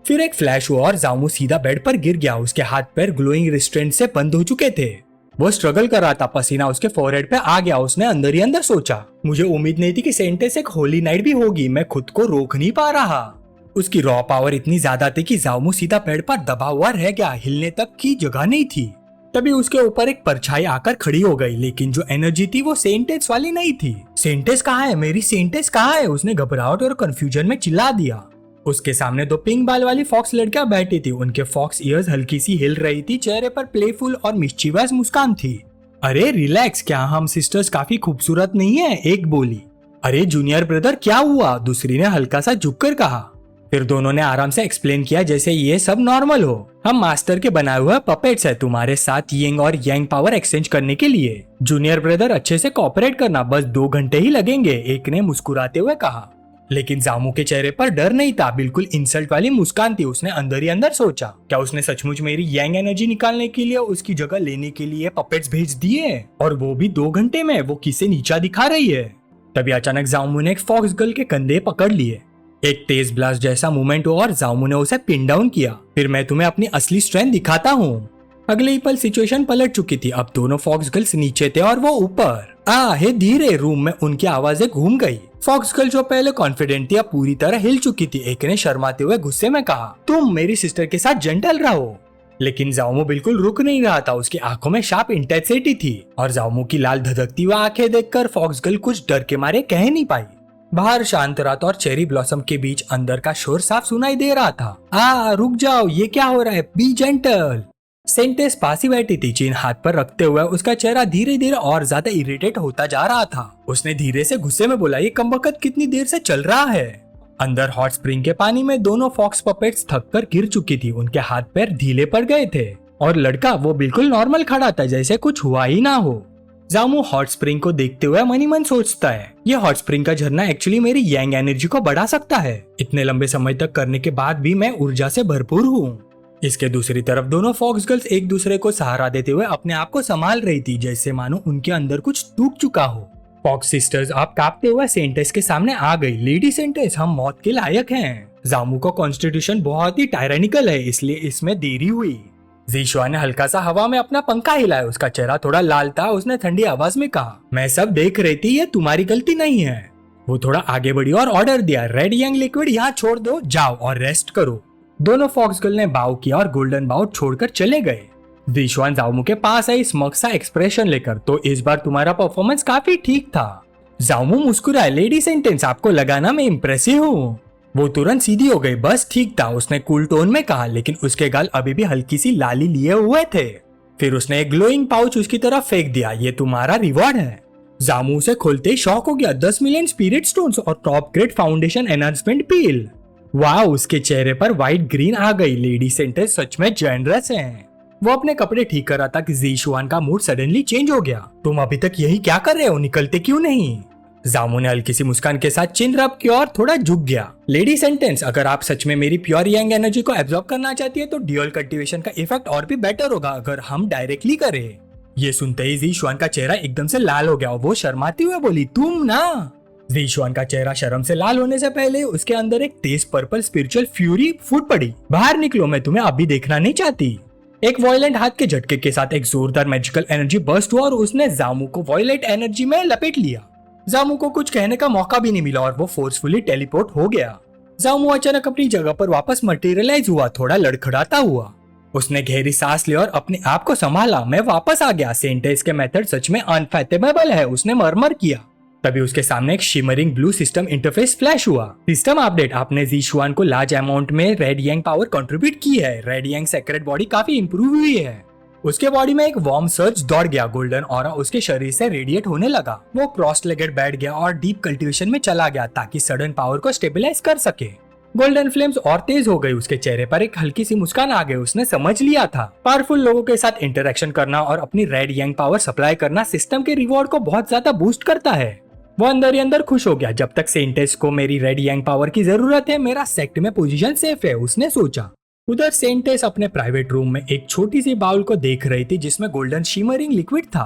फिर एक फ्लैश हुआ और जामू सीधा बेड पर गिर गया। उसके हाथ पैर ग्लोइंग रिस्ट्रेंट से बंद हो चुके थे। वो स्ट्रगल कर रहा था, पसीना उसके फोरहेड पे आ गया। उसने अंदर ही अंदर सोचा, मुझे उम्मीद नहीं थी कि सेंटेंस एक होली नाइट भी होगी। मैं खुद को रोक नहीं पा रहा। उसकी रॉ पावर इतनी ज्यादा थी कि जामू सीधा पेड़ पर दबा हुआ रह गया, हिलने तक की जगह नहीं थी। तभी उसके ऊपर एक परछाई आकर खड़ी हो गई, लेकिन जो एनर्जी थी वो सेंटेंस वाली नहीं थी। सेंटेंस कहाँ है? मेरी सेंटेंस कहाँ है? उसने घबराहट और कंफ्यूजन में चिल्ला दिया। उसके सामने दो पिंक बाल वाली फॉक्स लड़कियां बैठी थी। उनके फॉक्स ईयर्स हल्की सी हिल रही थी, चेहरे पर प्लेफुल और मिस्चीवस मुस्कान थी। अरे रिलैक्स, क्या हम सिस्टर्स काफी खूबसूरत नहीं है? एक बोली। अरे जूनियर ब्रदर क्या हुआ? दूसरी ने हल्का सा झुककर कहा। फिर दोनों ने आराम से एक्सप्लेन किया जैसे ये सब नॉर्मल हो। हम मास्टर के बनाए हुए पपेट्स है तुम्हारे साथ यिंग और यांग पावर एक्सचेंज करने के लिए। जूनियर ब्रदर अच्छे से कोऑपरेट करना, बस 2 घंटे ही लगेंगे, एक ने मुस्कुराते हुए कहा। लेकिन जामू के चेहरे पर डर नहीं था, बिल्कुल इंसल्ट वाली मुस्कान थी। उसने अंदर ही अंदर सोचा, क्या उसने सचमुच मेरी यांग एनर्जी निकालने के लिए उसकी जगह लेने के लिए पपेट्स भेज दिए, और वो भी 2 घंटे में? वो किसे नीचा दिखा रही है? तभी अचानक जामू ने एक फॉक्स गर्ल के कंधे पकड़ लिए। एक तेज ब्लास्ट जैसा मूवमेंट हुआ और जामू ने उसे पिन डाउन किया। फिर मैं तुम्हें अपनी असली स्ट्रेंथ दिखाता हूँ। अगले ही पल सिचुएशन पलट चुकी थी। अब दोनों फॉक्स गर्ल्स नीचे थे और वो ऊपर। हे धीरे रूम में उनकी आवाजें घूम गई। फॉक्स गर्ल जो पहले कॉन्फिडेंट थी अब पूरी तरह हिल चुकी थी। एक ने शर्माते हुए गुस्से में कहा, तुम मेरी सिस्टर के साथ जेंटल रहो। लेकिन जामू बिल्कुल रुक नहीं रहा था। उसकी आंखों में शार्प इंटेंसिटी थी और जामू की लाल धधकती हुई आंखें देखकर फॉक्स गर्ल कुछ डर के मारे कह नहीं पाई। बाहर शांत रात और चेरी ब्लॉसम के बीच अंदर का शोर साफ सुनाई दे रहा था। रुक जाओ, ये क्या हो रहा है? B gentle. सेंटेस पास ही बैठी थी, चीन हाथ पर रखते हुए। उसका चेहरा धीरे धीरे और ज्यादा इरिटेट होता जा रहा था। उसने धीरे से गुस्से में बोला, ये कमबख्त कितनी देर से चल रहा है? अंदर हॉट स्प्रिंग के पानी में दोनों फॉक्स पपेट्स थक कर गिर चुकी थी। उनके हाथ पैर ढीले पड़ गए थे और लड़का वो बिल्कुल नॉर्मल खड़ा था, जैसे कुछ हुआ ही ना हो। जामू हॉट स्प्रिंग को देखते हुए मन ही मन सोचता है, ये हॉट स्प्रिंग का झरना एक्चुअली मेरी यांग एनर्जी को बढ़ा सकता है। इतने लंबे समय तक करने के बाद भी मैं ऊर्जा से भरपूर हूँ। इसके दूसरी तरफ दोनों फॉक्स गर्ल्स एक दूसरे को सहारा देते हुए अपने आप को संभाल रही थी, जैसे मानो उनके अंदर कुछ टूट चुका हो। फॉक्स सिस्टर्स आप कांपते हुए सेंटेस के सामने आ गई। लेडी सेंटेस, हम मौत के लायक हैं। जामू का कॉन्स्टिट्यूशन बहुत ही टायरानिकल है, इसलिए इसमें देरी हुई। जीशुआ ने हल्का सा हवा में अपना पंखा हिलाया। उसका चेहरा थोड़ा लाल था। उसने ठंडी आवाज में कहा, मैं सब देख रही थी, ये तुम्हारी गलती नहीं है। वो थोड़ा आगे बढ़ी और ऑर्डर दिया, रेड यांग लिक्विड यहाँ छोड़ दो, जाओ और रेस्ट करो। दोनों फॉक्स गर्ल ने बाव किया और गोल्डन बाउ छोड़कर चले गए। जीशुआन जामू के पास आई स्मग सा एक्सप्रेशन लेकर, तो इस बार तुम्हारा परफॉर्मेंस काफी ठीक था। जामू मुस्कुराए, लेडी सेंटेंस आपको लगा ना मैं इम्प्रेसिव हूँ? वो तुरंत सीधी हो गई, बस ठीक था, उसने कूल टोन में कहा, लेकिन उसके गाल अभी भी हल्की सी लाली लिए हुए थे। फिर उसने एक ग्लोइंग पाउच उसकी तरफ फेंक दिया, ये तुम्हारा रिवॉर्ड है। जामू उसे खोलते ही शॉक हो गया, 10 मिलियन स्पिरिट स्टोन्स और टॉप ग्रेड फाउंडेशन एनहांसमेंट पील। वाह, उसके चेहरे पर व्हाइट ग्रीन आ गई। लेडी सेंटेंस सच में जेनरस हैं। वो अपने कपड़े ठीक कर रहा था कि जीशुआन का मूड सडनली चेंज हो गया। तुम अभी तक यही क्या कर रहे हो, निकलते क्यों नहीं? जामू ने हल्की सी मुस्कान के साथ चिन रब की और थोड़ा झुक गया। लेडी सेंटेंस, अगर आप सच में मेरी प्योर यांग एनर्जी को एब्जॉर्ब करना चाहती है तो ड्यूअल कल्टीवेशन का इफेक्ट और भी बेटर होगा अगर हम डायरेक्टली करें। ये सुनते ही जीशुआन का चेहरा एकदम से लाल हो गया और वो शर्माती हुए बोली, तुम ना। जीशुआन का चेहरा शर्म से लाल होने से पहले उसके अंदर एक तेज पर्पल स्पिरिचुअल फ्यूरी फूट पड़ी। बाहर निकलो, मैं तुम्हें अभी देखना नहीं चाहती। एक वॉयलेंट हाथ के झटके के साथ एक जोरदार मैजिकल एनर्जी बर्स्ट हुआ और उसने जामू को वॉयलेंट एनर्जी में लपेट लिया। जामू को कुछ कहने का मौका भी नहीं मिला और वो फोर्सफुली टेलीपोर्ट हो गया। जामू अचानक अपनी जगह पर वापस मटेरियलाइज हुआ, थोड़ा लड़खड़ाता हुआ। उसने गहरी सांस ली और अपने आप को संभाला। मैं वापस आ गया, सेंटेंस के मेथड सच में अनफैथेबल है, उसने मरमर किया। तभी उसके सामने एक shimmering blue system interface flash हुआ। सिस्टम अपडेट, आपने जीशुआन को लार्ज अमाउंट में रेड यांग पावर कंट्रीब्यूट की है। रेड यांग सेक्रेट बॉडी काफी इंप्रूव हुई है। उसके बॉडी में एक वार्म सर्ज दौड़ गया। गोल्डन ऑरा उसके शरीर से रेडिएट होने लगा। वो क्रॉस लेगेड बैठ गया और डीप कल्टीवेशन में चला गया ताकि सडन पावर को स्टेबलाइज कर सके। गोल्डन फ्लेम्स और तेज हो गई। उसके चेहरे पर एक हल्की सी मुस्कान आ गई। उसने समझ लिया था, पावरफुल लोगों के साथ इंटरेक्शन करना और अपनी रेड यांग पावर सप्लाई करना सिस्टम के रिवॉर्ड को बहुत ज्यादा बूस्ट करता है। वो अंदर ही अंदर खुश हो गया। जब तक सेंटेस को मेरी रेड यांग पावर की जरूरत है, मेरा सेक्ट में पोजीशन सेफ है, उसने सोचा। उधर सेंटेस अपने प्राइवेट रूम में एक छोटी सी बाउल को देख रही थी जिसमें गोल्डन शिमरिंग लिक्विड था।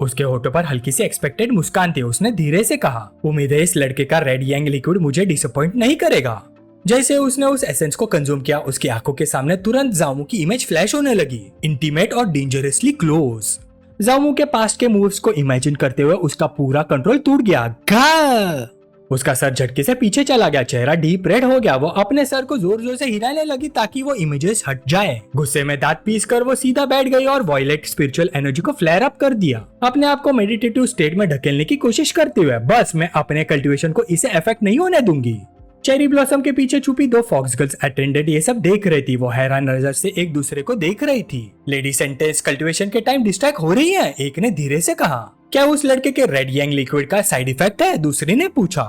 उसके होठों पर हल्की सी एक्सपेक्टेड मुस्कान थी। उसने धीरे से कहा, उम्मीद है इस लड़के का रेड यांग लिक्विड मुझे डिसअपॉइंट नहीं करेगा। जैसे उसने उस एसेंस को कंज्यूम किया, उसकी आंखों के सामने तुरंत जामू की इमेज फ्लैश होने लगी, इंटीमेट और डेंजरसली क्लोज। जामू के पास्ट के मूव्स को इमेजिन करते हुए उसका पूरा कंट्रोल टूट गया। घा! उसका सर झटके से पीछे चला गया, चेहरा डीप रेड हो गया। वो अपने सर को जोर जोर से हिलाने लगी ताकि वो इमेजेस हट जाए। गुस्से में दांत पीस कर वो सीधा बैठ गई और वॉयलेट स्पिरिचुअल एनर्जी को फ्लेयर अप कर दिया, अपने आप को मेडिटेटिव स्टेट में ढकेलने की कोशिश करते हुए। बस मैं अपने कल्टीवेशन को इसे इफेक्ट नहीं होने दूंगी। चेरी ब्लॉसम के पीछे छुपी दो फॉक्स गर्ल्स अटेंडेंट ये सब देख रही थी। वो हैरान नजर से एक दूसरे को देख रही थी। लेडी सेंटेंस कल्टीवेशन के टाइम डिस्ट्रैक्ट हो रही है, एक ने धीरे से कहा। क्या उस लड़के के रेड यांग लिक्विड का साइड इफेक्ट है, दूसरी ने पूछा।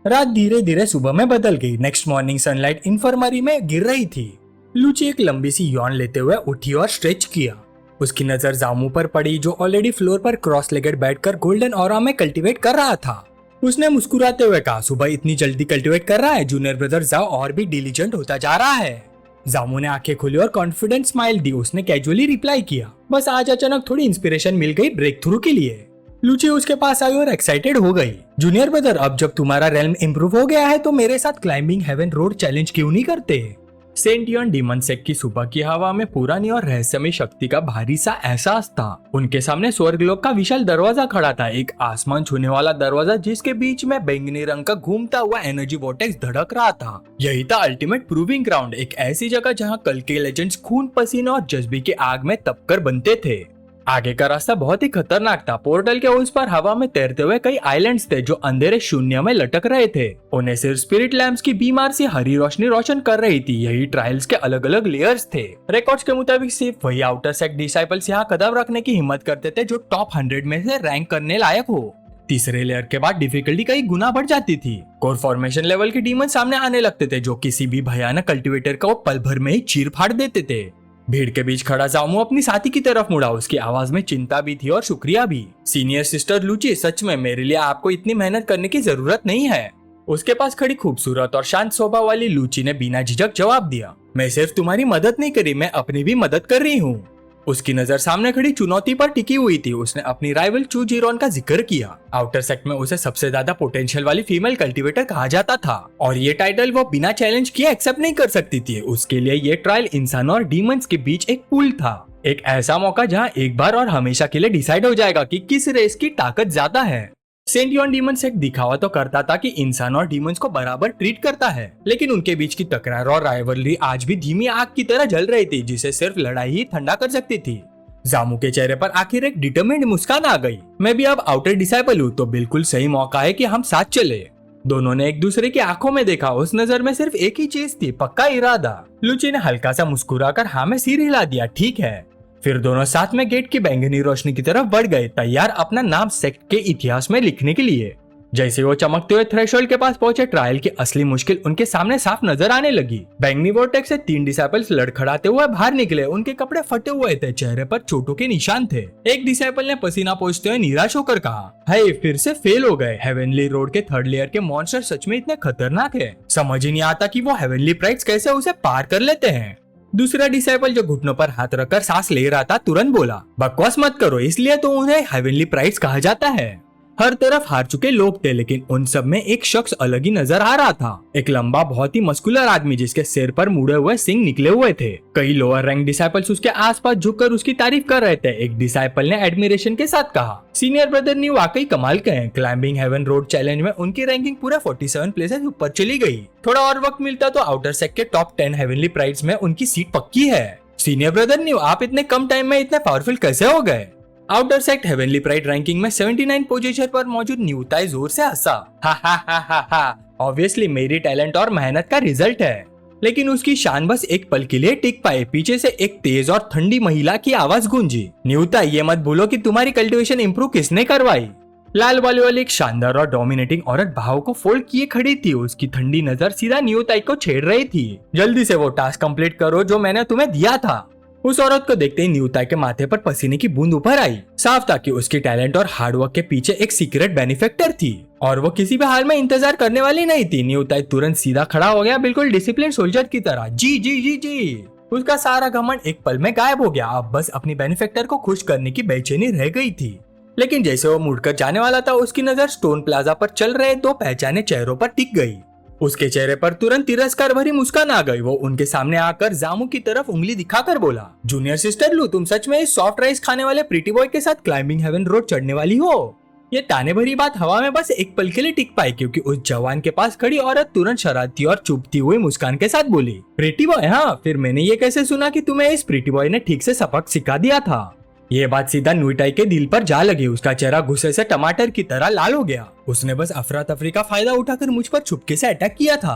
रात धीरे धीरे सुबह में बदल गई। नेक्स्ट मॉर्निंग सनलाइट इन्फर्मरी में गिर रही थी। लूची एक लंबी सी यॉन लेते हुए उठी और स्ट्रेच किया। उसकी नजर जामू पर पड़ी जो ऑलरेडी फ्लोर पर क्रॉस लेगेड बैठकर गोल्डन ऑरा में कल्टीवेट कर रहा था। उसने मुस्कुराते हुए कहा, सुबह इतनी जल्दी कल्टीवेट कर रहा है, जूनियर ब्रदर जाओ और भी डिलीजेंट होता जा रहा है। जामू ने आंखें खोली और कॉन्फिडेंट स्माइल दी। उसने कैजुअली रिप्लाई किया, बस आज अचानक थोड़ी इंस्पिरेशन मिल गई ब्रेक थ्रू के लिए। लूची उसके पास आई और एक्साइटेड हो गई। जूनियर ब्रदर, अब जब तुम्हारा रेल्म इम्प्रूव हो गया है तो मेरे साथ क्लाइंबिंग हेवन रोड चैलेंज क्यों नहीं करते? सेंटियन डीमन सेक की सुबह की हवा में पुरानी और रहस्यमय शक्ति का भारी सा एहसास था। उनके सामने स्वर्गलोक का विशाल दरवाजा खड़ा था, एक आसमान छूने वाला दरवाजा जिसके बीच में बैंगनी रंग का घूमता हुआ एनर्जी वोर्टेक्स धड़क रहा था। यही था अल्टीमेट प्रूविंग ग्राउंड, एक ऐसी जगह जहां कल के लेजेंड्स खून पसीने और जज्बे की आग में तपकर बनते थे। आगे का रास्ता बहुत ही खतरनाक था। पोर्टल के उस पर हवा में तैरते हुए कई आइलैंड्स थे जो अंधेरे शून्य में लटक रहे थे। उन्हें सिर्फ स्पिरिट लैम्प्स की बीमार सी हरी रोशनी रोशन कर रही थी। यही ट्रायल्स के अलग अलग लेयर्स थे। रिकॉर्ड्स के मुताबिक सिर्फ वही आउटर सेक्ट डिसाइपल्स यहाँ कदम रखने की हिम्मत करते थे जो टॉप 100 में से रैंक करने लायक हो। तीसरे लेयर के बाद डिफिकल्टी कई गुना बढ़ जाती थी। कोर फॉर्मेशन लेवल के डीमन सामने आने लगते थे जो किसी भी भयानक कल्टिवेटर को पल भर में ही चीर फाड़ देते थे। भीड़ के बीच खड़ा जामू अपनी साथी की तरफ मुड़ा। उसकी आवाज में चिंता भी थी और शुक्रिया भी। सीनियर सिस्टर लूची, सच में मेरे लिए आपको इतनी मेहनत करने की जरूरत नहीं है। उसके पास खड़ी खूबसूरत और शांत स्वभाव वाली लूची ने बिना झिझक जवाब दिया, मैं सिर्फ तुम्हारी मदद नहीं करी, मैं अपनी भी मदद कर रही हूँ। उसकी नजर सामने खड़ी चुनौती पर टिकी हुई थी। उसने अपनी राइवल चू जीरोन का जिक्र किया। आउटर सेक्ट में उसे सबसे ज्यादा पोटेंशियल वाली फीमेल कल्टीवेटर कहा जाता था और ये टाइटल वो बिना चैलेंज किए एक्सेप्ट नहीं कर सकती थी। उसके लिए ये ट्रायल इंसानों और डीमंस के बीच एक पुल था, एक ऐसा मौका जहां एक बार और हमेशा के लिए डिसाइड हो जाएगा कि किस रेस की ताकत ज्यादा है। सेंटियन डीमन सेक्ट दिखावा तो करता था कि इंसान और डीमंस को बराबर ट्रीट करता है, लेकिन उनके बीच की तकरार और राइवलरी आज भी धीमी आग की तरह जल रही थी जिसे सिर्फ लड़ाई ही ठंडा कर सकती थी। जामू के चेहरे पर आखिर एक डिटरमिन्ड मुस्कान आ गई। मैं भी अब आउटर डिसाइपल हूँ तो बिल्कुल सही मौका है कि हम साथ चले। दोनों ने एक दूसरे की आंखों में देखा। उस नजर में सिर्फ एक ही चीज थी, पक्का इरादा। लूची ने हल्का सा मुस्कुराकर हाँ में सिर हिला दिया, ठीक है। फिर दोनों साथ में गेट की बैंगनी रोशनी की तरफ बढ़ गए, तैयार अपना नाम सेक्ट के इतिहास में लिखने के लिए। जैसे वो चमकते हुए थ्रेशोल्ड के पास पहुंचे, ट्रायल की असली मुश्किल उनके सामने साफ नजर आने लगी। बैंगनी वोर्टेक्स से 3 डिसाइपल्स लड़खड़ाते हुए बाहर निकले। उनके कपड़े फटे हुए थे, चेहरे पर चोटों के निशान थे। एक डिसाइपल ने पसीना पोंछते हुए निराश होकर कहा, हाय फिर से फेल हो गए। हेवनली रोड के 3rd लेयर के मॉन्स्टर सच में इतने खतरनाक है, समझ ही नहीं आता कि वो हेवनली प्राइड्स कैसे उसे पार कर लेते हैं। दूसरा डिसाइपल जो घुटनों पर हाथ रखकर सांस ले रहा था तुरंत बोला, बकवास मत करो, इसलिए तो उन्हें हेवनली प्राइड्स कहा जाता है। हर तरफ हार चुके लोग थे, लेकिन उन सब में एक शख्स अलग ही नजर आ रहा था। एक लंबा बहुत ही मस्कुलर आदमी जिसके सिर पर मुड़े हुए सिंग निकले हुए थे। कई लोअर रैंक डिसाइपल्स उसके आसपास झुककर उसकी तारीफ कर रहे थे। एक डिसाइपल ने एडमिरेशन के साथ कहा, सीनियर ब्रदर ने वाकई कमाल के हैं। क्लाइंबिंग हेवन रोड चैलेंज में उनकी रैंकिंग पूरा 47 प्लेसेस ऊपर चली गई। थोड़ा और वक्त मिलता तो आउटर सेक्ट के टॉप 10 हेवनली प्राइड्स में उनकी सीट पक्की है। सीनियर ब्रदर न्यू, आप इतने कम टाइम में इतने पावरफुल कैसे हो गए? Outer sect heavenly pride ranking में 79 पोजीशन पर मौजूद न्यूताई जोर से हंसा। हा ऑब्वियसली मेरी टैलेंट और मेहनत का रिजल्ट है। लेकिन उसकी शान बस एक पल के लिए टिक पाए। पीछे से एक तेज और ठंडी महिला की आवाज गूंजी, न्यूताई ये मत भूलो कि तुम्हारी कल्टीवेशन इंप्रूव किसने करवाई। लाल बालों वाली एक शानदार और डोमिनेटिंग औरत भाव को फोल्ड किए खड़ी थी। उसकी ठंडी नजर सीधा न्यूताई को छेड़ रही थी। जल्दी से वो टास्क कंप्लीट करो जो मैंने तुम्हें दिया था। उस औरत को देखते ही न्यूताई के माथे पर पसीने की बूंद ऊपर आई। साफ था कि उसकी टैलेंट और हार्डवर्क के पीछे एक सीक्रेट बेनिफैक्टर थी और वो किसी भी हाल में इंतजार करने वाली नहीं थी। न्यूताई तुरंत सीधा खड़ा हो गया, बिल्कुल डिसिप्लिन सोल्जर की तरह। जी जी जी जी। उसका सारा घमंड एक पल में गायब हो गया। अब बस अपनी बेनिफैक्टर को खुश करने की बेचैनी रह गई थी। लेकिन जैसे वो मुड़कर जाने वाला था, उसकी नजर स्टोन प्लाजा पर चल रहे 2 पहचाने चेहरों पर टिक गई। उसके चेहरे पर तुरंत तिरस्कार भरी मुस्कान आ गई। वो उनके सामने आकर जामू की तरफ उंगली दिखाकर बोला, जूनियर सिस्टर लू, तुम सच में इस सॉफ्ट राइस खाने वाले प्रीटी बॉय के साथ क्लाइंबिंग हेवन रोड चढ़ने वाली हो? ये ताने भरी बात हवा में बस एक पल के लिए टिक पाई, क्योंकि उस जवान के पास खड़ी औरत तुरंत शरारती और चुभती हुई मुस्कान के साथ बोली, प्रीटी बॉय? हाँ, फिर मैंने ये कैसे सुना कि तुम्हें इस प्रीटी बॉय ने ठीक से सबक सिखा दिया था? ये बात सीधा न्यूताई के दिल पर जा लगी। उसका चेहरा गुस्से से टमाटर की तरह लाल हो गया। उसने बस अफरा तफरी का फायदा उठाकर मुझ पर छुपके से अटैक किया था।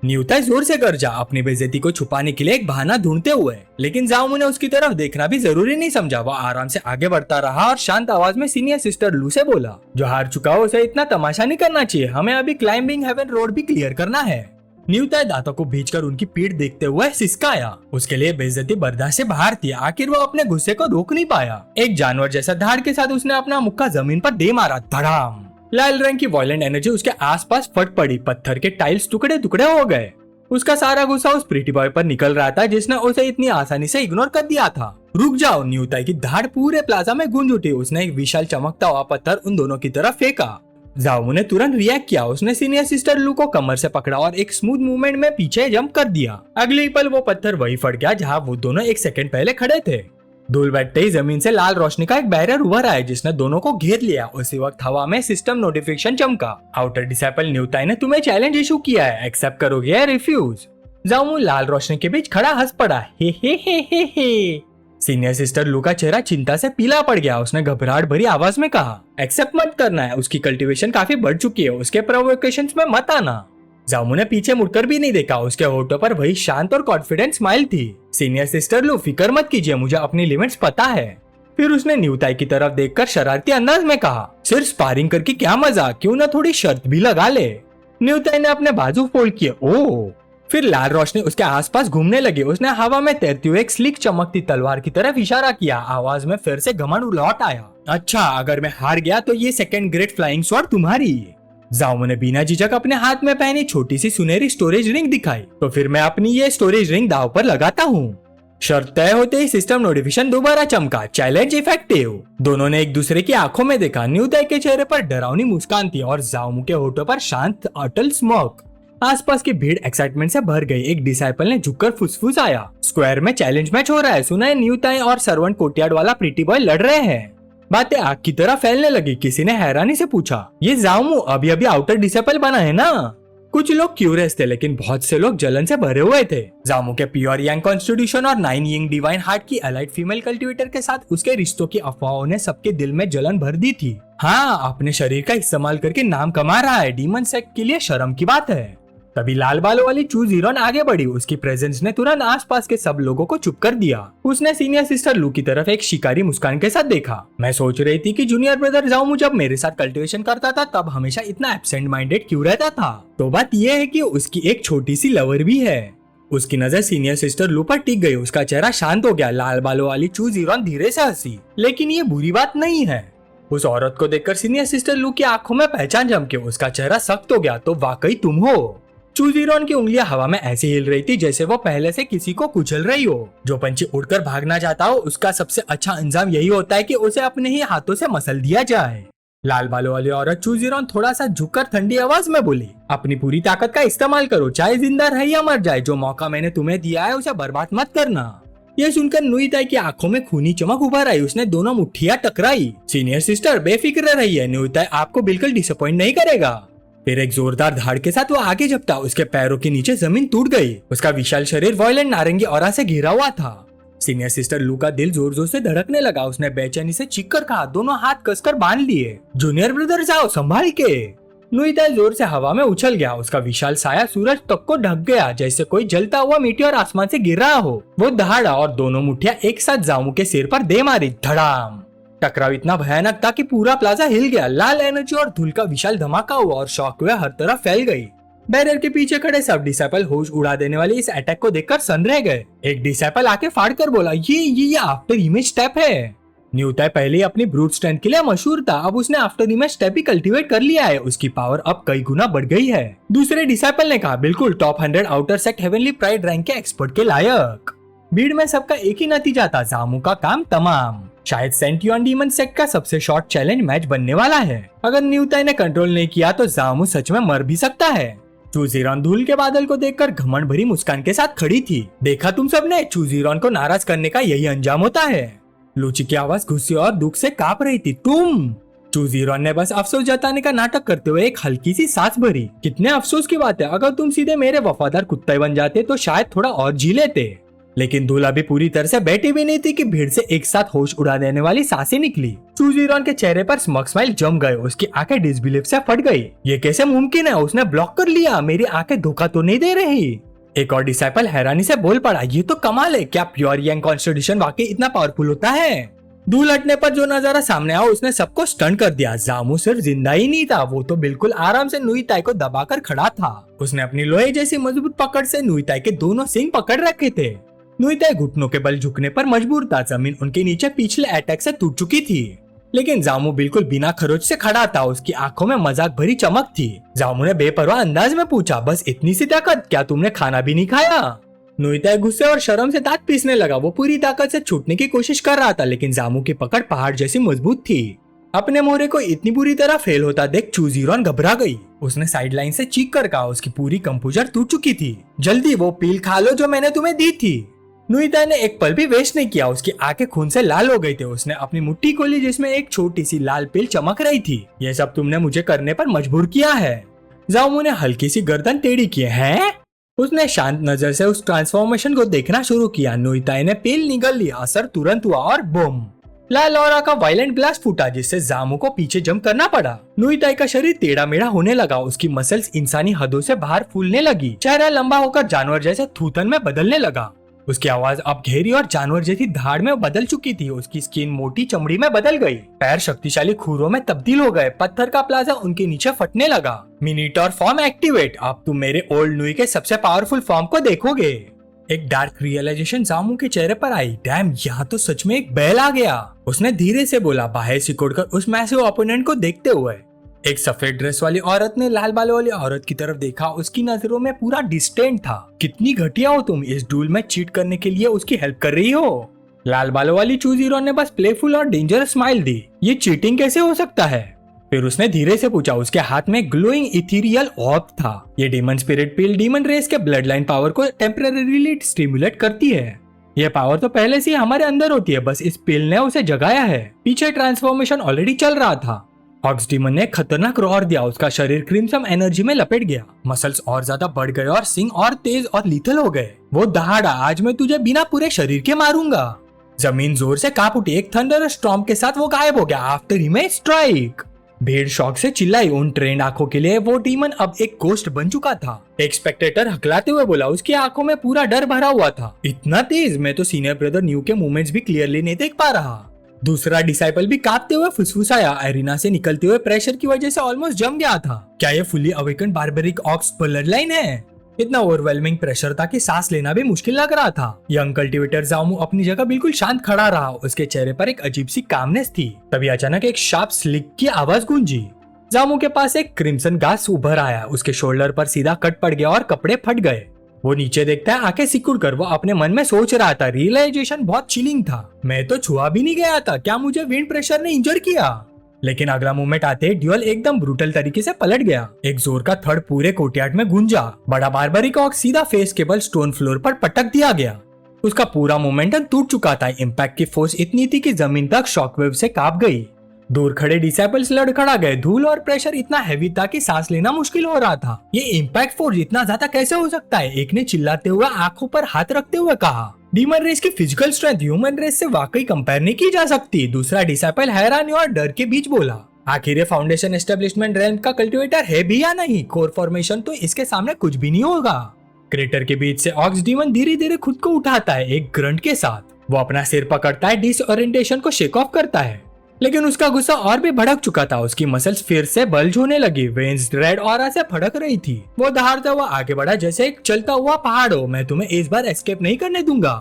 न्यूताई जोर से गरजा, अपनी बेइज्जती को छुपाने के लिए एक बहाना ढूंढते हुए। लेकिन जामू ने उसकी तरफ देखना भी जरूरी नहीं समझा। वो आराम से आगे बढ़ता रहा और शांत आवाज में सीनियर सिस्टर लू से बोला, जो हार चुका हो उसे इतना तमाशा नहीं करना चाहिए। हमें अभी क्लाइंबिंग हेवन रोड भी क्लियर करना है। न्यूताई दांतों को भींचकर उनकी पीठ देखते हुए सिसकाया। उसके लिए बेइज्जती बर्दाश्त से बाहर थी। आखिर वो अपने गुस्से को रोक नहीं पाया। एक जानवर जैसा धाड़ के साथ उसने अपना मुक्का जमीन पर दे मारा। धड़ाम। लाल रंग की वायलेंट एनर्जी उसके आसपास फट पड़ी, पत्थर के टाइल्स टुकड़े टुकड़े हो गए। उसका सारा गुस्सा उस प्रीटी बॉय पर निकल रहा था जिसने उसे इतनी आसानी से इग्नोर कर दिया था। रुक जाओ, न्यूताई की धाड़ पूरे प्लाजा में गूंज उठी। उसने एक विशाल चमकता हुआ पत्थर उन दोनों की तरफ फेंका। जाओ ने तुरंत रिएक्ट किया। उसने सीनियर सिस्टर लू को कमर से पकड़ा और एक स्मूथ मूवमेंट में पीछे जंप कर दिया। अगले ही पल वो पत्थर वही फट गया जहाँ वो दोनों एक सेकंड पहले खड़े थे। धूल बैठते ही जमीन से लाल रोशनी का एक बैरियर उभर आया जिसने दोनों को घेर लिया। उसी वक्त हवा में सिस्टम नोटिफिकेशन चमका। आउटर डिसेबल न्यूताई ने तुम्हें चैलेंज इशू किया है, एक्सेप्ट करोगे या रिफ्यूज? जाओ लाल रोशनी के बीच खड़ा हंस पड़ा। हे। सीनियर सिस्टर लू का चेहरा चिंता से पीला पड़ गया। उसने घबराहट भरी आवाज में कहा, एक्सेप्ट मत करना है, उसकी कल्टीवेशन काफी बढ़ चुकी है, उसके प्रोवोकेशंस में मत आना। जामू ने पीछे मुड़कर भी नहीं देखा। उसके होठों पर वही शांत और कॉन्फिडेंट स्माइल थी। सीनियर सिस्टर लू, फिक्र मत कीजिए, मुझे अपनी लिमिट्स पता है। फिर उसने न्यूताई की तरफ देखकर शरारती अंदाज में कहा, सिर्फ स्पारिंग करके क्या मजा, क्यों ना थोड़ी शर्त भी लगा ले। न्यूताई ने अपने बाजू फोल्ड किए। ओह। फिर लाल रोशनी उसके आसपास घूमने लगी। उसने हवा में तैरती हुई एक स्लिक चमकती तलवार की तरफ इशारा किया। आवाज में फिर से घमंड लौट आया। अच्छा, अगर मैं हार गया तो ये सेकंड ग्रेड फ्लाइंग स्वॉर्ड तुम्हारी। जाओ ने बिना झिझक अपने हाथ में पहनी छोटी सी सुनहरी स्टोरेज रिंग दिखाई। तो फिर मैं अपनी ये स्टोरेज रिंग दाव पर लगाता हूँ। शर्त तय होते ही सिस्टम नोटिफिकेशन दोबारा चमका, चैलेंज इफेक्टिव। दोनों ने एक दूसरे की आंखों में देखा। न्यूताई के चेहरे पर डरावनी मुस्कान थी और जाओ के होठों पर शांत अटल स्मोक। आसपास की भीड़ एक्साइटमेंट से भर गई। एक डिसाइपल ने झुककर फुसफुसाया, स्क्वायर में चैलेंज मैच हो रहा है, सुना है न्यूताई और सर्वेंट कोर्टयार्ड वाला प्रीटी बॉय लड़ रहे हैं। बातें आग की तरह फैलने लगी। किसी ने हैरानी से पूछा, ये जामू अभी अभी आउटर डिसेबल बना है ना? कुछ लोग क्यूरियस थे लेकिन बहुत से लोग जलन से भरे हुए थे। जामू के प्योर यंग कॉन्स्टिट्यूशन और 9 यंग डिवाइन हार्ट की अलाइड फीमेल कल्टिवेटर के साथ उसके रिश्तों की अफवाहों ने सबके दिल में जलन भर दी थी। हाँ, अपने शरीर का इस्तेमाल करके नाम कमा रहा है, डीमन सेक्ट के लिए शर्म की बात है। तभी लाल बालों वाली चू जीरोन आगे बढ़ी। उसकी प्रेजेंस ने तुरंत आसपास के सब लोगों को चुप कर दिया। उसने सीनियर सिस्टर लू की तरफ एक शिकारी मुस्कान के साथ देखा। मैं सोच रही थी कि जूनियर ब्रदर जाओ जब मेरे साथ कल्टीवेशन करता था तब हमेशा इतना एब्सेंट माइंडेड क्यों रहता था। तो बात यह है कि उसकी एक छोटी सी लवर भी है। उसकी नजर सीनियर सिस्टर लू पर टिक गई। उसका चेहरा शांत हो गया। लाल बालों वाली चू जीरोन धीरे से हंसी, लेकिन ये बुरी बात नहीं है। उस औरत को देखकर सीनियर सिस्टर लू की आंखों में पहचान जम के उसका चेहरा सख्त हो गया। तो वाकई तुम हो? चूजीरोन की उंगलियां हवा में ऐसे हिल रही थी जैसे वो पहले से किसी को कुचल रही हो। जो पंछी उड़कर भागना चाहता हो उसका सबसे अच्छा अंजाम यही होता है कि उसे अपने ही हाथों से मसल दिया जाए। लाल बालों वाली औरत चूजीरोन थोड़ा सा झुककर ठंडी आवाज में बोली, अपनी पूरी ताकत का इस्तेमाल करो, चाहे जिंदा रहे या मर जाए। जो मौका मैंने तुम्हें दिया है उसे बर्बाद मत करना। यह सुनकर न्यूताई की आंखों में खूनी चमक उभर आई। उसने दोनों मुट्ठियां टकराई। सीनियर सिस्टर बेफिक्र रहिए, न्यूताई आपको बिल्कुल डिसअपॉइंट नहीं करेगा। फिर एक जोरदार धाड़ के साथ वो आगे झपटा। उसके पैरों के नीचे जमीन टूट गई। उसका विशाल शरीर वायलेंट नारंगी ऑरा से घिरा हुआ था। सीनियर सिस्टर लू का दिल जोर जोर से धड़कने लगा। उसने बेचैनी से चीख कर कहा, दोनों हाथ कसकर बांध लिए। जूनियर ब्रदर जाओ, संभाल के। न्यूताई जोर से हवा में उछल गया। उसका विशाल साया सूरज तक को ढक गया जैसे कोई जलता हुआ मीटियोर आसमान से गिर रहा हो। वो दहाड़ा और दोनों मुठ्ठियां एक साथ जामू के सिर पर दे मारी। धड़ाम। टकराव इतना भयानक था कि पूरा प्लाजा हिल गया। लाल एनर्जी और धूल का विशाल धमाका हुआ और शॉकवेव हर तरफ फैल गई। बैरियर के पीछे खड़े सब डिसेबल होश उड़ा देने वाले इस अटैक को देखकर सन रह गए। एक डिसेबल आके फाड़ कर बोला, ये आफ्टर इमेज स्टेप है। न्यूताई पहले ही अपनी ब्रूट स्ट्रेंथ के लिए मशहूर था, अब उसने आफ्टर इमेज स्टेप ही कल्टीवेट कर लिया है। उसकी पावर अब कई गुना बढ़ गई है। दूसरे डिसेबल ने कहा, बिल्कुल top 100 outer sect heavenly pride rank के एक्सपर्ट के लायक। भीड़ में सबका एक ही नतीजा था, जामू का काम तमाम। शायद सेंटियन डीमन सेक्ट का सबसे शॉर्ट चैलेंज मैच बनने वाला है। अगर न्यूताई ने कंट्रोल नहीं किया तो जामू सच में मर भी सकता है। चूजीरोन धूल के बादल को देखकर घमंड भरी मुस्कान के साथ खड़ी थी। देखा तुम सबने, चूजीरोन को नाराज करने का यही अंजाम होता है। लूची की आवाज गुस्से और दुख से कांप रही थी। तुम? चूजीरोन ने बस अफसोस जताने का नाटक करते हुए एक हल्की सी सांस भरी। कितने अफसोस की बात है, अगर तुम सीधे मेरे वफादार कुत्ते बन जाते तो शायद थोड़ा और जी लेते। लेकिन धूल अभी पूरी तरह से बैठी भी नहीं थी कि भीड़ से एक साथ होश उड़ा देने वाली सांसें निकली। चूजीरोन के चेहरे पर स्मग स्माइल जम गए। उसकी आंखें डिसबिलीफ से फट गई। ये कैसे मुमकिन है? उसने ब्लॉक कर लिया। मेरी आंखें धोखा तो नहीं दे रही। एक और डिसाइपल हैरानी से बोल पड़ा, ये तो कमाल है, क्या प्योर यंग कॉन्स्टिट्यूशन वाकई इतना पावरफुल होता है? धूल हटने पर जो नजारा सामने आया उसने सबको स्टन कर दिया। जामू सिर्फ जिंदा ही नहीं था, वो तो बिल्कुल आराम से न्यूताई को दबाकर खड़ा था। उसने अपनी लोहे जैसी मजबूत पकड़ से न्यूताई के दोनों सिंग पकड़ रखे थे। न्यूताई घुटनों के बल झुकने पर मजबूर था। जमीन उनके नीचे पिछले अटैक से टूट चुकी थी। लेकिन जामू बिल्कुल बिना खरोच से खड़ा था, उसकी आंखों में मजाक भरी चमक थी। जामू ने बेपरवाह अंदाज में पूछा, बस इतनी सी ताकत, क्या तुमने खाना भी नहीं खाया? नोबिता गुस्से और शर्म से दांत पीसने लगा। वो पूरी ताकत से छूटने की कोशिश कर रहा था, लेकिन जामू की पकड़ पहाड़ जैसी मजबूत थी। अपने मोहरे को इतनी बुरी तरह फेल होता देख चूजीरोन घबरा गई। उसने साइड लाइन से चीख कर कहा, उसकी पूरी कंपोजर टूट चुकी थी। जल्दी वो पील खा लो जो मैंने तुम्हें दी थी। नोबिता ने एक पल भी वेस्ट नहीं किया, उसकी आंखें खून से लाल हो गई थी। उसने अपनी मुट्ठी खोली जिसमें एक छोटी सी लाल पील चमक रही थी। ये सब तुमने मुझे करने पर मजबूर किया है। जामू ने हल्की सी गर्दन टेढ़ी की। है? उसने शांत नजर से उस ट्रांसफॉर्मेशन को देखना शुरू किया। नोबिता ने पील निगल ली, असर तुरंत हुआ और बूम, लाल ऑरा का वायलेंट ब्लास्ट फूटा जिससे जामू को पीछे जंप करना पड़ा। नोबिता का शरीर टेढ़ा मेढ़ा होने लगा, उसकी मसल्स इंसानी हदों से बाहर फूलने लगी। चेहरा लंबा होकर जानवर जैसे थूथन में बदलने लगा। उसकी आवाज अब गहरी और जानवर जैसी धाड़ में बदल चुकी थी। उसकी स्किन मोटी चमड़ी में बदल गई, पैर शक्तिशाली खूरों में तब्दील हो गए। पत्थर का प्लाजा उनके नीचे फटने लगा। मिनीटॉर फॉर्म एक्टिवेट, अब तुम मेरे ओल्ड नुई के सबसे पावरफुल फॉर्म को देखोगे। एक डार्क रियलाइजेशन जामू के चेहरे पर आई। डैम, यहाँ तो सच में एक बैल आ गया। उसने धीरे से बोला, बाहर सिकोड़कर उस मैसिव ओपोनेंट को देखते हुए। एक सफेद ड्रेस वाली औरत ने लाल बालों वाली औरत की तरफ देखा। उसकी नजरों में पूरा डिस्टेंट था। कितनी घटिया हो तुम, इस डूल में चीट करने के लिए उसकी हेल्प कर रही हो? लाल बालों वाली चूजीरो ने बस प्लेफुल और डेंजरस स्माइल दी। ये चीटिंग कैसे हो सकता है? फिर उसने धीरे से पूछा। उसके हाथ में ग्लोइंग इथीरियल ऑर्ब था। ये डीमन स्पिरिट पील डीमन रेस के ब्लड लाइन पावर को टेम्परेरीली स्टिमुलेट करती है। ये पावर तो पहले से ही हमारे अंदर होती है, बस इस पील ने उसे जगाया है। पीछे ट्रांसफॉर्मेशन ऑलरेडी चल रहा था। ऑक्स डीमन ने खतरनाक रोर दिया। उसका शरीर क्रिम्सन एनर्जी में लपेट गया। मसल्स और ज्यादा बढ़ गए और सिंग और तेज और लीथल हो गए। वो दहाड़ा, आज मैं तुझे बिना पूरे शरीर के मारूंगा। जमीन जोर से कांप उठी। एक थंडर स्टॉर्म के साथ वो गायब हो गया। After him strike. भीड़ शॉक से चिल्लाई। उन ट्रेंड आंखों के लिए वो डीमन अब एक गोस्ट बन चुका था। एक स्पेक्टेटर हकलाते हुए बोला, उसकी आंखों में पूरा डर भरा हुआ था। इतना तेज, मैं तो सीनियर ब्रदर न्यू के मूवमेंट्स भी क्लियरली नहीं देख पा रहा। दूसरा डिसाइपल भी कांपते हुए फुसफुसाया। एरिना से निकलते हुए प्रेशर की वजह से ऑलमोस्ट जम गया था। क्या ये fully awaken barbaric ox bloodline है? इतना ओवरवेलमिंग प्रेशर था कि सांस लेना भी मुश्किल लग रहा था। यंग कल्टिवेटर जामू अपनी जगह बिल्कुल शांत खड़ा रहा। उसके चेहरे पर एक अजीब सी कामनेस थी। तभी अचानक एक शार्प स्लिक की आवाज गूंजी। जामू के पास एक क्रिम्सन घास उभर आया। उसके शोल्डर पर सीधा कट पड़ गया और कपड़े फट गए। वो नीचे देखता है, आंखें सिकुड़ कर। वो अपने मन में सोच रहा था। रियलाइजेशन बहुत चिलिंग था। मैं तो छुआ भी नहीं गया था, क्या मुझे विंड प्रेशर ने इंजर किया? लेकिन अगला मूवमेंट आते ड्यूअल एकदम ब्रूटल तरीके से पलट गया। एक जोर का थर्ड पूरे कोर्टयार्ड में गूंजा। बड़ा बार्बरिक ऑक्स सीधा फेस केबल स्टोन फ्लोर पर पटक दिया गया। उसका पूरा मोमेंटम टूट चुका था। इम्पैक्ट की फोर्स इतनी थी कि जमीन तक शॉकवेव से कांप गई। दूर खड़े डिसाइपल्स लड़खड़ा गए। धूल और प्रेशर इतना हैवी था कि सांस लेना मुश्किल हो रहा था। ये इम्पैक्ट फोर्स इतना ज्यादा कैसे हो सकता है? एक ने चिल्लाते हुए आंखों पर हाथ रखते हुए कहा। डीमन रेस की फिजिकल स्ट्रेंथ ह्यूमन रेस से वाकई कंपेयर नहीं की जा सकती। दूसरा डिसाइपल हैरानी और डर के बीच बोला, आखिर ये फाउंडेशन एस्टेब्लिशमेंट रेल्म का कल्टिवेटर है भी या नहीं? कोर फॉर्मेशन तो इसके सामने कुछ भी नहीं होगा। क्रेटर के बीच से ऑक्स डीमन धीरे धीरे खुद को उठाता है एक ग्रंट के साथ। वो अपना सिर पकड़ता है, डिसओरिएंटेशन को शेक ऑफ करता है। लेकिन उसका गुस्सा और भी भड़क चुका था। उसकी मसल्स फिर से बल्ज होने लगी। वेन्स रेड ऑरा से फड़क रही थी। वो दहाड़ता हुआ आगे बढ़ा जैसे एक चलता हुआ पहाड़ हो। मैं तुम्हें इस बार एस्केप नहीं करने दूंगा।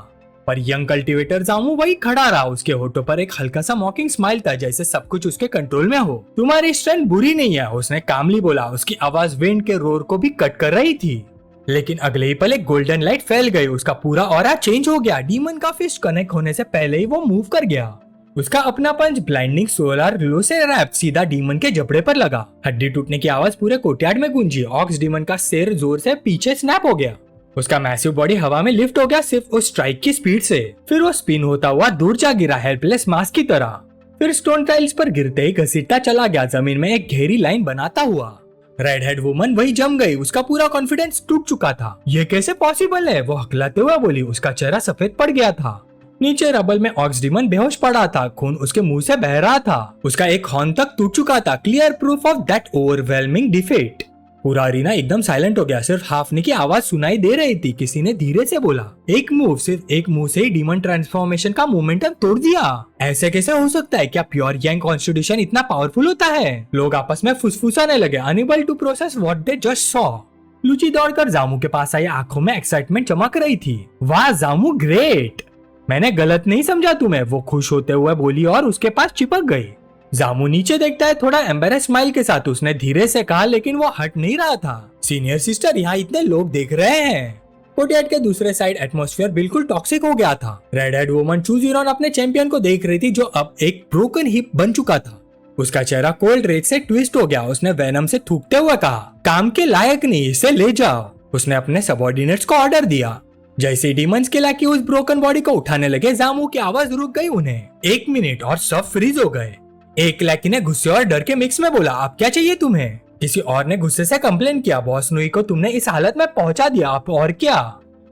पर यंग कल्टिवेटर जामू वही खड़ा रहा। उसके होठों पर एक हल्का सा मॉकिंग स्माइल था, जैसे सब कुछ उसके कंट्रोल में हो। तुम्हारी स्ट्रेंथ बुरी नहीं है, उसने कामली बोला। उसकी आवाज विंड के रोर को भी कट कर रही थी। लेकिन अगले ही पल एक गोल्डन लाइट फैल गई। उसका पूरा ऑरा चेंज हो गया। डीमन का फिस्ट कनेक्ट होने से पहले ही वो मूव कर गया। उसका अपना पंच ब्लाइंडिंग सोलर ग्लो से रैप सीधा डीमन के जबड़े पर लगा। हड्डी टूटने की आवाज पूरे कोर्टयार्ड में गूंजी। ऑक्स डीमन का सिर जोर से पीछे स्नैप हो गया। उसका मैसिव बॉडी हवा में लिफ्ट हो गया सिर्फ उस स्ट्राइक की स्पीड से। फिर वो स्पिन होता हुआ दूर जा गिरा हेल्पलेस मास की तरह। फिर स्टोन टाइल्स पर गिरते ही घसीटता चला गया, जमीन में एक गहरी लाइन बनाता हुआ। रेड हेड वुमन वही जम गई। उसका पूरा कॉन्फिडेंस टूट चुका था। ये कैसे पॉसिबल है? वो हकलाते हुए बोली। उसका चेहरा सफेद पड़ गया था। नीचे रबल में ऑक्स डीमन बेहोश पड़ा था। खून उसके मुंह से बह रहा था। उसका एक हॉर्न तक टूट चुका था। Clear proof of that overwhelming defeat. पूरा अरीना एकदम साइलेंट हो गया। सिर्फ हाफने की आवाज सुनाई दे रही थी। किसी ने धीरे से बोला, एक मूव, सिर्फ एक मूव से ही डीमन ट्रांसफॉर्मेशन का मोमेंटम तोड़ दिया। ऐसे कैसे हो सकता है? क्या प्योर यांग कॉन्स्टिट्यूशन इतना पावरफुल होता है? लोग आपस में फुसफुसाने लगे, unable to process what they just saw. लुची दौड़कर जामू के पास आई। आंखों में एक्साइटमेंट चमक रही थी। वाह जामू, ग्रेट, मैंने गलत नहीं समझा तुम्हें। वो खुश होते हुए बोली और उसके पास चिपक गई। जामू नीचे देखता है थोड़ा एम्बेरस स्माइल के साथ। उसने धीरे से कहा, लेकिन वो हट नहीं रहा था। सीनियर सिस्टर, यहाँ इतने लोग देख रहे हैं। कोर्टयार्ड के दूसरे साइड एटमॉस्फेयर बिल्कुल टॉक्सिक हो गया था। रेड हेड वुमन चू जीरॉन अपने चैंपियन को देख रही थी, जो अब एक ब्रोकन हिप बन चुका था। उसका चेहरा कोल्ड रेज से ट्विस्ट हो गया। उसने वेनम से थूकते हुए कहा, काम के लायक नहीं, इसे ले जाओ। उसने अपने सबऑर्डिनेट्स को ऑर्डर दिया। जैसे डीमंस के लाकी उस ब्रोकन बॉडी को उठाने लगे, जामू की आवाज रुक गई। उन्हें 1 मिनट और सब फ्रीज हो गए। एक लैकी ने गुस्से और डर के मिक्स में बोला, अब क्या चाहिए तुम्हें? किसी और ने गुस्से से कंप्लेन किया, बॉस नुई को तुमने इस हालत में पहुंचा दिया, आप और क्या?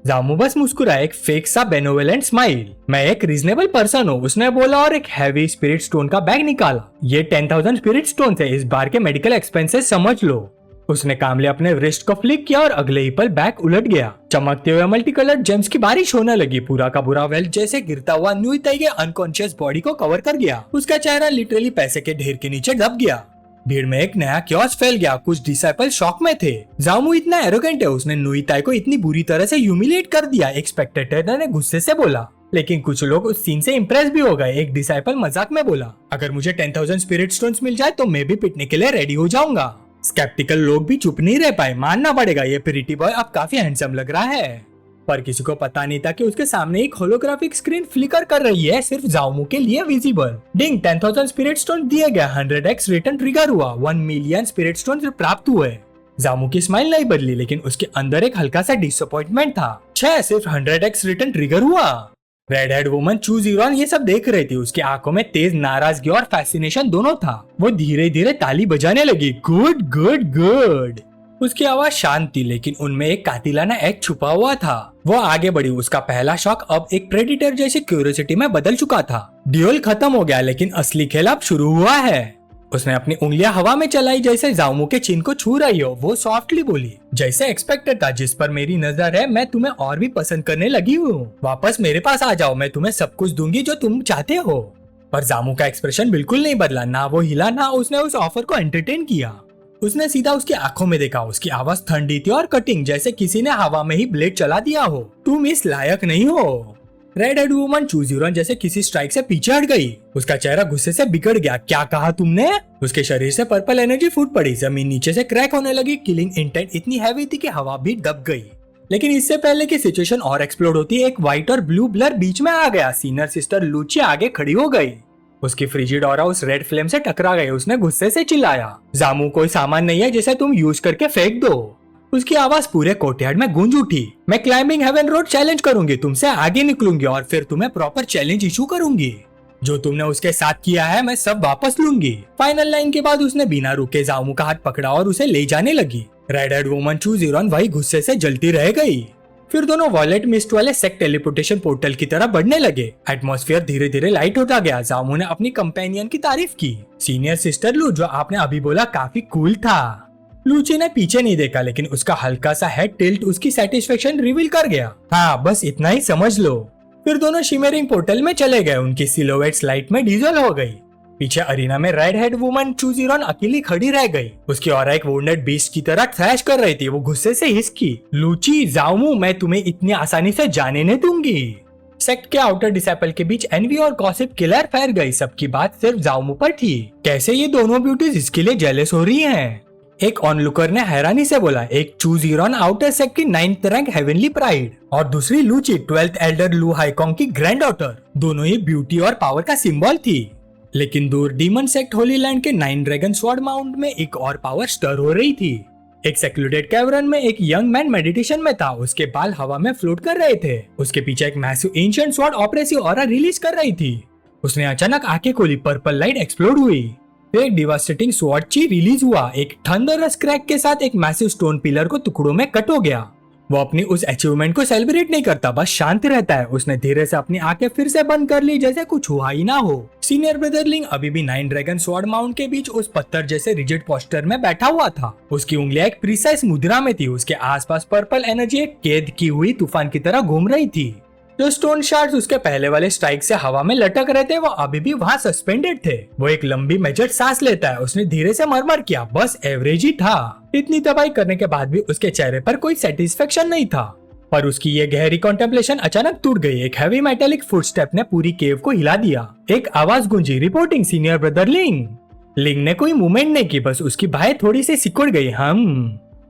जामू बस मुस्कुराया, एक फेक सा बेनोवेलेंट स्माइल। मैं एक रीजनेबल पर्सन हूँ, उसने बोला और एक हैवी स्पिरिट स्टोन का बैग निकाला। ये 10,000 स्पिरिट स्टोन थे, इस बार के मेडिकल एक्सपेंसेस समझ लो। उसने कामले अपने रिस्ट को फ्लिक किया और अगले ही पल बैग उलट गया। चमकते हुए मल्टी कलर्ड जेम्स की बारिश होने लगी। पूरा का पूरा वेल्थ जैसे गिरता हुआ न्यू ताई के अनकॉन्शियस बॉडी को कवर कर गया। उसका चेहरा लिटरली पैसे के ढेर के नीचे दब गया। भीड़ में एक नया क्योस फैल गया। कुछ डिसाइपल शॉक में थे। जामू इतना एरोगेंट है, उसने नुई ताई को इतनी बुरी तरह से ह्यूमिलेट कर दिया, एक स्पेक्टेटर ने गुस्से से बोला। लेकिन कुछ लोग उस सीन से इम्प्रेस भी हो गए। एक डिसाइपल मजाक में बोला, अगर मुझे 10,000 स्पिरिट स्टोन्स मिल जाए तो मैं भी पिटने के लिए रेडी हो जाऊंगा। स्केप्टिकल लोग भी चुप नहीं रह पाए। मानना पड़ेगा, ये प्रिटी बॉय अब काफी हैंडसम लग रहा है। पर किसी को पता नहीं था कि उसके सामने एक होलोग्राफिक स्क्रीन फ्लिकर कर रही है, सिर्फ जामू के लिए विजिबल। डिंग, 10,000 स्पिरिट स्टोन दिए गए। 100x रिटर्न ट्रिगर हुआ। 1 मिलियन स्पिरिट स्टोन प्राप्त हुए। जामू की स्माइल नहीं बदली, लेकिन उसके अंदर एक हल्का सा डिसअपॉइंटमेंट था। सिर्फ 100x रिटर्न ट्रिगर हुआ। रेड हेड वुमन चू जीरॉन ये सब देख रही थी। उसकी आंखों में तेज नाराजगी और फैसिनेशन दोनों था। वो धीरे धीरे ताली बजाने लगी। Good good good. उसकी आवाज शांत थी, लेकिन उनमें एक कातिलाना एक्ट छुपा हुआ था। वो आगे बढ़ी। उसका पहला शॉक अब एक प्रेडिटर जैसी क्यूरियोसिटी में बदल चुका था। ड्यूल खत्म हो गया, लेकिन असली खेल अब शुरू हुआ है। उसने अपनी उंगलियां हवा में चलाई, जैसे जामू के चिन को छू रही हो। वो सॉफ्टली बोली, जैसे एक्सपेक्टेड था, जिस पर मेरी नजर है मैं तुम्हें और भी पसंद करने लगी हूँ। वापस मेरे पास आ जाओ, मैं तुम्हें सब कुछ दूंगी जो तुम चाहते हो। पर जामू का एक्सप्रेशन बिल्कुल नहीं बदला। ना वो हिला, ना उसने उस ऑफर को एंटरटेन किया। उसने सीधा उसकी आंखों में देखा। उसकी आवाज ठंडी थी और कटिंग, जैसे किसी ने हवा में ही ब्लेड चला दिया हो। तुम इस लायक नहीं हो। रेड हेड वुमन चू जीरॉन जैसे किसी स्ट्राइक से पीछे हट गई। उसका चेहरा गुस्से से बिगड़ गया। क्या कहा तुमने? उसके शरीर से पर्पल एनर्जी फूट पड़ी। जमीन नीचे से क्रैक होने लगी। किलिंग इंटेंट इतनी हैवी थी कि हवा भी दब गई। लेकिन इससे पहले की सिचुएशन और एक्सप्लोड होती, एक व्हाइट और ब्लू ब्लर बीच में आ गया। सीनियर सिस्टर लूची आगे खड़ी हो गई। उसकी फ्रिजिड ऑरा उस रेड फ्लेम से टकरा गई। उसने गुस्से से चिल्लाया, जामू कोई सामान नहीं है जिसे तुम यूज करके फेंक दो। उसकी आवाज पूरे कोर्टयार्ड में गूंज उठी। मैं क्लाइंबिंग हेवन रोड चैलेंज करूंगी, तुमसे आगे निकलूंगी और फिर तुम्हें प्रॉपर चैलेंज इशू करूंगी। जो तुमने उसके साथ किया है मैं सब वापस लूंगी। फाइनल लाइन के बाद उसने बिना रुके जामू का हाथ पकड़ा और उसे ले जाने लगी। रेड हेड वुमन चू जीरॉन वही गुस्से से जलती रह गई। फिर दोनों वॉलेट मिस्ट वाले सेक्ट टेलीपोर्टेशन पोर्टल की तरह बढ़ने लगे। एटमॉस्फेयर धीरे धीरे लाइट होता गया। जामू ने अपनी कंपेनियन की तारीफ की। सीनियर सिस्टर लू, जो आपने अभी बोला काफी कूल था। लूची ने पीछे नहीं देखा, लेकिन उसका हल्का सा हेड टिल्ट उसकी सेटिस्फेक्शन रिवील कर गया। हाँ, बस इतना ही समझ लो। फिर दोनों शिमरिंग पोर्टल में चले गए। उनकी सिलोवेट्स लाइट में डीजल हो गई। पीछे अरीना में रेड हेड वुमन चू जीरॉन अकेली खड़ी रह गई। उसकी ऑरा एक वुंडेड बीस्ट की तरह थ्रैश कर रही थी। वो गुस्से से हिसकी, लूची, जामू, मैं तुम्हें इतनी आसानी से जाने नहीं दूंगी। सेक्ट के आउटर डिसाइपल के बीच एनवी और गॉसिप किलर फैल गई। सबकी बात सिर्फ जामू पर थी। कैसे ये दोनों ब्यूटीज इसके लिए जेलस हो रही हैं? एक ऑनलुकर ने हैरानी से बोला। एक चू जीरॉन आउटर सेक्ट की 9th रैंक हेवनली प्राइड और दूसरी लूची 12th एल्डर लू हाईकोंग की ग्रैंड डॉटर। दोनों ही ब्यूटी और पावर का सिंबल थी। लेकिन दूर डीमन सेक्ट होली लैंड के 9 ड्रैगन स्वॉर्ड माउंट में एक और पावर स्टर हो रही थी। एक सेक्लूडेड कैवर्न में एक यंग मैन मेडिटेशन में था। उसके बाल हवा में फ्लोट कर रहे थे। उसके पीछे एक massive ancient sword oppressive aura release कर रही थी। उसने अचानक आंखें खोली। पर्पल लाइट एक्सप्लोड हुई। फिर एक डिवास्टेटिंग स्वॉर्ड ची रिलीज हुआ। एक थंडरस क्रैक के साथ एक मैसिव स्टोन पिलर को टुकड़ों में कट हो गया। वो अपनी उस अचीवमेंट को सेलिब्रेट नहीं करता, बस शांत रहता है। उसने धीरे से अपनी आंखें फिर से बंद कर ली, जैसे कुछ हुआ ही ना हो। सीनियर ब्रदरलिंग अभी भी 9 ड्रैगन स्वॉर्ड माउंट के बीच उस पत्थर जैसे रिजिड पोस्टर में बैठा हुआ था। उसकी उंगलियां एक प्रिसाइज मुद्रा में थी। उसके आसपास पर्पल एनर्जी एक कैद की हुई तूफान की तरह घूम रही थी। जो स्टोन शार्ड्स उसके पहले वाले स्ट्राइक से हवा में लटक रहे थे, वो अभी भी वहाँ सस्पेंडेड थे। वो एक लंबी मेजर सांस लेता है। उसने धीरे से मरमर किया, बस एवरेज ही था। इतनी तबाही करने के बाद भी उसके चेहरे पर कोई सेटिस्फेक्शन नहीं था। पर उसकी ये गहरी कॉन्टेम्पलेशन अचानक टूट गई। एक हैवी मेटेलिक फुटस्टेप ने पूरी केव को हिला दिया। एक आवाज गूंजी, रिपोर्टिंग सीनियर ब्रदर लिंग। लिंग ने कोई मूवमेंट नहीं की, बस उसकी बाहें थोड़ी सी सिकुड़ गई।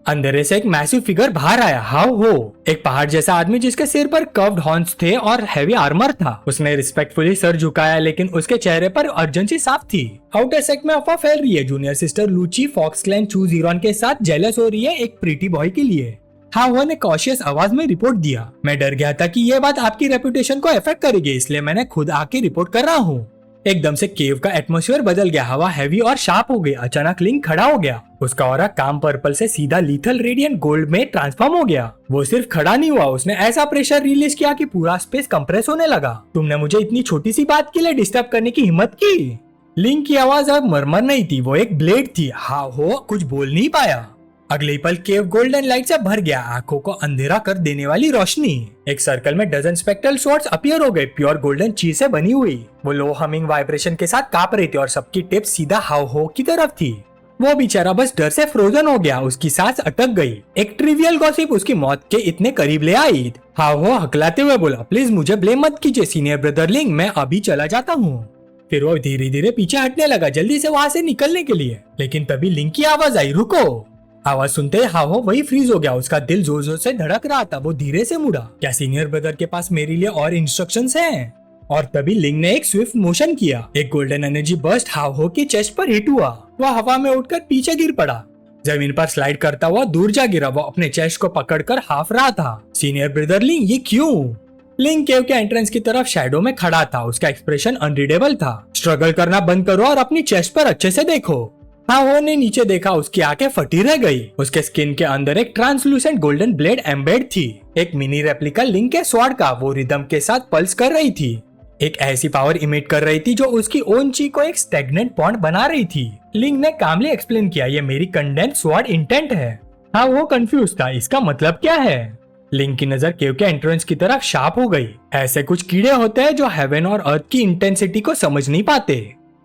अंधेरे से एक मैसिव फिगर बाहर आया। हाउ हो, एक पहाड़ जैसा आदमी जिसके सिर पर कर्व्ड हॉर्न्स थे और हैवी आर्मर था। उसने रिस्पेक्टफुली सर झुकाया, लेकिन उसके चेहरे पर अर्जेंसी साफ थी। आउटर सेक्ट में अफवाह फैल रही है, जूनियर सिस्टर लूची फॉक्स क्लैन चू जीरोन के साथ जेलस हो रही है एक प्रीटी बॉय के लिए। हाओ ने कॉशियस आवाज में रिपोर्ट दिया। मैं डर गया था कि ये बात आपकी रेपुटेशन को अफेक्ट करेगी, इसलिए मैंने खुद आके रिपोर्ट कर रहा हूँ। एकदम से केव का एटमॉस्फेयर बदल गया। हवा हैवी और शार्प हो गई। अचानक लिंक खड़ा हो गया। उसका ऑरा काम पर्पल से सीधा लीथल रेडियंट गोल्ड में ट्रांसफॉर्म हो गया। वो सिर्फ खड़ा नहीं हुआ, उसने ऐसा प्रेशर रिलीज किया कि पूरा स्पेस कंप्रेस होने लगा। तुमने मुझे इतनी छोटी सी बात के लिए डिस्टर्ब करने की हिम्मत की। लिंक की आवाज अब मरमर नहीं थी, वो एक ब्लेड थी। हाँ हो कुछ बोल नहीं पाया। अगले पल केव गोल्डन लाइट से भर गया, आंखों को अंधेरा कर देने वाली रोशनी। एक सर्कल में डजन स्पेक्ट्रल स्वॉर्ड्स अपीयर हो गए, प्योर गोल्डन चीज से बनी हुई। वो लो हमिंग वाइब्रेशन के साथ कांप रही थी और सबकी टिप सीधा हाव हो की तरफ थी। वो बेचारा बस डर से फ्रोजन हो गया, उसकी सांस अटक गई। एक ट्रिवियल गॉसिप उसकी मौत के इतने करीब ले आई। हाव हो हकलाते हुए बोला, प्लीज मुझे ब्लेम मत कीजिए सीनियर ब्रदर लिंग, मैं अभी चला जाता हूँ। फिर वो धीरे धीरे पीछे हटने लगा, जल्दी से वहाँ से निकलने के लिए। लेकिन तभी लिंक की आवाज आई, रुको। आवाज सुनते ही हाहो वही फ्रीज हो गया। उसका दिल जोर जोर से धड़क रहा था। वो धीरे से मुड़ा, क्या सीनियर ब्रदर के पास मेरे लिए और इंस्ट्रक्शंस हैं? और तभी लिंग ने एक स्विफ्ट मोशन किया। एक गोल्डन एनर्जी बर्स्ट हाहो के चेस्ट पर हिट हुआ। वह हवा में उठकर पीछे गिर पड़ा। जमीन पर स्लाइड करता हुआ दूर जा गिरा। वो अपने चेस्ट को पकड़कर हाफ रहा था। सीनियर ब्रदर लिंग, ये क्यों? लिंग केव के एंट्रेंस की तरफ शैडो में खड़ा था। उसका एक्सप्रेशन अनरीडेबल था। स्ट्रगल करना बंद करो और अपनी चेस्ट पर अच्छे से देखो। हाओ ने नीचे देखा, उसकी आंखें फटी रह गई। उसके स्किन के अंदर एक ट्रांसलूसेंट गोल्डन ब्लेड एम्बेड थी। एक मिनी रेप्लिका लिंक के स्वॉर्ड का। वो रिदम के साथ पल्स कर रही थी। एक ऐसी पावर इमिट कर रही थी जो उसकी ओन ची को एक स्टेगनेंट पॉन्ड बना रही थी। लिंक ने कामली एक्सप्लेन किया, ये मेरी कंडेंस स्वॉर्ड इंटेंट है। हाँ वो कंफ्यूज था, इसका मतलब क्या है? लिंक की नजर केव के एंट्रेंस की तरफ शार्प हो गई। ऐसे कुछ कीड़े होते हैं जो हेवन और अर्थ की इंटेंसिटी को समझ नहीं पाते।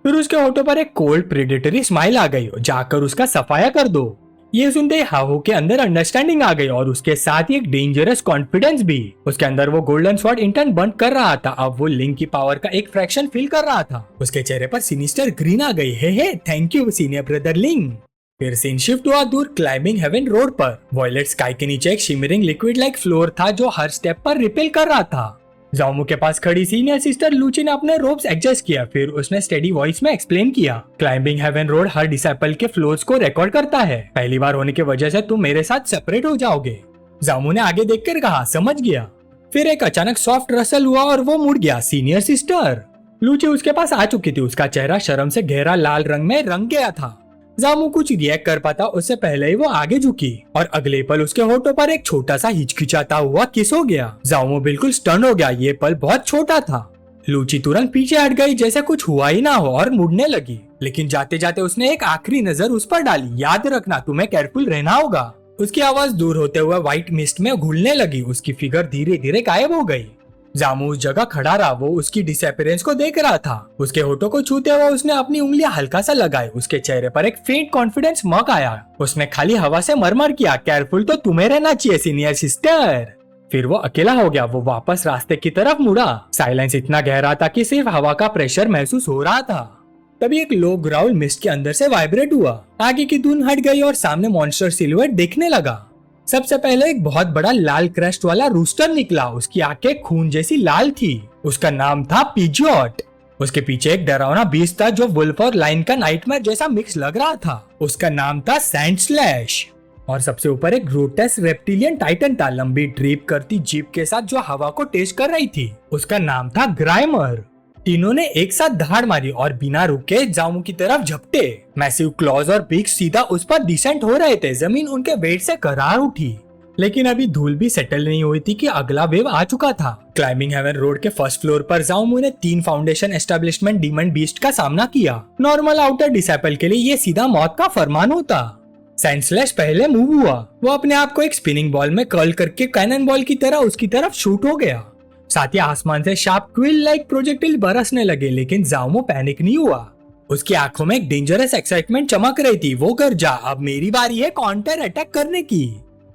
फिर उसके होठों पर एक कोल्ड प्रेडेटरी स्माइल आ गई, जाकर उसका सफाया कर दो। ये सुनते ही हाहो के अंदर अंडरस्टैंडिंग आ गई और उसके साथ ही एक डेंजरस कॉन्फिडेंस भी। उसके अंदर वो गोल्डन स्वॉर्ड इंटेंट बंद कर रहा था। अब वो लिंक की पावर का एक फ्रैक्शन फील कर रहा था। उसके चेहरे पर सिनिस्टर ग्रीन आ गई। Hey thank you senior brother Ling. फिर सीन शिफ्ट हुआ दूर क्लाइंबिंग हेवन रोड पर। वॉयलेट स्काई के नीचे एक शिमरिंग लिक्विड लाइक फ्लोर था जो हर स्टेप पर रिपेल कर रहा था। जाओमू के पास खड़ी सीनियर सिस्टर लूची ने अपने रोप्स एडजस्ट किया। फिर उसने स्टेडी वॉइस में एक्सप्लेन किया, क्लाइंबिंग हेवन रोड हर डिसाइपल के फ्लोर्स को रिकॉर्ड करता है। पहली बार होने की वजह से तुम मेरे साथ सेपरेट हो जाओगे। जाओमू ने आगे देखकर कहा, समझ गया। फिर एक अचानक सॉफ्ट रसल हुआ और वो मुड़ गया। सीनियर सिस्टर लूची उसके पास आ चुकी थी। उसका चेहरा शर्म से गहरा लाल रंग में रंग गया था। जामू कुछ रिएक्ट कर पाता उससे पहले ही वो आगे झुकी और अगले पल उसके होठों पर एक छोटा सा हिचकिचाता हुआ किस हो गया। जामू बिल्कुल स्टन हो गया, ये पल बहुत छोटा था। लूची तुरंत पीछे हट गई जैसे कुछ हुआ ही ना हो और मुड़ने लगी। लेकिन जाते जाते उसने एक आखिरी नजर उस पर डाली। याद रखना, तुम्हें केयरफुल रहना होगा। उसकी आवाज दूर होते हुए व्हाइट मिस्ट में घुलने लगी। उसकी फिगर धीरे धीरे गायब हो गई। जामू उस जगह खड़ा रहा। वो उसकी डिसअपीयरेंस को देख रहा था। उसके होठों को छूते हुए उसने अपनी उंगलियां हल्का सा लगाई। उसके चेहरे पर एक फेंट कॉन्फिडेंस स्माइल आया। उसने खाली हवा से मरमर किया, केयरफुल तो तुम्हें रहना चाहिए सीनियर सिस्टर। फिर वो अकेला हो गया। वो वापस रास्ते की तरफ मुड़ा। साइलेंस इतना गहरा था कि सिर्फ हवा का प्रेशर महसूस हो रहा था। तभी एक लो ग्राउल मिस्ट के अंदर से वाइब्रेट हुआ। आगे की धुन हट गई और सामने मॉन्स्टर सिलुएट दिखने लगा। सबसे पहले एक बहुत बड़ा लाल क्रस्ट वाला रूस्टर निकला। उसकी आंखें खून जैसी लाल थी। उसका नाम था पिजॉट। उसके पीछे एक डरावना बीस्ट था जो वुल्फ और लाइन का नाइटमेयर जैसा मिक्स लग रहा था। उसका नाम था सैंड स्लैश। और सबसे ऊपर एक ग्रोटेस्क रेप्टिलियन टाइटन था, लंबी ड्रीप करती जीप के साथ जो हवा को टेस्ट कर रही थी। उसका नाम था ग्राइमर। तीनों ने एक साथ दहाड़ मारी और बिना रुके जामू की तरफ झपटे। मैसिव क्लॉज और बिग सीधा उस पर डिसेंट हो रहे थे। जमीन उनके वेट से करार उठी। लेकिन अभी धूल भी सेटल नहीं हुई थी कि अगला वेव आ चुका था। क्लाइंबिंग हेवन रोड के फर्स्ट फ्लोर पर जामू ने 3 फाउंडेशन एस्टेब्लिशमेंट डीमन बीस्ट का सामना किया। नॉर्मल आउटर डिसाइपल के लिए ये सीधा मौत का फरमान होता। सैंड स्लैश पहले मूव हुआ। वो अपने आप को एक स्पिनिंग बॉल में कर्ल करके कैनन बॉल की तरह उसकी तरफ शूट हो गया। साथ ही आसमान से शार्प क्विल लाइक प्रोजेक्टिल बरसने लगे। लेकिन जामू पैनिक नहीं हुआ। उसकी आंखों में एक डेंजरस एक्साइटमेंट चमक रही थी। वो गरजा, अब मेरी बारी है काउंटर अटैक करने की।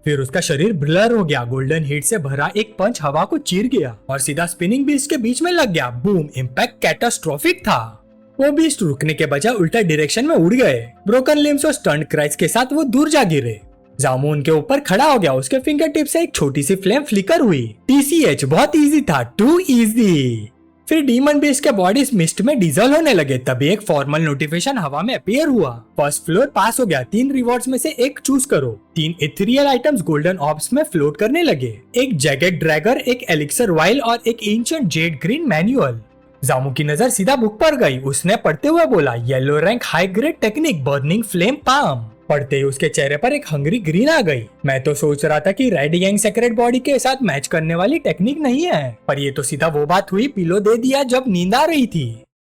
फिर उसका शरीर ब्लर हो गया। गोल्डन हीट से भरा एक पंच हवा को चीर गया और सीधा स्पिनिंग बीस्ट के बीच में लग गया। बूम! इम्पैक्ट कैटास्ट्रोफिक था। वो बीस्ट रुकने के बजाय उल्टा डायरेक्शन में उड़ गए। ब्रोकन लिम्स और स्टंट क्राइज के साथ वो दूर जा गिरे। जामू उनके ऊपर खड़ा हो गया। उसके फिंगर टिप से एक छोटी सी फ्लेम फ्लिकर हुई। TCH बहुत इजी था, टू इजी। फिर डीमन बीस्ट के बॉडीज मिस्ट में डीजल होने लगे। तभी एक फॉर्मल नोटिफिकेशन हवा में अपीयर हुआ। फर्स्ट फ्लोर पास हो गया। 3 रिवॉर्ड्स में से एक चूज करो। 3 इथेरियल आइटम्स गोल्डन ऑब्स में फ्लोट करने लगे। एक जैकेट ड्रैगर, एक एलिक्सर वाइल और एक ancient Z green manual. Jamu की नजर सीधा बुक पर गई। उसने पढ़ते हुए बोला, yellow rank high grade technique burning flame palm. पढ़ते ही उसके चेहरे पर एक हंगरी ग्रीन आ गई। मैं तो सोच रहा था कि रेड यंग सेक्रेट बॉडी के साथ मैच करने वाली टेक्निक नहीं है, पर ये तो सीधा वो बात हुई पिलो दे दिया जब नींद आ रही थी।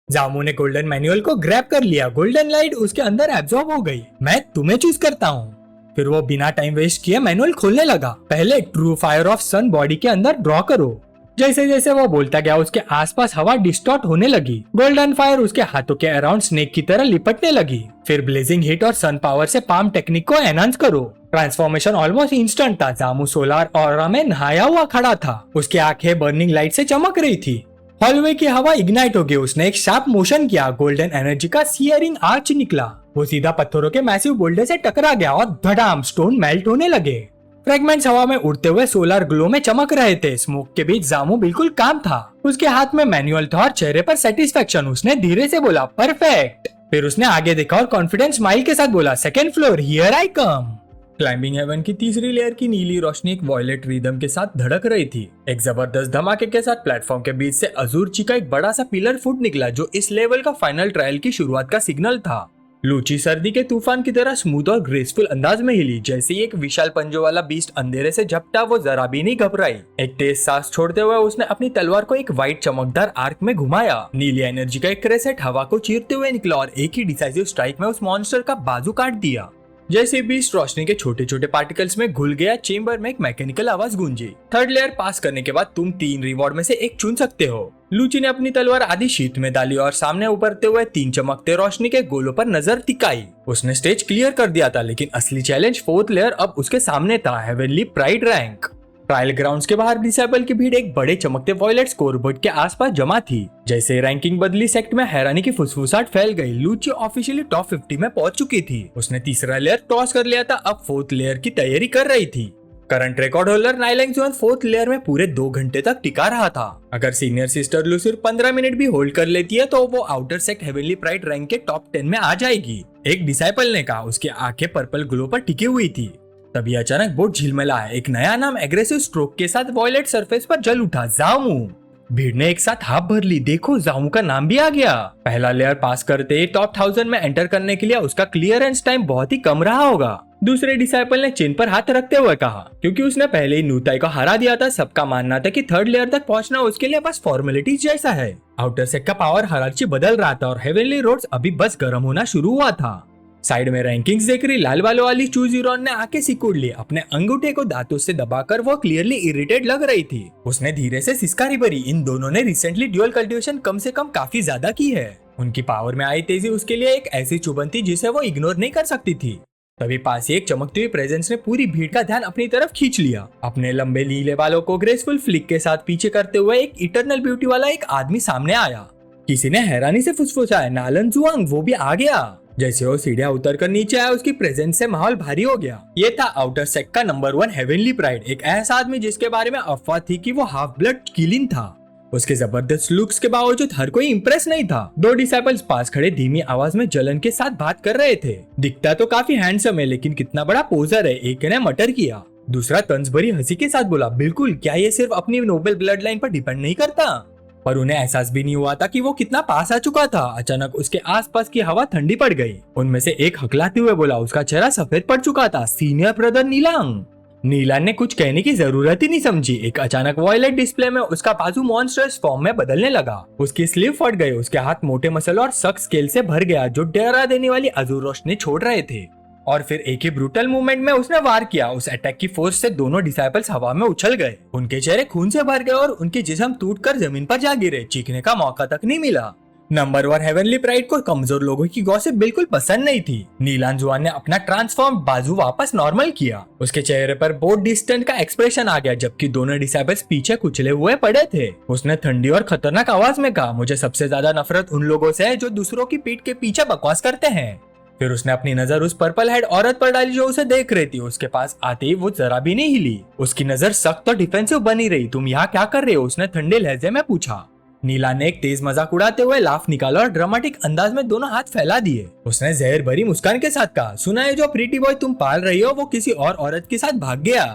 जामू ने गोल्डन मैनुअल को ग्रैब कर लिया। गोल्डन लाइट उसके अंदर एब्जॉर्ब हो गई। मैं तुम्हें चूज करता हूँ। फिर वो बिना टाइम वेस्ट किए मैनुअल खोलने लगा। पहले true fire of sun body के अंदर ड्रॉ करो। जैसे जैसे वो बोलता गया उसके आसपास हवा डिस्टॉर्ट होने लगी। गोल्डन फायर उसके हाथों के अराउंड स्नेक की तरह लिपटने लगी। फिर ब्लेजिंग हीट और सन पावर से पाम टेक्निक को एनहांस करो। ट्रांसफॉर्मेशन ऑलमोस्ट इंस्टेंट था। जामू सोलर ऑरा में नहाया हुआ खड़ा था। उसकी आंखें बर्निंग लाइट से चमक रही थी। हॉलवे की हवा इग्नाइट हो गई। उसने एक शार्प मोशन किया। गोल्डन एनर्जी का सीयरिंग आर्च निकला। वो सीधा पत्थरों के मैसिव बोल्डर से टकरा गया और धड़ाम स्टोन मेल्ट होने लगे। फ्रेगमेंट्स हवा में उड़ते हुए सोलर ग्लो में चमक रहे थे। स्मोक के बीच जामू बिल्कुल काम था। उसके हाथ में मैनुअल था और चेहरे पर सेटिस्फेक्शन। उसने धीरे से बोला, परफेक्ट। फिर उसने आगे देखा और कॉन्फिडेंस स्माइल के साथ बोला, second floor, here I come. Climbing heaven की तीसरी लेयर की नीली रोशनी एक वॉयलेट रिदम के साथ धड़क रही थी। एक जबरदस्त धमाके के साथ प्लेटफॉर्म के बीच से अजूर ची का एक बड़ा सा पिलर फुट निकला, जो इस लेवल का फाइनल ट्रायल की शुरुआत का सिग्नल था। लूची सर्दी के तूफान की तरह स्मूथ और ग्रेसफुल अंदाज में हिली। जैसे ही एक विशाल पंजों वाला बीस्ट अंधेरे से झपटा, वो जरा भी नहीं घबराई। एक तेज सांस छोड़ते हुए उसने अपनी तलवार को एक व्हाइट चमकदार आर्क में घुमाया। नीली एनर्जी का एक क्रेसेंट हवा को चीरते हुए निकला और एक ही डिसाइसिव स्ट्राइक में उस मॉन्स्टर का बाजू काट दिया। जैसे बीस्ट रोशनी के छोटे छोटे पार्टिकल्स में घुल गया, चेंबर में एक मैकेनिकल आवाज गूंजी। थर्ड लेयर पास करने के बाद तुम 3 रिवॉर्ड में से एक चुन सकते हो। लूची ने अपनी तलवार आधी शीत में डाली और सामने उभरते हुए 3 चमकते रोशनी के गोलों पर नजर टिकाई। उसने स्टेज क्लियर कर दिया था, लेकिन असली चैलेंज 4th लेयर अब उसके सामने था, heavenly pride rank. Trial grounds के बाहर डिसेबल की भीड़ एक बड़े चमकते वॉयलेट स्कोरबोर्ड के आसपास जमा थी। जैसे रैंकिंग बदली, सेक्ट में हैरानी की फुसफुसाहट फैल गई। लूची ऑफिशियली टॉप 50 में पहुंच चुकी थी। उसने तीसरा लेयर टॉस कर लिया था, अब 4th लेयर की तैयारी कर रही थी। करंट रिकॉर्ड होल्डर नाइलैंग जोन 4th लेयर में पूरे 2 घंटे तक टिका रहा था। अगर सीनियर सिस्टर लू सिर्फ 15 मिनट भी होल्ड कर लेती है तो वो outer sect heavenly pride rank के टॉप 10 में आ जाएगी। एक डिसाइपल ने कहा। उसकी आंखें पर्पल ग्लो पर टिकी हुई थी। तभी अचानक बोर्ड झिलमिला। एक नया नाम एग्रेसिव स्ट्रोक के साथ वॉयलेट सरफेस पर जल उठा, जामू। भीड़ ने एक साथ हाथ भर ली। देखो, जामू का नाम भी आ गया। पहला लेयर पास करते ही टॉप 1000 में एंटर करने के लिए उसका क्लियरेंस टाइम बहुत ही कम रहा होगा। दूसरे डिसाइपल ने चिन पर हाथ रखते हुए कहा, क्योंकि उसने पहले ही नूताई को हरा दिया था। सबका मानना था कि 3rd लेयर तक पहुंचना उसके लिए बस फॉर्मेलिटीज जैसा है। आउटर सेक्ट का पावर हायरार्की बदल रहा था और हेवनली रोड्स अभी बस गर्म होना शुरू हुआ था। साइड में रैंकिंग्स देख रही लाल बालों वाली चूजीरोन ने आके सिकुड़ ली। अपने अंगूठे को दांतों से दबाकर वो क्लियरली इरिटेट लग रही थी। उसने धीरे से सिसकारी भरी। इन दोनों ने रिसेंटली ड्यूअल कल्टीवेशन कम से कम काफी ज्यादा की है। उनकी पावर में आई तेजी उसके लिए एक ऐसी चुभन थी जिसे वो इग्नोर नहीं कर सकती थी। तभी पास ही एक चमकती हुई प्रेजेंस ने पूरी भीड़ का ध्यान अपनी तरफ खींच लिया। अपने लंबे नीले बालों को ग्रेसफुल फ्लिक के साथ पीछे करते हुए एक इटरनल ब्यूटी वाला एक आदमी सामने आया। किसी ने हैरानी से फुसफुसाया, नालन जुआंग, वो भी आ गया। जैसे वो सीढ़ियां उतरकर नीचे आया, उसकी प्रेजेंस से माहौल भारी हो गया। ये था आउटर सेक्ट का नंबर 1 हेवनली प्राइड, एक ऐसा आदमी जिसके बारे में अफवाह थी कि वो हाफ ब्लड किलिन था। उसके जबरदस्त लुक्स के बावजूद हर कोई इंप्रेस नहीं था। 2 डिसाइपल्स पास खड़े धीमी आवाज में जलन के साथ बात कर रहे थे। दिखता तो काफी हैंडसम है, लेकिन कितना बड़ा पोजर है, एक ने मटर किया। दूसरा तंज भरी हंसी के साथ बोला, बिल्कुल, क्या ये सिर्फ अपनी नोबल ब्लड लाइन पर डिपेंड नहीं करता? पर उन्हें एहसास भी नहीं हुआ था कि वो कितना पास आ चुका था। अचानक उसके आसपास की हवा ठंडी पड़ गई। उनमें से एक हकलाते हुए बोला, उसका चेहरा सफेद पड़ चुका था, सीनियर ब्रदर नीलांग। नीलांग ने कुछ कहने की जरूरत ही नहीं समझी। एक अचानक वॉयलेट डिस्प्ले में उसका बाजू मॉन्स्टर्स फॉर्म में बदलने लगा। उसकी स्लीव फट गई, उसके हाथ मोटे मसल और सख्त स्केल से भर गया जो डरा देने वाली अजूर रोशनी छोड़ रहे थे। और फिर एक ही ब्रूटल मूवमेंट में उसने वार किया। उस अटैक की फोर्स से दोनों डिसाइपल्स हवा में उछल गए। उनके चेहरे खून से भर गए और उनके जिस्म टूटकर जमीन पर जा गिरे। चीखने का मौका तक नहीं मिला। नंबर 1 हेवनली प्राइड को कमजोर लोगों की गॉसिप बिल्कुल पसंद नहीं थी। नीलान जुआन ने अपना ट्रांसफॉर्म बाजू वापस नॉर्मल किया। उसके चेहरे पर बहुत डिस्टेंट का एक्सप्रेशन आ गया, जबकि दोनों डिसाइबल्स पीछे कुचले हुए पड़े थे। उसने ठंडी और खतरनाक आवाज में कहा, मुझे सबसे ज्यादा नफरत उन लोगों से है जो दूसरों की पीठ के पीछे बकवास करते हैं। फिर उसने अपनी नजर उस पर्पल हेड औरत पर डाली जो उसे देख रही थी। उसके पास आते ही वो जरा भी नहीं हिली। उसकी नजर सख्त और डिफेंसिव बनी रही। तुम यहाँ क्या कर रहे हो? उसने ठंडे लहजे में पूछा। नीला ने एक तेज मजाक उड़ाते हुए लाफ निकाला और ड्रामेटिक अंदाज में दोनों हाथ फैला दिए। उसने जहर भरी मुस्कान के साथ कहा, सुना है जो प्रीटी बॉय तुम पाल रही हो वो किसी और औरत के साथ भाग गया।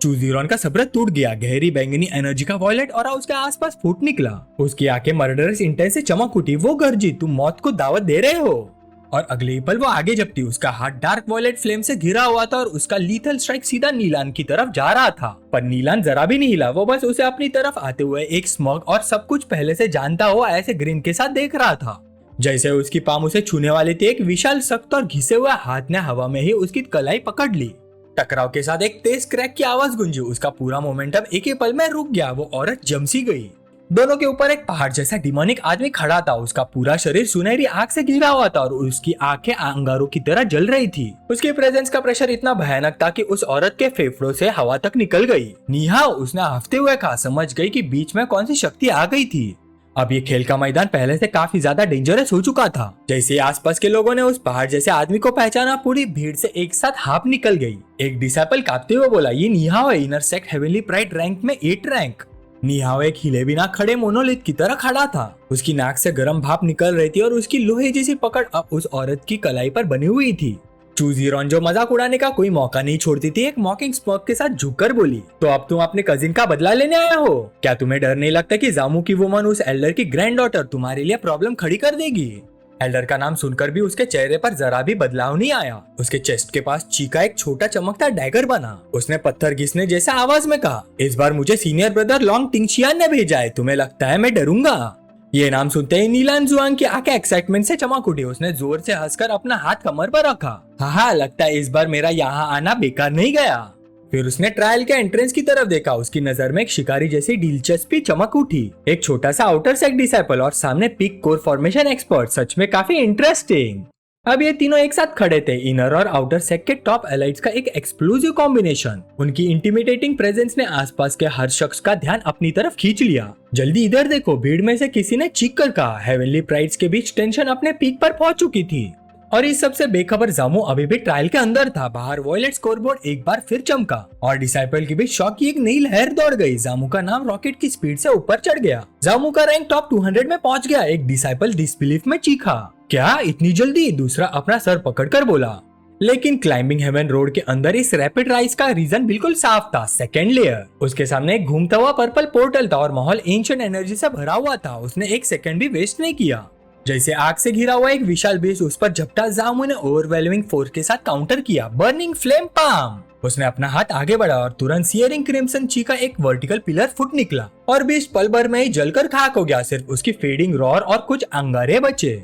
चूजीरॉन का सब्र टूट गया। गहरी बैंगनी एनर्जी का वॉयलेट और उसके आसपास फूट निकला। उसकी आंखें मर्डरस इंटेंस से चमक उठी। वो गर्जी, तुम मौत को दावत दे रहे हो? और अगले ही पल वो आगे झपटी। उसका हाथ डार्क वॉयलेट फ्लेम से घिरा हुआ था और उसका लीथल स्ट्राइक सीधा नीलान की तरफ जा रहा था। पर नीलान जरा भी नहीं हिला। वो बस उसे अपनी तरफ आते हुए एक स्मग और सब कुछ पहले से जानता हुआ ऐसे ग्रीन के साथ देख रहा था। जैसे उसकी पाम उसे छूने वाली थी, एक विशाल सख्त और घिसे हुए हाथ ने हवा में ही उसकी कलाई पकड़ ली। टकराव के साथ एक तेज क्रैक की आवाज गूंजी। उसका पूरा मोमेंटम एक ही पल में रुक गया। वो औरत जमसी गई। दोनों के ऊपर एक पहाड़ जैसा डिमोनिक आदमी खड़ा था। उसका पूरा शरीर सुनहरी आग से घिरा हुआ था और उसकी आंखें अंगारों की तरह जल रही थी। उसकी प्रेजेंस का प्रेशर इतना भयानक था कि उस औरत के फेफड़ों से हवा तक निकल गई। नीहा, उसने हफ्ते हुए कहा, समझ गई कि बीच में कौन सी शक्ति आ गई थी। अब ये खेल का मैदान पहले से काफी ज्यादा डेंजरस हो चुका था। जैसे आसपास के लोगों ने उस पहाड़ जैसे आदमी को पहचाना, पूरी भीड़ से एक साथ हाफ निकल गई। एक डिसाइपल कांपते हुए बोला, ये निहाओ है, inner sect heavenly pride rank में 8 रैंक। निहाओ एक हिले बिना खड़े मोनोलिथ की तरह खड़ा था। उसकी नाक से गर्म भाप निकल रही थी और उसकी लोहे जैसी पकड़ अब उस औरत की कलाई पर बनी हुई थी। चूजीरॉन जो मजाक उड़ाने का कोई मौका नहीं छोड़ती थी, एक मॉकिंग स्मर्क के साथ झुककर बोली, तो अब तुम अपने कजिन का बदला लेने आया हो? क्या तुम्हें डर नहीं लगता कि जामू की वुमन, उस एल्डर की ग्रैंड डॉटर, तुम्हारे लिए प्रॉब्लम खड़ी कर देगी? एल्डर का नाम सुनकर भी उसके चेहरे पर जरा भी बदलाव नहीं आया। उसके चेस्ट के पास चीका एक छोटा चमकता डैगर बना। उसने पत्थर घिसने जैसा आवाज में कहा, इस बार मुझे सीनियर ब्रदर लॉन्ग टिंगशियान ने भेजा है। तुम्हें लगता है मैं डरूंगा? ये नाम सुनते ही नीलान जुआंग की आंखें एक्साइटमेंट से चमक उठी। उसने जोर से हंसकर अपना हाथ कमर पर रखा। हाँ, लगता है इस बार मेरा यहाँ आना बेकार नहीं गया। फिर उसने ट्रायल के एंट्रेंस की तरफ देखा। उसकी नजर में एक शिकारी जैसी दिलचस्पी चमक उठी। एक छोटा सा आउटर सेक्ट डिसाइपल और सामने पिक कोर फॉर्मेशन एक्सपर्ट। सच में काफी इंटरेस्टिंग। अब ये तीनों एक साथ खड़े थे। इनर और आउटर सेक्ट के टॉप एलाइट्स का एक एक्सप्लोसिव कॉम्बिनेशन। उनकी इंटिमिडेटिंग प्रेजेंस ने आसपास के हर शख्स का ध्यान अपनी तरफ खींच लिया। जल्दी इधर देखो, भीड़ में से किसी ने चीख कर कहा। हेवनली प्राइड्स के बीच टेंशन अपने पीक पर पहुंच चुकी थी और इस सबसे बेखबर जामू अभी भी ट्रायल के अंदर था। बाहर वॉयलेट स्कोरबोर्ड एक बार फिर चमका और डिसाइपल के बीच शॉक की एक नई लहर दौड़ गई। जामू का नाम रॉकेट की स्पीड से ऊपर चढ़ गया। जामू का रैंक टॉप 200 में पहुंच गया। एक डिसाइपल डिसबिलीफ में चीखा, क्या इतनी जल्दी? दूसरा अपना सर पकड़कर बोला। लेकिन क्लाइंबिंग हेवन रोड के अंदर इस रैपिड राइज का रीजन बिल्कुल साफ था। Second layer. उसके सामने एक घूमता हुआ पर्पल पोर्टल था और माहौल एंशिएंट एनर्जी से भरा हुआ था। उसने एक सेकंड भी वेस्ट नहीं किया। जैसे आग से घिरा हुआ एक विशाल बेस उस पर झपटा, जामू ने ओवरवेलमिंग फोर्स के साथ काउंटर किया। Burning flame palm. उसने अपना हाथ आगे बढ़ा और तुरंत सियरिंग क्रिम्सन ची का एक वर्टिकल पिलर फुट निकला और बीच पल भर में ही जलकर खाक हो गया। सिर्फ उसकी फेडिंग रॉर और कुछ अंगारे बचे।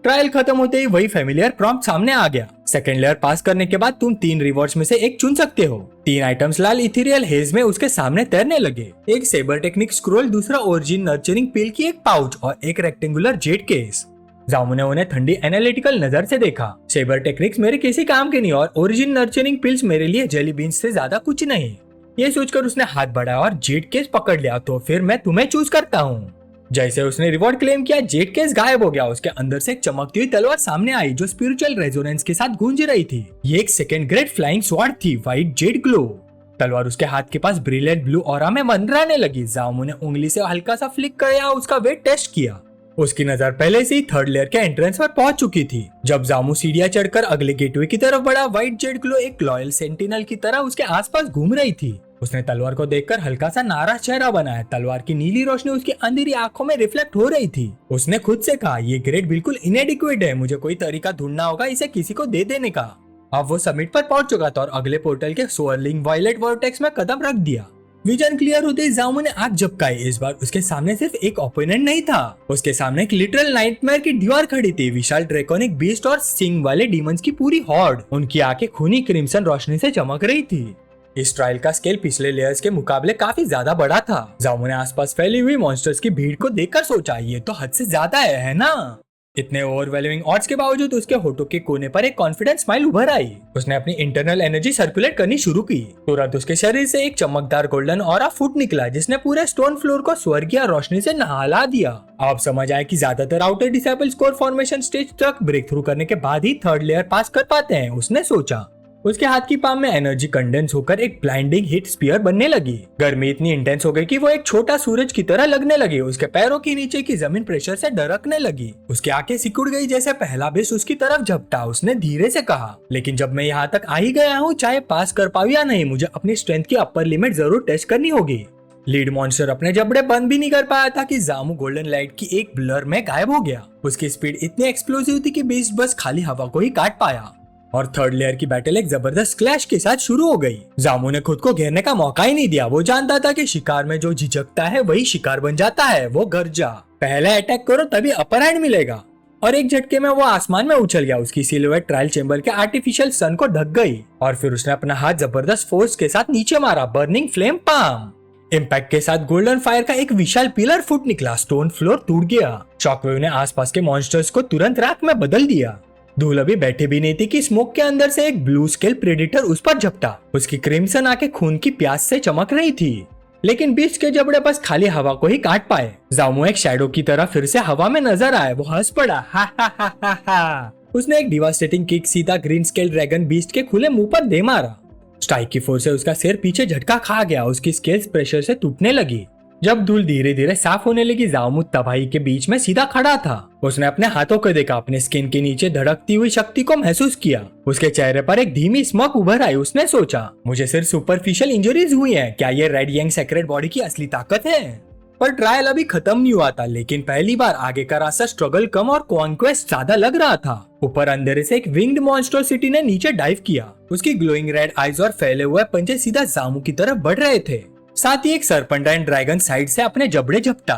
ट्रायल खत्म होते ही वही फेमिलियर प्रॉम्प्ट सामने आ गया। सेकंड लेयर पास करने के बाद तुम 3 रिवॉर्ड्स में से एक चुन सकते हो। 3 आइटम्स लाल इथेरियल हेज में उसके सामने तैरने लगे। एक सेबर टेक्निक स्क्रोल, दूसरा ओरिजिन नर्चरिंग पिल की एक पाउच और एक रेक्टेंगुलर जेट केस। जामू ने उन्हें ठंडी एनालिटिकल नजर से देखा। सेबर टेक्निक्स मेरे किसी काम के नहीं और ओरिजिन नर्चरिंग पिल्स मेरे लिए जेली बीन्स से ज्यादा कुछ नहीं। ये सोचकर उसने हाथ बढ़ाया और जेट केस पकड़ लिया। तो फिर मैं तुम्हें चूज करता हूँ। जैसे उसने रिवॉर्ड क्लेम किया, जेट केस गायब हो गया। उसके अंदर से एक चमकती हुई तलवार सामने आई जो स्पिरिचुअल रेजोनेंस के साथ गूंज रही थी। ये एक सेकंड ग्रेड फ्लाइंग स्वॉर्ड थी, व्हाइट जेड ग्लो। तलवार उसके हाथ के पास ब्रिलियंट ब्लू ऑरा में मंडराने लगी। जामू ने उंगली से हल्का सा फ्लिक किया, उसका वेट टेस्ट किया। उसकी नजर पहले से ही थर्ड लेयर के एंट्रेंस पर पहुंच चुकी थी। जब जामू सीढ़ियां चढ़कर अगले गेटवे की तरफ बढ़ा, व्हाइट जेड ग्लो एक लॉयल सेंटिनल की तरह उसके आसपास घूम रही थी। उसने तलवार को देखकर हल्का सा नाराज चेहरा बनाया। तलवार की नीली रोशनी उसकी अंधेरी आंखों में रिफ्लेक्ट हो रही थी। उसने खुद से कहा, ये ग्रेड बिल्कुल इनएडिक्वेट है। मुझे कोई तरीका ढूंढना होगा इसे किसी को दे देने का। अब वो समिट पर पहुंच चुका था और अगले पोर्टल के स्वर्लिंग वायलेट वर्टेक्स में कदम रख दिया। विजन क्लियर होते ही जामू ने आग झपकाई। इस बार उसके सामने सिर्फ एक ओपोनेंट नहीं था, उसके सामने एक लिटरल नाइटमेयर की दीवार खड़ी थी। विशाल ड्रैकोनिक बीस्ट और सिंग वाले डीमंस की पूरी हॉर्ड। उनकी आंखें खूनी क्रिम्सन रोशनी से चमक रही थी। इस ट्रायल का स्केल पिछले लेयर्स के मुकाबले काफी ज्यादा बड़ा था। जामू ने आसपास फैली हुई मॉन्स्टर्स की भीड़ को देखकर सोचा, ये तो हद से ज्यादा है ना? इतने ओवरवेलमिंग ऑड्स के बावजूद उसके होठों के कोने पर एक कॉन्फिडेंट स्माइल उभर आई। उसने अपनी इंटरनल एनर्जी सर्कुलेट करनी शुरू की। तुरंत उसके शरीर से एक चमकदार गोल्डन ऑरा फुट निकला, जिसने पूरे स्टोन फ्लोर को स्वर्गीय रोशनी से नहला दिया। अब समझ आया कि ज्यादातर outer disable score formation stage तक ब्रेक थ्रू करने के बाद ही थर्ड लेयर पास कर पाते हैं, उसने सोचा। उसके हाथ की पाम में एनर्जी कंडेंस होकर एक ब्लाइंडिंग हीट स्पीयर बनने लगी। गर्मी इतनी इंटेंस हो गई कि वो एक छोटा सूरज की तरह लगने लगी। उसके पैरों के नीचे की जमीन प्रेशर से ढरकने लगी। उसकी आंखें सिकुड़ गई जैसे पहला बेस उसकी तरफ झपटा। उसने धीरे से कहा, लेकिन जब मैं यहाँ तक आ ही गया हूँ, चाहे पास कर पाऊँ या नहीं, मुझे अपनी स्ट्रेंथ की अपर लिमिट जरूर टेस्ट करनी होगी। लीड मॉन्स्टर अपने जबड़े बंद भी नहीं कर पाया था कि जामू गोल्डन लाइट की एक ब्लर में गायब हो गया। उसकी स्पीड इतनी एक्सप्लोसिव थी कि बीस्ट बस खाली हवा को ही काट पाया और थर्ड लेयर की बैटल एक जबरदस्त क्लैश के साथ शुरू हो गई। जामू ने खुद को घेरने का मौका ही नहीं दिया। वो जानता था कि शिकार में जो झिझकता है वही शिकार बन जाता है। वो गरजा, पहले अटैक करो तभी अपर हैंड मिलेगा। और एक झटके में वो आसमान में उछल गया। उसकी सिलुएट ट्रायल चेंबर के आर्टिफिशियल सन को ढक गई और फिर उसने अपना हाथ जबरदस्त फोर्स के साथ नीचे मारा। Burning flame palm. इम्पैक्ट के साथ गोल्डन फायर का एक विशाल पिलर फुट निकला। स्टोन फ्लोर टूट गया। शॉकवेव ने आसपास के मॉन्स्टर्स को तुरंत राख में बदल दिया। धूल अभी बैठे भी नहीं थी कि स्मोक के अंदर से एक ब्लू स्केल प्रेडेटर उस पर झपटा। उसकी क्रिम्सन आंखें खून की प्यास से चमक रही थी, लेकिन बीच के जबड़े बस खाली हवा को ही काट पाए। जामू एक शैडो की तरह फिर से हवा में नजर आए। वो हंस पड़ा, हा हा हा हा हा। उसने एक डिवास्टेटिंग किक सीधा ग्रीन स्केल ड्रैगन बीस्ट के खुले मुंह पर दे मारा। स्ट्राइक की फोर्स से उसका सिर पीछे झटका खा गया। उसकी स्केल्स प्रेशर से टूटने लगी। जब धूल धीरे धीरे साफ होने लगी, जामू तबाही के बीच में सीधा खड़ा था। उसने अपने हाथों को देखा, अपने स्किन के नीचे धड़कती हुई शक्ति को महसूस किया। उसके चेहरे पर एक धीमी स्मक उभर आई। उसने सोचा, मुझे सिर्फ सुपरफिशियल इंजरीज हुई हैं, क्या ये रेड यंग सेक्रेट बॉडी की असली ताकत है? पर ट्रायल अभी खत्म नहीं हुआ था, लेकिन पहली बार आगे का रास्ता स्ट्रगल कम और कॉन्क्वेस्ट ज्यादा लग रहा था। ऊपर अंधेरे से एक विंग्ड मॉन्स्ट्रोसिटी ने नीचे डाइव किया। उसकी ग्लोइंग रेड आईज और फैले हुए पंजे सीधा जामू की तरफ बढ़ रहे थे। साथ ही एक सर्पेंटाइन ड्रैगन साइड से अपने जबड़े झपटा।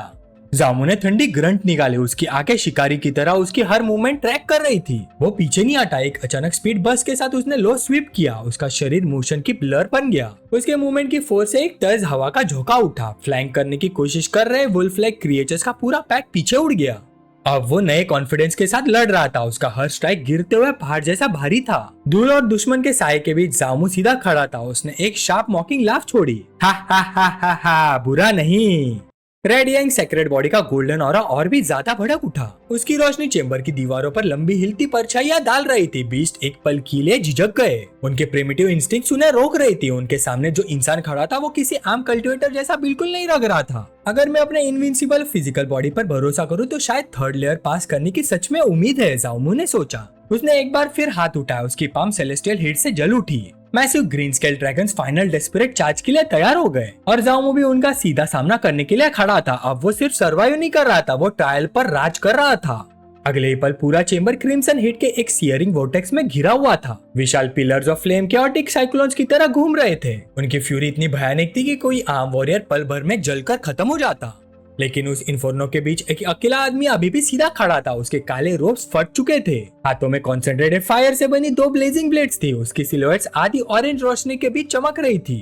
जामू ने ठंडी ग्रंट निकाले। उसकी आंखें शिकारी की तरह उसकी हर मूवमेंट ट्रैक कर रही थी। वो पीछे नहीं हटा। एक अचानक स्पीड बस के साथ उसने लो स्वीप किया। उसका शरीर मोशन की ब्लर बन गया। उसके मूवमेंट की फोर्स से एक तेज हवा का झोंका उठा। फ्लैंक करने की कोशिश कर रहे वुल्फ लाइक क्रिएचर्स का पूरा पैक पीछे उड़ गया। अब वो नए कॉन्फिडेंस के साथ लड़ रहा था। उसका हर स्ट्राइक गिरते हुए पहाड़ जैसा भारी था। धूल और दुश्मन के साए के बीच जामू सीधा खड़ा था। उसने एक शार्प मॉकिंग लाफ छोड़ी, हा हा हा हा हा, बुरा नहीं। रेड यंग सेक्रेट बॉडी का गोल्डन ऑरा और भी ज्यादा भड़क उठा। उसकी रोशनी चेंबर की दीवारों पर लंबी हिलती परछाइयां डाल रही थी। बीस्ट एक पल के लिए झिझक गए। उनके प्रिमिटिव इंस्टिंक्ट्स उन्हें रोक रही थी। उनके सामने जो इंसान खड़ा था वो किसी आम कल्टिवेटर जैसा बिल्कुल नहीं लग रहा था। अगर मैं अपने इनविंसिबल फिजिकल बॉडी पर भरोसा करूं तो शायद थर्ड लेयर पास करने की सच में उम्मीद है, जामू ने सोचा। उसने एक बार फिर हाथ उठाया। उसकी पाम सेलेस्टियल हीट से जल उठी। Massive green scale dragons final desperate charge के लिए तैयार हो गए और जामू भी उनका सीधा सामना करने के लिए खड़ा था। अब वो सिर्फ सर्वाइव नहीं कर रहा था, वो ट्रायल पर राज कर रहा था। अगले ही पल पूरा चेंबर क्रिम्सन हीट के एक सियरिंग वोर्टेक्स में घिरा हुआ था। विशाल pillars of flame chaotic cyclones की तरह घूम रहे थे। उनकी फ्यूरी इतनी भयानक थी कि कोई आम वॉरियर पल भर में जलकर खत्म हो जाता। लेकिन उस इन्फोर्नो के बीच एक अकेला आदमी अभी भी सीधा खड़ा था। उसके काले रोब्स फट चुके थे। हाथों में कॉन्सेंट्रेटेड फायर से बनी 2 ब्लेजिंग ब्लेड्स थी। उसकी सिलुएट्स आधी ऑरेंज रोशनी के बीच चमक रही थी।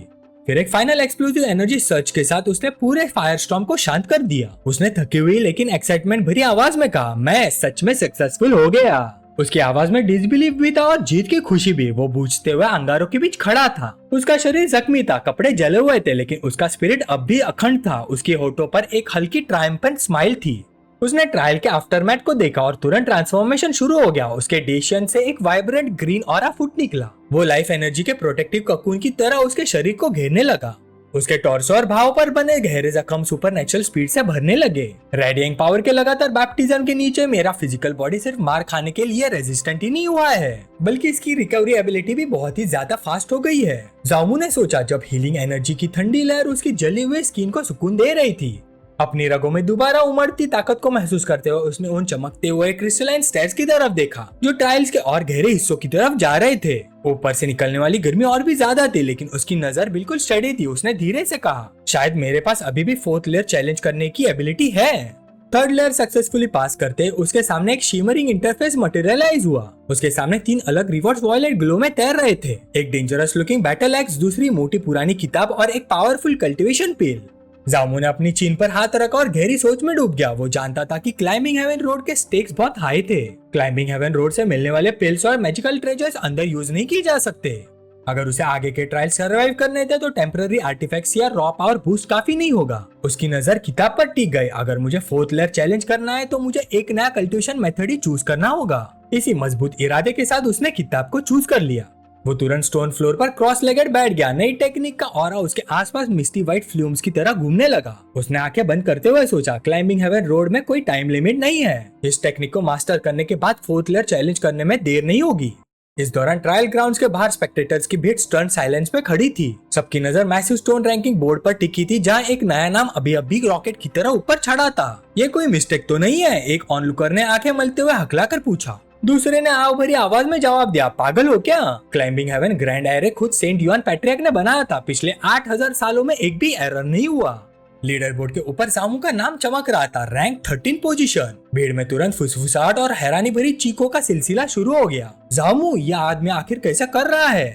फिर एक फाइनल एक्सप्लोसिव एनर्जी सर्च के साथ उसने पूरे फायर स्टॉर्म को शांत कर दिया। उसने थकी हुई लेकिन एक्साइटमेंट भरी आवाज में कहा, मैं सच में सक्सेसफुल हो गया। उसकी आवाज में डिसबिलीफ भी था और जीत की खुशी भी। वो बूझते हुए अंगारों के बीच खड़ा था। उसका शरीर जख्मी था, कपड़े जले हुए थे, लेकिन उसका स्पिरिट अब भी अखंड था। उसके होठों पर एक हल्की ट्रायम्फेंट स्माइल थी। उसने ट्रायल के आफ्टरमैथ को देखा और तुरंत ट्रांसफॉर्मेशन शुरू हो गया। उसके डेशियन से एक वाइब्रेंट ग्रीन ऑरा फुट निकला। वो लाइफ एनर्जी के प्रोटेक्टिव ककून की तरह उसके शरीर को घेरने लगा। उसके टॉर्सो और भाव पर बने गहरे जख्म सुपरनेचुरल स्पीड से भरने लगे। रेडिएंट पावर के लगातार बैप्टिज्म के नीचे मेरा फिजिकल बॉडी सिर्फ मार खाने के लिए रेजिस्टेंट ही नहीं हुआ है, बल्कि इसकी रिकवरी एबिलिटी भी बहुत ही ज्यादा फास्ट हो गई है। जामू ने सोचा जब हीलिंग एनर्जी की ठंडी लहर उसकी जली हुई स्किन को सुकून दे रही थी। अपनी रगों में दोबारा उमड़ती ताकत को महसूस करते हुए उसने उन चमकते हुए क्रिस्टलाइन स्टेयर्स की तरफ देखा जो टाइल्स के और गहरे हिस्सों की तरफ जा रहे थे। ऊपर से निकलने वाली गर्मी और भी ज्यादा थी, लेकिन उसकी नजर बिल्कुल स्टेडी थी। उसने धीरे से कहा, शायद मेरे पास अभी भी 4th लेयर चैलेंज करने की एबिलिटी है। थर्ड लेयर सक्सेसफुली पास करते उसके सामने एक शिमरिंग इंटरफेस मटेरियलाइज हुआ। उसके सामने 3 अलग रिवॉर्ड्स वॉयलेट ग्लो में तैर रहे थे, एक डेंजरस लुकिंग बैटल एक्स, दूसरी मोटी पुरानी किताब और एक पावरफुल कल्टीवेशन पेल। जामू ने अपनी चीन पर हाथ रखा और गहरी सोच में डूब गया। वो जानता था कि क्लाइंबिंग हेवन रोड के स्टेक्स बहुत हाई थे। क्लाइंबिंग हेवन रोड से मिलने वाले पेल्स और मैजिकल ट्रेजर्स अंदर यूज नहीं किए जा सकते। अगर उसे आगे के ट्रायल सर्वाइव करने थे तो टेम्पररी आर्टिफैक्ट्स या रॉ पावर बूस्ट काफी नहीं होगा। उसकी नजर किताब पर टिक गई। अगर मुझे 4th लेयर चैलेंज करना है तो मुझे एक नया कल्टीवेशन मेथड ही चूज करना होगा। इसी मजबूत इरादे के साथ उसने किताब को चूज कर लिया। वो तुरंत स्टोन फ्लोर पर क्रॉस लेगेड बैठ गया। नई टेक्निक का ऑरा उसके आसपास मिस्टी व्हाइट फ्लूम्स की तरह घूमने लगा। उसने आंखें बंद करते हुए सोचा, क्लाइंबिंग हेवन रोड में कोई टाइम लिमिट नहीं है। इस टेक्निक को मास्टर करने के बाद 4th लेयर चैलेंज करने में देर नहीं होगी। इस दौरान ट्रायल ग्राउंड्स के बाहर स्पेक्टेटर्स की भीड़ स्टर्न साइलेंस पे खड़ी थी। सबकी नजर मैसिव स्टोन रैंकिंग बोर्ड पर टिकी थी, जहां एक नया नाम अभी अभी रॉकेट की तरह ऊपर चढ़ा था। ये कोई मिस्टेक तो नहीं है? एक ऑनलुकर ने आंखें मलते हुए हकलाकर पूछा। दूसरे ने आव भरी आवाज में जवाब दिया, पागल हो क्या? क्लाइंबिंग हेवन ग्रैंड एरे खुद सेंट युआन पैट्रियर्क ने बनाया था। पिछले 8000 सालों में एक भी एरर नहीं हुआ। लीडर बोर्ड के ऊपर जामू का नाम चमक रहा था, रैंक 13 पोजीशन। भीड़ में तुरंत फुसफुसाहट और हैरानी भरी चीखों का सिलसिला शुरू हो गया। जामू, यह आदमी आखिर कैसा कर रहा है?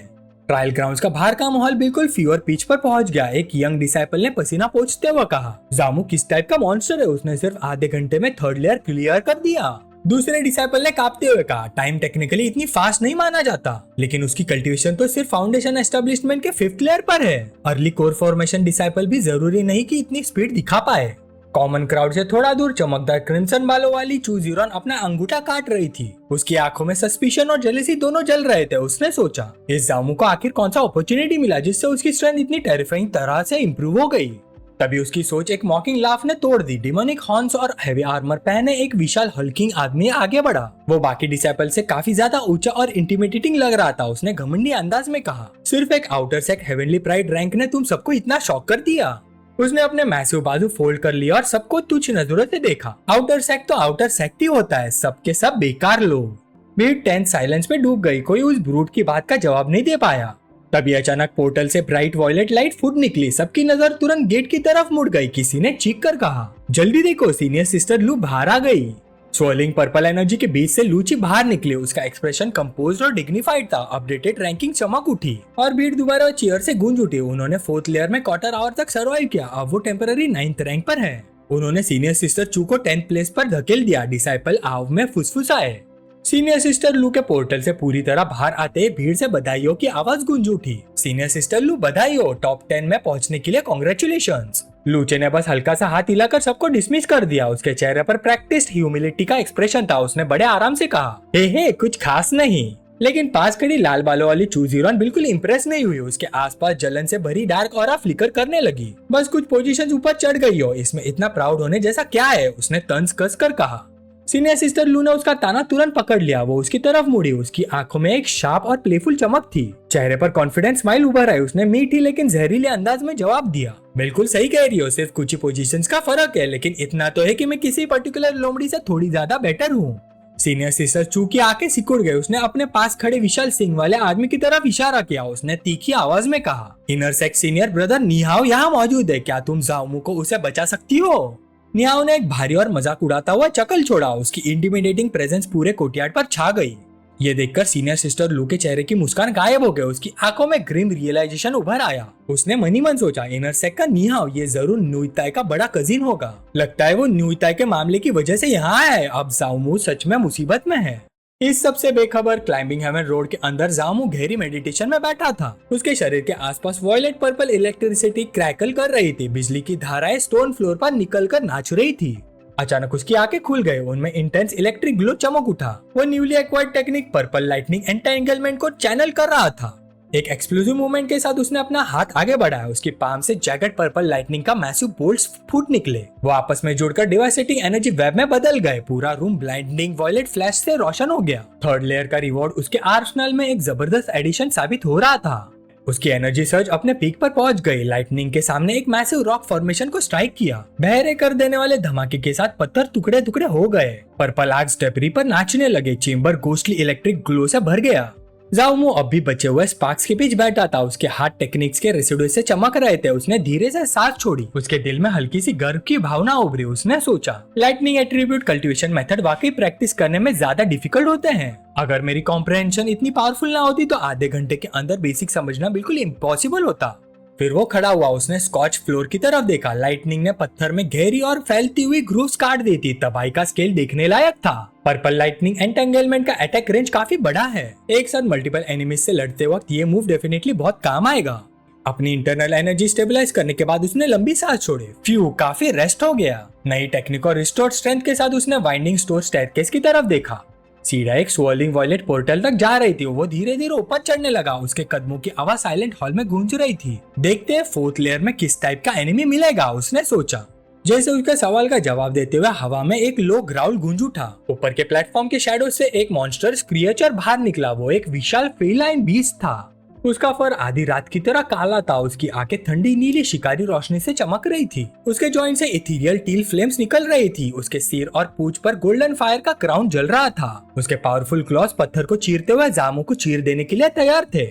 ट्रायल ग्राउंड्स का बाहर का माहौल बिल्कुल फीवर पिच पर पहुंच गया। एक यंग डिसाइपल ने पसीना पोंछते हुए कहा, जामू किस टाइप का मॉन्स्टर है? उसने सिर्फ आधे घंटे में 3rd लेयर क्लियर कर दिया। दूसरे डिसाइपल ने कांपते हुए कहा, टाइम टेक्निकली इतनी फास्ट नहीं माना जाता, लेकिन उसकी कल्टीवेशन तो सिर्फ फाउंडेशन एस्टेब्लिशमेंट के 5th लेयर पर है। अर्ली कोर फॉर्मेशन डिसाइपल भी जरूरी नहीं कि इतनी स्पीड दिखा पाए। कॉमन क्राउड से थोड़ा दूर चमकदार क्रिम्सन बालों वाली चू ज़ीरोन अपना अंगूठा काट रही थी। उसकी आंखों में सस्पिशन और जेलसी दोनों जल रहे थे। उसने सोचा, इस जामू को आखिर कौन सा अपॉर्चुनिटी मिला जिससे उसकी स्ट्रेंथ इतनी टेरिफाइंग तरह से इम्प्रूव हो गई। तभी उसकी सोच एक मॉकिंग लाफ ने तोड़ दी। डिमोनिक हॉर्न्स और हेवी आर्मर पहने एक विशाल हल्किंग आदमी आगे बढ़ा। वो बाकी डिसाइपल से काफी ज्यादा ऊंचा और इंटिमिडेटिंग लग रहा था। उसने घमंडी अंदाज में कहा, सिर्फ एक आउटर सेक हेवनली प्राइड रैंक ने तुम सबको इतना शॉक कर दिया। उसने अपने मैसिव बाजू फोल्ड कर लिया और सबको तुच्छ नजरों से देखा। आउटर सेक तो आउटर सेक ही होता है, सबके सब बेकार लोग। भीड़ टेंस साइलेंस में डूब गई। कोई उस ब्रूट की बात का जवाब नहीं दे पाया। तभी अचानक पोर्टल से ब्राइट वॉयलेट लाइट फुट निकली। सबकी नजर तुरंत गेट की तरफ मुड़ गई। किसी ने चीख कर कहा, जल्दी देखो, सीनियर सिस्टर लू बाहर आ गई। स्वर्लिंग पर्पल एनर्जी के बीच से लूची बाहर निकली। उसका एक्सप्रेशन कंपोज्ड और डिग्निफाइड था। अपडेटेड रैंकिंग चमक उठी और भीड़ दोबारा चीयर से गूंज उठी। उन्होंने 4th लेयर में क्वार्टर आवर तक सर्वाइव किया। अब वो टेम्पररी 9th रैंक पर है। उन्होंने सीनियर सिस्टर चू को 10th प्लेस पर धकेल दिया। डिसाइपल आव में फुसफुसाए। सीनियर सिस्टर लू के पोर्टल से पूरी तरह बाहर आते ही भीड़ से बधाइयों की आवाज गूंज उठी। सीनियर सिस्टर लू, बधाई हो, टॉप 10 में पहुंचने के लिए कांग्रेचुलेशंस। लूचे ने बस हल्का सा हाथ हिलाकर सबको डिसमिस कर दिया। उसके चेहरे पर प्रैक्टिस्ड ह्यूमिलिटी का एक्सप्रेशन था। उसने बड़े आराम से कहा, हे कुछ खास नहीं। लेकिन पास खड़ी लाल बालों वाली चू ज़ीरोन बिल्कुल इंप्रेस नहीं हुई। उसके आसपास जलन से भरी डार्क ऑरा फ्लिकर करने लगी। बस कुछ पोजीशंस ऊपर चढ़ गई हो, इसमें इतना प्राउड होने जैसा क्या है? उसने तंज कस कर कहा। सीनियर सिस्टर लू ने उसका ताना तुरंत पकड़ लिया। वो उसकी तरफ मुड़ी। उसकी आंखों में एक शार्प और प्लेफुल चमक थी। चेहरे पर कॉन्फिडेंस स्माइल उभर आई। उसने मीठी लेकिन जहरीले अंदाज में जवाब दिया, बिल्कुल सही कह रही हो, सिर्फ कुछ ही पोजीशंस का फर्क है, लेकिन इतना तो है कि मैं किसी पर्टिकुलर लोमड़ी से थोड़ी ज्यादा बेटर हूँ। सीनियर सिस्टर चू की आंखें सिकुड़ गई। उसने अपने पास खड़े विशाल सिंह वाले आदमी की तरफ इशारा किया। उसने तीखी आवाज में कहा, इनर सेक्स सीनियर ब्रदर निहाओ यहाँ मौजूद है। क्या तुम जामू को उसे बचा सकती हो? निहाओ ने एक भारी और मजाक उड़ाता हुआ चकल छोड़ा। उसकी इंटिमिडेटिंग प्रेजेंस पूरे कोर्टयार्ड पर छा गई। ये देखकर सीनियर सिस्टर लू के चेहरे की मुस्कान गायब हो गई। उसकी आंखों में ग्रिम रियलाइजेशन उभर आया। उसने मनी मन सोचा, इनर सेक का निहाओ ये जरूर नुइताई का बड़ा कजिन होगा। लगता है वो नुइताई के मामले की वजह से यहाँ आया है। अब जामू सच में मुसीबत में है। इस सबसे बेखबर क्लाइंबिंग हेवन रोड के अंदर जामू गहरी मेडिटेशन में बैठा था। उसके शरीर के आसपास वॉयलेट पर्पल इलेक्ट्रिसिटी क्रैकल कर रही थी। बिजली की धाराएं स्टोन फ्लोर पर निकल कर नाच रही थी। अचानक उसकी आंखें खुल गई। उनमें इंटेंस इलेक्ट्रिक ग्लो चमक उठा। वो newly acquired technique purple lightning entanglement को चैनल कर रहा था। एक एक्सप्लोसिव मूवमेंट के साथ उसने अपना हाथ आगे बढ़ाया। उसकी पाम से जैकेट पर्पल लाइटनिंग का मैसिव बोल्ट्स फूट निकले। वो आपस में जुड़कर डिवास्टेटिंग एनर्जी वेब में बदल गए। पूरा रूम ब्लाइंडिंग वॉयलेट फ्लैश से रोशन हो गया। 3rd लेयर का रिवॉर्ड उसके आर्सेनल में एक जबरदस्त एडिशन साबित हो रहा था। उसकी एनर्जी सर्ज अपने पीक पर पहुंच गई। लाइटनिंग के सामने एक मैसिव रॉक फॉर्मेशन को स्ट्राइक किया। बहरे कर देने वाले धमाके के साथ पत्थर टुकड़े टुकड़े हो गए। पर्पल आर्क्स डेब्री पर नाचने लगे। चेंबर गोस्टली इलेक्ट्रिक ग्लो से भर गया। जाओमू अब भी बचे हुए स्पार्क्स के बीच बैठा था। उसके हाथ टेक्निक्स के रेसिड्यू से चमक रहे थे। उसने धीरे से सांस छोड़ी। उसके दिल में हल्की सी गर्व की भावना उभरी। उसने सोचा, लाइटनिंग एट्रीब्यूट कल्टीवेशन मेथड वाकई प्रैक्टिस करने में ज्यादा डिफिकल्ट होते हैं। अगर मेरी कॉम्प्रहेंशन इतनी पावरफुल ना होती तो आधे घंटे के अंदर बेसिक समझना बिल्कुल इम्पॉसिबल होता। फिर वो खड़ा हुआ। उसने स्कॉच फ्लोर की तरफ देखा। लाइटनिंग ने पत्थर में गहरी और फैलती हुई ग्रूव्स काट दी थी। तबाही का स्केल देखने लायक था। पर्पल लाइटनिंग एंटेंगलमेंट का अटैक रेंज काफी बड़ा है। एक साथ मल्टीपल एनिमीज से लड़ते वक्त ये मूव डेफिनेटली बहुत काम आएगा। अपनी इंटरनल एनर्जी स्टेबलाइज करने के बाद उसने लंबी सांस छोड़ी। फ्यू, काफी रेस्ट हो गया। नई टेक्निक और रिस्टोर्ड स्ट्रेंथ के साथ उसने वाइंडिंग स्टोर स्टेयरकेस की तरफ देखा। सीढ़ियां एक स्वर्लिंग वॉयलेट पोर्टल तक जा रही थी। वो धीरे धीरे ऊपर चढ़ने लगा। उसके कदमों की आवाज साइलेंट हॉल में गूंज रही थी। देखते हैं फोर्थ लेयर में किस टाइप का एनिमी मिलेगा, उसने सोचा। जैसे उसके सवाल का जवाब देते हुए हवा में एक लो ग्राउल गूंज उठा। ऊपर के प्लेटफॉर्म के शैडो से एक मॉन्स्टर्स क्रिएचर बाहर निकला। वो एक विशाल फेलाइन बीस्ट था। उसका फर आधी रात की तरह काला था। उसकी आंखें ठंडी नीली शिकारी रोशनी से चमक रही थी। उसके जॉइंट से इथीरियल टील फ्लेम्स निकल रही थी। उसके सिर और पूंछ पर गोल्डन फायर का क्राउन जल रहा था। उसके पावरफुल क्लॉज पत्थर को चीरते हुए जामू को चीर देने के लिए तैयार थे।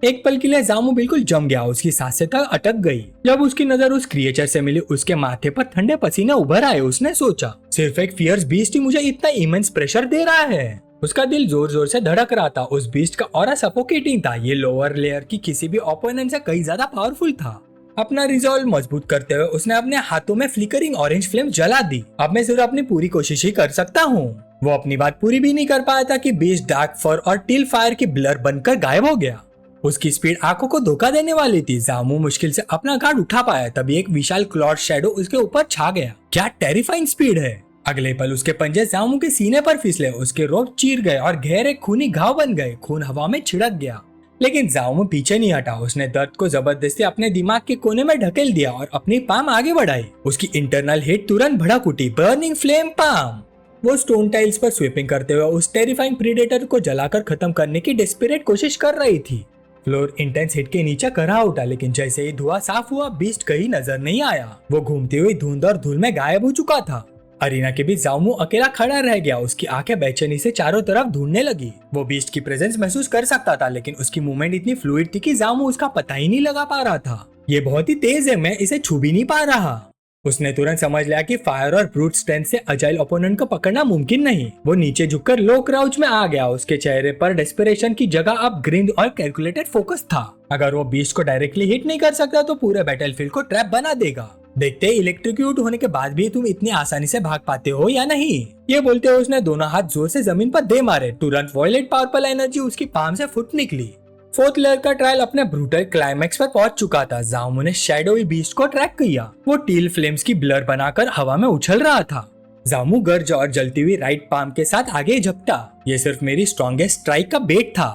एक पल के लिए जामू बिल्कुल जम गया। उसकी सांसें तक अटक गई। जब उसकी नजर उस क्रिएचर से मिली, उसके माथे पर ठंडे पसीने उभर आए। उसने सोचा, सिर्फ एक फियर्स बीस्ट ही मुझे इतना इमेंस प्रेशर दे रहा है। उसका दिल जोर जोर से धड़क रहा था। उस बीस्ट का ऑरा सफोकेटिंग था। ये लोअर लेयर की किसी भी ओपोनेंट से कई ज्यादा पावरफुल था। अपना रिजॉल्व मजबूत करते हुए उसने अपने हाथों में फ्लिकरिंग ऑरेंज फ्लेम जला दी। अब मैं सिर्फ अपनी पूरी कोशिश ही कर सकता हूँ। वो अपनी बात पूरी भी नहीं कर पाया था कि बीस्ट डार्क फर और टिल फायर की ब्लर बनकर गायब हो गया। उसकी स्पीड आंखों को धोखा देने वाली थी। जामू मुश्किल से अपना गार्ड उठा पाया। तभी एक विशाल क्लॉड शैडो उसके ऊपर छा गया। क्या टेरिफाइंग स्पीड है। अगले पल उसके पंजे जामू के सीने पर फिसले। उसके रोब चीर गए और गहरे खूनी घाव बन गए। खून हवा में छिड़क गया, लेकिन जामू पीछे नहीं हटा। उसने दर्द को जबरदस्ती अपने दिमाग के कोने में ढकेल दिया और अपनी पाम आगे बढ़ाई। उसकी इंटरनल हिट तुरंत भड़क उठी। Burning flame palm. वो स्टोन टाइल्स पर स्वीपिंग करते हुए उस टेरिफाइंग प्रीडेटर को जलाकर खत्म करने की डेस्परेट कोशिश कर रही थी। फ्लोर इंटेंस हिट के नीचे करा उठा, लेकिन जैसे ही धुआं साफ हुआ बीस्ट कहीं नजर नहीं आया। वो घूमती हुई धुंध और धूल में गायब हो चुका था। अरीना के बीच जामू अकेला खड़ा रह गया। उसकी आंखें बेचैनी से चारों तरफ ढूंढने लगी। वो बीस्ट की प्रेजेंस महसूस कर सकता था, लेकिन उसकी मूवमेंट इतनी फ्लूइड थी कि जामू उसका पता ही नहीं लगा पा रहा था। ये बहुत ही तेज है, मैं इसे छू भी नहीं पा रहा। उसने तुरंत समझ लिया कि फायर और ब्रूट स्ट्रेंथ से अजाइल ओपोनेंट को पकड़ना मुमकिन नहीं। वो नीचे झुककर लो क्राउच में आ गया। उसके चेहरे पर डेस्परेशन की जगह अब ग्रिंड और कैलकुलेटेड फोकस था। अगर वो बीस्ट को डायरेक्टली हिट नहीं कर सकता तो पूरे बैटलफील्ड को ट्रैप बना देगा। देखते इलेक्ट्रिक्यूट होने के बाद भी तुम इतनी आसानी से भाग पाते हो या नहीं। ये बोलते हुए उसने दोनों हाथ जोर से जमीन पर दे मारे। तुरंत वॉयलेट पर्पल एनर्जी उसकी पाम से फुट निकली। फोर्थ लेयर का ट्रायल अपने ब्रूटल क्लाइमैक्स पर पहुंच चुका था। जामू ने शैडोई बीस्ट को ट्रैक किया। वो टील फ्लेम्स की ब्लर बनाकर हवा में उछल रहा था। जामू गर्ज और जलती हुई राइट पाम के साथ आगे झपटा। ये सिर्फ मेरी स्ट्रॉन्गेस्ट स्ट्राइक का बेट था,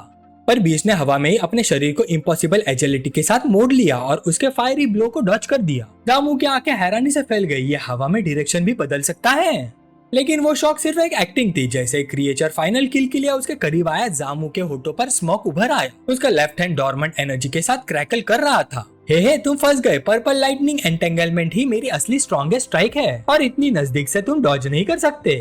पर बीस्ट ने हवा में ही अपने शरीर को इम्पॉसिबल एजिलिटी के साथ मोड़ लिया और उसके फायरी ब्लो को डॉच कर दिया। जामू की आंखें हैरानी से फैल गई। ये हवा में डायरेक्शन भी बदल सकता है। लेकिन वो शॉक सिर्फ एक एक्टिंग थी। जैसे क्रिएचर फाइनल किल के लिए उसके करीब आया, जामू के होठों पर स्मोक उभर आया। उसका लेफ्ट हैंड डॉर्मेंट एनर्जी के साथ क्रैकल कर रहा था। हे तुम फंस गए। पर्पल लाइटनिंग एंटेंगलमेंट ही मेरी असली स्ट्रॉन्गेस्ट स्ट्राइक है और इतनी नजदीक से तुम डॉज नहीं कर सकते।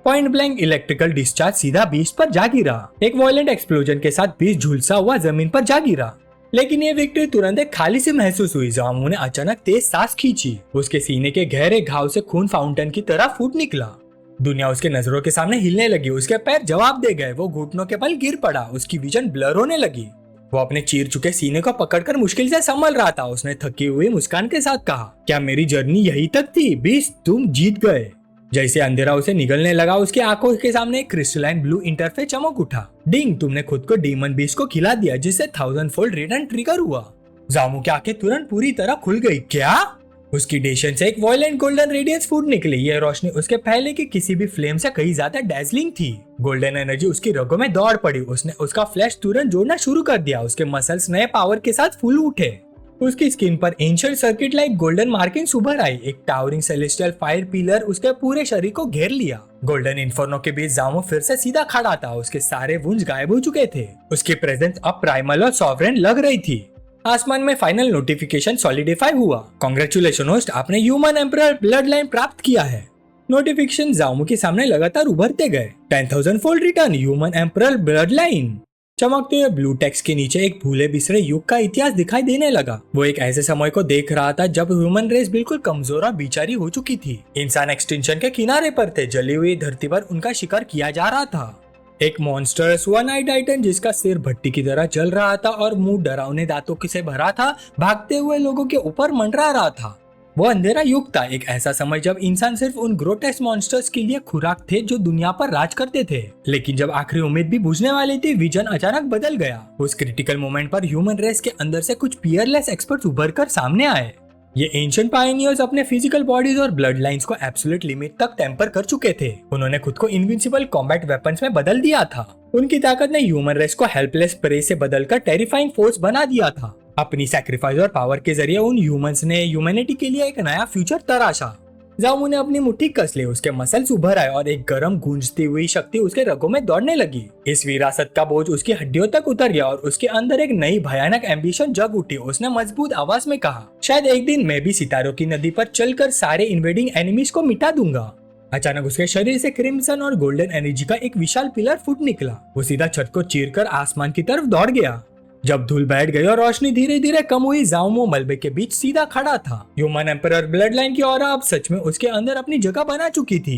पॉइंट ब्लैंक इलेक्ट्रिकल डिस्चार्ज सीधा बीस्ट पर जा गिरा। एक वायलेंट एक्सप्लोजन के साथ बीस्ट झुलसा हुआ जमीन पर जा गिरा। लेकिन ये विक्ट्री तुरंत एक खाली सी महसूस हुई। जामू ने अचानक तेज सांस खींची। उसके सीने के गहरे घाव से खून फाउंटेन की तरह फूट निकला। दुनिया उसके नजरों के सामने हिलने लगी। उसके पैर जवाब दे गए। वो घुटनों के बल गिर पड़ा। उसकी विजन ब्लर होने लगी। वो अपने चीर चुके सीने को पकड़कर मुश्किल से संभल रहा था। उसने थकी हुई मुस्कान के साथ कहा, क्या मेरी जर्नी यही तक थी? बीस्ट, तुम जीत गए। जैसे अंधेरा उसे निगलने लगा, उसकी आंखों के सामने एक क्रिस्टलाइन ब्लू इंटरफेस चमक उठा। डिंग, तुमने खुद को डीमन बीस्ट को खिला दिया, जिससे 1000 फोल्ड रिटर्न ट्रिगर हुआ। जामू की आंखें तुरंत पूरी तरह खुल गई। क्या? उसकी डेशन से एक वॉयलेंट गोल्डन रेडियंस फूट निकली। यह रोशनी उसके पहले की किसी भी फ्लेम से कहीं ज्यादा डैजलिंग थी। गोल्डन एनर्जी उसकी रगों में दौड़ पड़ी। उसने उसका फ्लैश तुरंत जोड़ना शुरू कर दिया। उसके मसल्स नए पावर के साथ फूल उठे। उसकी स्किन पर ancient circuit like golden markings उभर आई। एक टावरिंग सेलेस्टियल फायर पिलर उसके पूरे शरीर को घेर लिया। गोल्डन इन्फर्नो के बीच जामू फिर से सीधा खड़ा था। उसके सारे वुंड्स गायब हो चुके थे। उसकी प्रेजेंस अब प्राइमल और सॉवरेन लग रही थी। आसमान में फाइनल नोटिफिकेशन सॉलिडिफाई हुआ। कांग्रेचुलेशन होस्ट, आपने ह्यूमन एम्परर ब्लड लाइन प्राप्त किया है। नोटिफिकेशन जामू के सामने लगातार उभरते गए। 10,000 fold return human emperor blood line. चमकते हुए ब्लू टेक्स्ट के नीचे एक भूले बिसरे युग का इतिहास दिखाई देने लगा। वो एक ऐसे समय को देख रहा था जब ह्यूमन रेस बिल्कुल कमजोर और बेचारी हो चुकी थी। इंसान एक्सटिंक्शन के किनारे पर थे, जली हुई धरती पर उनका शिकार किया जा रहा था। एक मॉन्स्टर्स वन आई टाइटन जिसका सिर भट्टी की तरह जल रहा था और मुंह डरावने दांतों से भरा था, भागते हुए लोगों के ऊपर मंडरा रहा था। वो अंधेरा युग था, एक ऐसा समय जब इंसान सिर्फ उन ग्रोटेस्क मॉन्स्टर्स के लिए खुराक थे जो दुनिया पर राज करते थे। लेकिन जब आखिरी उम्मीद भी बुझने वाली थी, विजन अचानक बदल गया। उस क्रिटिकल मोमेंट पर ह्यूमन रेस के अंदर से कुछ पियरलेस एक्सपर्ट्स उभर कर सामने आए। ये एंशिएंट पायनियर्स अपने फिजिकल बॉडीज और ब्लड लाइन्स को एब्सोल्यूट लिमिट तक टेम्पर कर चुके थे। उन्होंने खुद को इनविंसिबल कॉम्बैट वेपन्स में बदल दिया था। उनकी ताकत ने ह्यूमन रेस को हेल्पलेस प्रे से बदलकर टेरिफाइंग फोर्स बना दिया था। अपनी सैक्रिफाइस और पावर के जरिए उन ह्यूमंस ने ह्यूमैनिटी के लिए एक नया फ्यूचर तराशा। जामू ने अपनी मुट्ठी कस ली, उसके मसल्स उभर आए और एक गर्म गूंजती हुई शक्ति उसके रगों में दौड़ने लगी। इस विरासत का बोझ उसकी हड्डियों तक उतर गया और उसके अंदर एक नई भयानक एम्बिशन जग उठी। उसने मजबूत आवाज में कहा, शायद एक दिन मैं भी सितारों की नदी पर चलकर सारे इन्वेडिंग एनिमीज को मिटा दूंगा। अचानक उसके शरीर से क्रिम्सन और गोल्डन एनर्जी का एक विशाल पिलर फूट निकला। वो सीधा छत को चीरकर आसमान की तरफ दौड़ गया। जब धूल बैठ गई और रोशनी धीरे धीरे कम हुई, जाओमो मलबे के बीच सीधा खड़ा था। ह्यूमन एम्परर ब्लड लाइन की ऑरा अब सच में उसके अंदर अपनी जगह बना चुकी थी।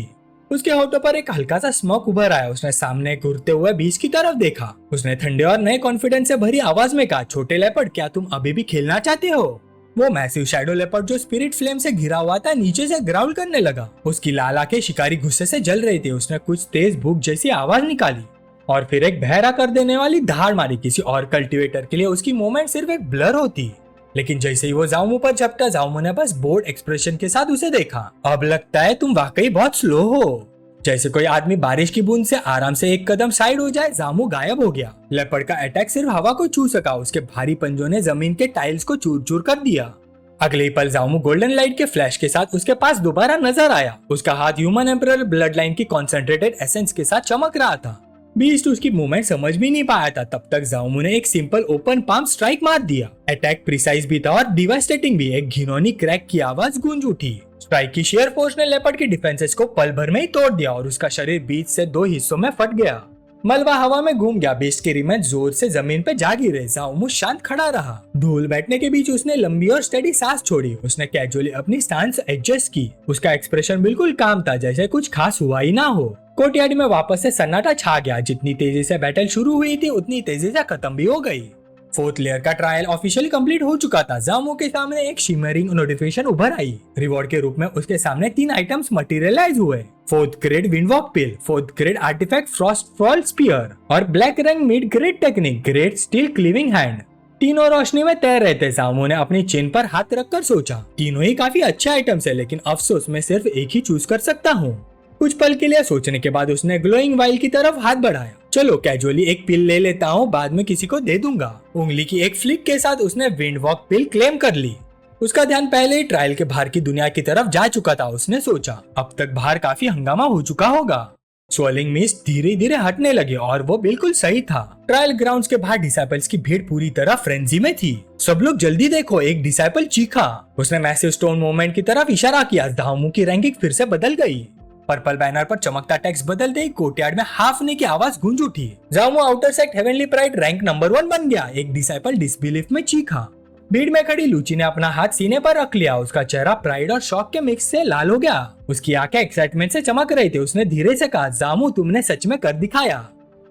उसके होठों पर एक हल्का सा स्मोक उभर आया। उसने सामने घूरते हुए बीच की तरफ देखा। उसने ठंडे और नए कॉन्फिडेंस से भरी आवाज में कहा, छोटे लेपर्ड, क्या तुम अभी भी खेलना चाहते हो? वो मैसिव शैडो लेपर्ड जो स्पिरिट फ्लेम से घिरा हुआ था नीचे से ग्राउल करने लगा। उसकी लाल आंखें शिकारी गुस्से से जल रही थी। उसने कुछ तेज भूख जैसी आवाज निकाली और फिर एक बहरा कर देने वाली धाड़ मारी। किसी और कल्टीवेटर के लिए उसकी मूवमेंट सिर्फ एक ब्लर होती, लेकिन जैसे ही वो जाओमो पर झपटा, जाओमो ने बस बोर्ड एक्सप्रेशन के साथ उसे देखा। अब लगता है तुम वाकई बहुत स्लो हो। जैसे कोई आदमी बारिश की बूंद से आराम से एक कदम साइड हो जाए, जामो गायब हो गया। लेपर्ड का अटैक सिर्फ हवा को छू सका। उसके भारी पंजों ने जमीन के टाइल्स को चूर चूर कर दिया। अगले ही पल जामो गोल्डन लाइट के फ्लैश के साथ उसके पास दोबारा नजर आया। उसका हाथ ह्यूमन एम्परर ब्लड लाइन की कॉन्सेंट्रेटेड एसेंस के साथ चमक रहा था। बीस्ट उसकी मूवमेंट समझ भी नहीं पाया था। तब तक जाओमो ने एक सिंपल ओपन पाम स्ट्राइक मार दिया। अटैक प्रिसाइज भी था और डिवास्टेटिंग भी। एक घिनौनी क्रैक की आवाज गूंज उठी। स्ट्राइक की शेयर फोर्स ने लेपर्ड की डिफेंसेस को पल भर में ही तोड़ दिया और उसका शरीर बीच से दो हिस्सों में फट गया। मलबा हवा में घूम गया। बीस्ट के रिमेन्स जोर से जमीन पे जा गिरे। जाओमो शांत खड़ा रहा। धूल बैठने के बीच उसने लंबी और स्टेडी सांस छोड़ी। उसने कैजुअली अपनी स्टांस एडजस्ट की। उसका एक्सप्रेशन बिल्कुल काम था, जैसे कुछ खास हुआ ही ना हो। कोर्टयार्ड में वापस से सन्नाटा छा गया। जितनी तेजी से बैटल शुरू हुई थी उतनी तेजी से खत्म भी हो गई। फोर्थ लेयर का ट्रायल ऑफिशियली कंप्लीट हो चुका था। जामो के सामने एक शिमरिंग नोटिफिकेशन उभर आई। रिवॉर्ड के रूप में उसके सामने 3 आइटम्स मटेरियलाइज हुए। 4th grade windwalk pill, 4th grade artifact frost fall spear और ब्लैक रंग mid grade technique grade steel cleaving hand. तीनों रोशनी में तैर रहे थे। जामो ने अपनी चिन पर हाथ रखकर सोचा, तीनों ही काफी अच्छे आइटम्स है, लेकिन अफसोस मैं सिर्फ एक ही चूज कर सकता हूँ। कुछ पल के लिए सोचने के बाद उसने ग्लोइंग वाइल की तरफ हाथ बढ़ाया। चलो कैजुअली एक पिल ले लेता हूँ, बाद में किसी को दे दूंगा। उंगली की एक फ्लिक के साथ उसने विंड वॉक पिल क्लेम कर ली। उसका ध्यान पहले ही ट्रायल के बाहर की दुनिया की तरफ जा चुका था। उसने सोचा अब तक बाहर काफी हंगामा हो चुका होगा। स्वेलिंग मिस्ट धीरे धीरे हटने लगे और वो बिल्कुल सही था। ट्रायल ग्राउंड्स के बाहर डिसाइपल्स की भीड़ पूरी तरह फ्रेंजी में थी। सब लोग जल्दी देखो, एक डिसाइपल चीखा। उसने मैसिव स्टोन मूवमेंट की तरफ इशारा किया। जाओमो की रैंकिंग फिर से बदल गई। पर्पल बैनर पर चमकता टेक्स्ट बदलते ही कोर्टयार्ड में हाफने की आवाज गूंज उठी। जाओमो outer sect heavenly pride rank number 1 बन गया। एक डिसाइपल डिसबिलीफ में चीखा। भीड़ में खड़ी लूची ने अपना हाथ सीने पर रख लिया। उसका चेहरा प्राइड और शॉक के मिक्स से लाल हो गया। उसकी आंखें एक्साइटमेंट से चमक रही थी। उसने धीरे से कहा, जामो तुमने सच में कर दिखाया।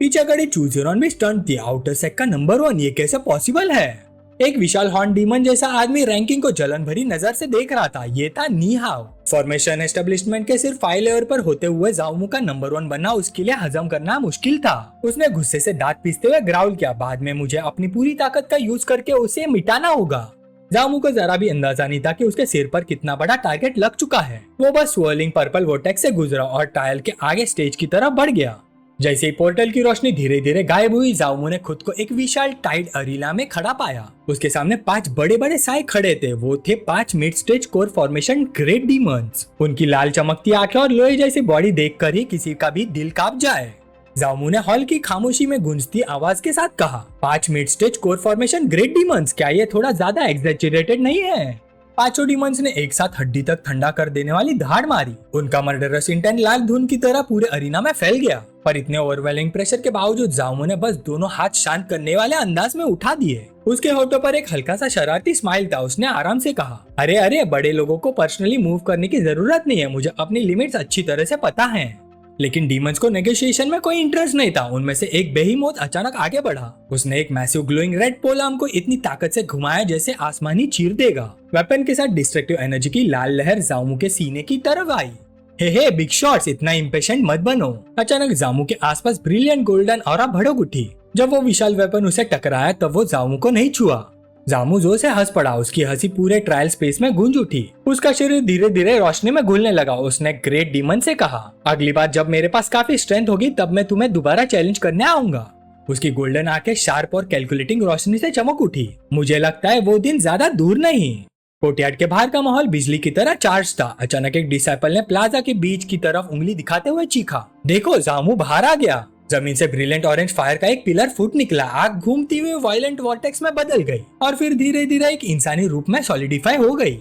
पीछे खड़ी चूजेरॉन भी स्टंट थी। आउटर सेक्ट का नंबर 1, ये कैसे पॉसिबल है? एक विशाल हॉर्न डीमन जैसा आदमी रैंकिंग को जलन भरी नजर से देख रहा था। ये था नी हाव। फॉर्मेशन एस्टेब्लिशमेंट के सिर्फ 5 लेयर पर होते हुए जाओमो का नंबर 1 बनना उसके लिए हजम करना मुश्किल था। उसने गुस्से से दांत पीसते हुए ग्राउल किया, बाद में मुझे अपनी पूरी ताकत का यूज करके उसे मिटाना होगा। जाओमो को जरा भी अंदाजा नहीं था कि उसके सिर पर कितना बड़ा टारगेट लग चुका है। वो बस स्वर्लिंग पर्पल वोर्टेक्स से गुजरा और ट्रायल के आगे स्टेज की तरफ बढ़ गया। जैसे ही पोर्टल की रोशनी धीरे धीरे गायब हुई, जाओमो ने खुद को एक विशाल टाइड अरीना में खड़ा पाया। उसके सामने 5 बड़े बड़े साए खड़े थे। वो थे 5 mid stage core formation great demons. उनकी लाल चमकती आंखें और लोहे जैसी बॉडी देखकर ही किसी का भी दिल कांप जाए। जाओमो ने हॉल की खामोशी में गूंजती आवाज के साथ कहा, 5 mid stage core formation great demons, क्या ये थोड़ा ज्यादा एग्जैजरेटेड नहीं है? पांचों डीमंस ने एक साथ हड्डी तक ठंडा कर देने वाली धाड़ मारी। उनका मर्डरस इंटेंट लाल धुन की तरह पूरे अरीना में फैल गया। पर इतने ओवरवेलिंग प्रेशर के बावजूद जामू ने बस दोनों हाथ शांत करने वाले अंदाज में उठा दिए। उसके होठों पर एक हल्का सा शरारती स्माइल था। उसने आराम से कहा, अरे अरे, बड़े लोगों को पर्सनली मूव करने की जरूरत नहीं है, मुझे अपनी लिमिट्स अच्छी तरह से पता है। लेकिन डीमंस को नेगोशिएशन में कोई इंटरेस्ट नहीं था। उनमें से एक बेहीमोथ अचानक आगे बढ़ा। उसने एक मैसिव ग्लोइंग रेड पोल आर्म को इतनी ताकत से घुमाया जैसे आसमान ही चीर देगा। वेपन के साथ डिस्ट्रक्टिव एनर्जी की लाल लहर जामू के सीने की तरफ आई। हे बिग शॉट्स, इतना इम्पेशेंट मत बनो। अचानक जामू के आसपास ब्रिलियंट गोल्डन ऑरा भड़क उठी। जब वो विशाल वेपन उसे टकराया तब वो जामू को नहीं छुआ। जामू जोर से हंस पड़ा। उसकी हंसी पूरे ट्रायल स्पेस में गूंज उठी। उसका शरीर धीरे धीरे रोशनी में घुलने लगा। उसने ग्रेट डीमन से कहा, अगली बार जब मेरे पास काफी स्ट्रेंथ होगी तब मैं तुम्हें दोबारा चैलेंज करने आऊंगा। उसकी गोल्डन आंखें शार्प और कैलकुलेटिंग रोशनी से चमक उठी। मुझे लगता है वो दिन ज्यादा दूर नहीं। कोर्टयार्ड के बाहर का माहौल बिजली की तरह चार्ज था। अचानक एक डिसाइपल ने प्लाजा के बीच की तरफ उंगली दिखाते हुए चीखा, देखो, जामू बाहर आ गया। जमीन से ब्रिलियंट ऑरेंज फायर का एक पिलर फूट निकला। आग घूमती हुई वायलेंट वॉर्टेक्स में बदल गई और फिर धीरे धीरे एक इंसानी रूप में सॉलिडिफाई हो गई।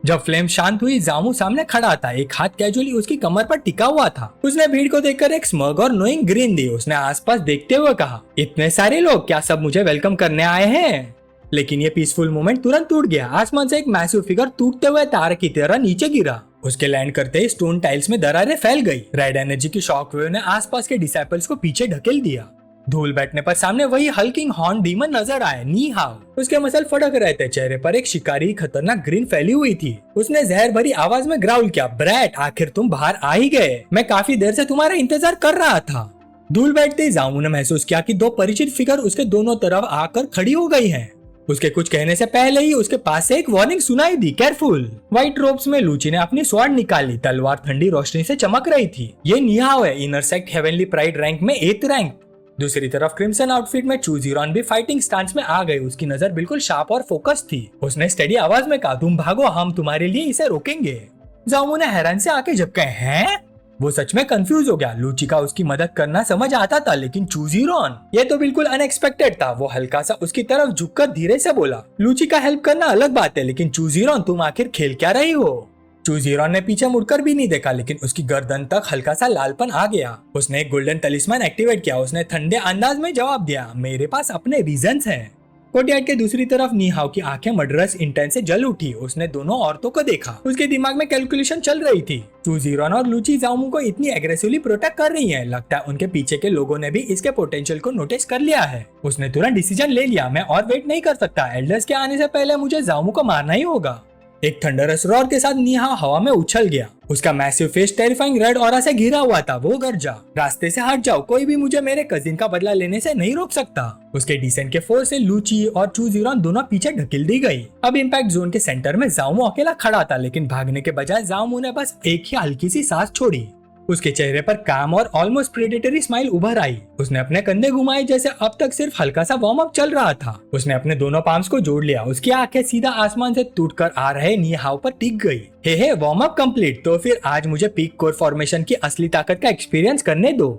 जब फ्लेम शांत हुई, जामू सामने खड़ा था। एक हाथ कैजुअली उसकी कमर पर टिका हुआ था। उसने भीड़ को देखकर एक स्मग और नोइंग ग्रीन दी। उसने आसपास देखते हुए कहा, इतने सारे लोग, क्या सब मुझे वेलकम करने आए हैं? लेकिन ये पीसफुल मोमेंट तुरंत टूट गया। आसमान से एक मैसिव फिगर टूटते हुए तार की तरह नीचे गिरा। उसके लैंड करते ही स्टोन टाइल्स में दरारें फैल गई। रेड एनर्जी की शॉक वेव ने आसपास के डिसाइपल्स को पीछे ढकेल दिया। धूल बैठने पर सामने वही हल्किंग हॉर्न डीमन नजर आए, नी हाउ। उसके मसल फटक रहे थे। चेहरे पर एक शिकारी खतरनाक ग्रीन फैली हुई थी। उसने जहर भरी आवाज में ग्राउल किया, ब्रैट, आखिर तुम बाहर आ ही गए। मैं काफी देर से तुम्हारा इंतजार कर रहा था। धूल बैठते ही जामू ने महसूस किया कि दो परिचित फिगर उसके दोनों तरफ आकर खड़ी हो गई हैं। उसके कुछ कहने से पहले ही उसके पास से एक वार्निंग सुनाई दी, केयरफुल। व्हाइट रोब्स में लूची ने अपनी स्वॉर्ड निकाली। तलवार ठंडी रोशनी से चमक रही थी। ये निहाव है, inner sect heavenly pride rank में 8th रैंक। दूसरी तरफ क्रिम्सन आउटफिट में चूजीरॉन भी फाइटिंग स्टांस में आ गई। उसकी नजर बिल्कुल शार्प और फोकस थी। उसने स्टेडी आवाज में कहा, तुम भागो, हम तुम्हारे लिए इसे रोकेंगे। जामू ने हैरान से आंखें झपकाए, हैं? वो सच में कंफ्यूज हो गया। लूची का उसकी मदद करना समझ आता था, लेकिन चूजीरॉन, ये तो बिल्कुल अनएक्सपेक्टेड था। वो हल्का सा उसकी तरफ झुककर धीरे से बोला, लूची का हेल्प करना अलग बात है, लेकिन चूजीरॉन, तुम आखिर खेल क्या रही हो? चूजीरॉन ने पीछे मुड़कर भी नहीं देखा, लेकिन उसकी गर्दन तक हल्का सा लालपन आ गया। उसने एक गोल्डन तलिस्मान एक्टिवेट किया। उसने ठंडे अंदाज में जवाब दिया, मेरे पास अपने रीजंस हैं। कोर्टयार्ड के दूसरी तरफ नीहाव की आंखें मर्डरस इंटेंस से जल उठी। उसने दोनों औरतों को देखा। उसके दिमाग में कैलकुलेशन चल रही थी। चूजीरॉन और लूची जामू को इतनी एग्रेसिवली प्रोटेक्ट कर रही हैं। लगता है उनके पीछे के लोगों ने भी इसके पोटेंशियल को नोटिस कर लिया है। उसने तुरंत डिसीजन ले लिया, मैं और वेट नहीं कर सकता। एल्डर्स के आने से पहले मुझे जामू को मारना ही होगा। एक थंडरस रॉर के साथ निहाव हवा में उछल गया। उसका massive face terrifying red aura से घिरा हुआ था। वो गरजा, रास्ते से हट जाओ, कोई भी मुझे मेरे कजिन का बदला लेने से नहीं रोक सकता। उसके डिसेंट के फोर्स से लूची और चूजीरॉन दोनों पीछे ढकेल दी गई। अब इम्पैक्ट जोन के सेंटर में जामू अकेला खड़ा था, लेकिन भागने के बजाय जामू ने बस एक ही हल्की सी सांस छोड़ी। उसके चेहरे पर काम और ऑलमोस्ट प्रेडेटरी स्माइल उभर आई। उसने अपने कंधे घुमाए जैसे अब तक सिर्फ हल्का सा वार्म अप चल रहा था। उसने अपने दोनों पाम्स को जोड़ लिया। उसकी आंखें सीधा आसमान से टूटकर आ रहे नीहाव पर टिक गई। हे वार्म अप कंप्लीट, तो फिर आज मुझे पीक कोर फॉर्मेशन की असली ताकत का एक्सपीरियंस करने दो।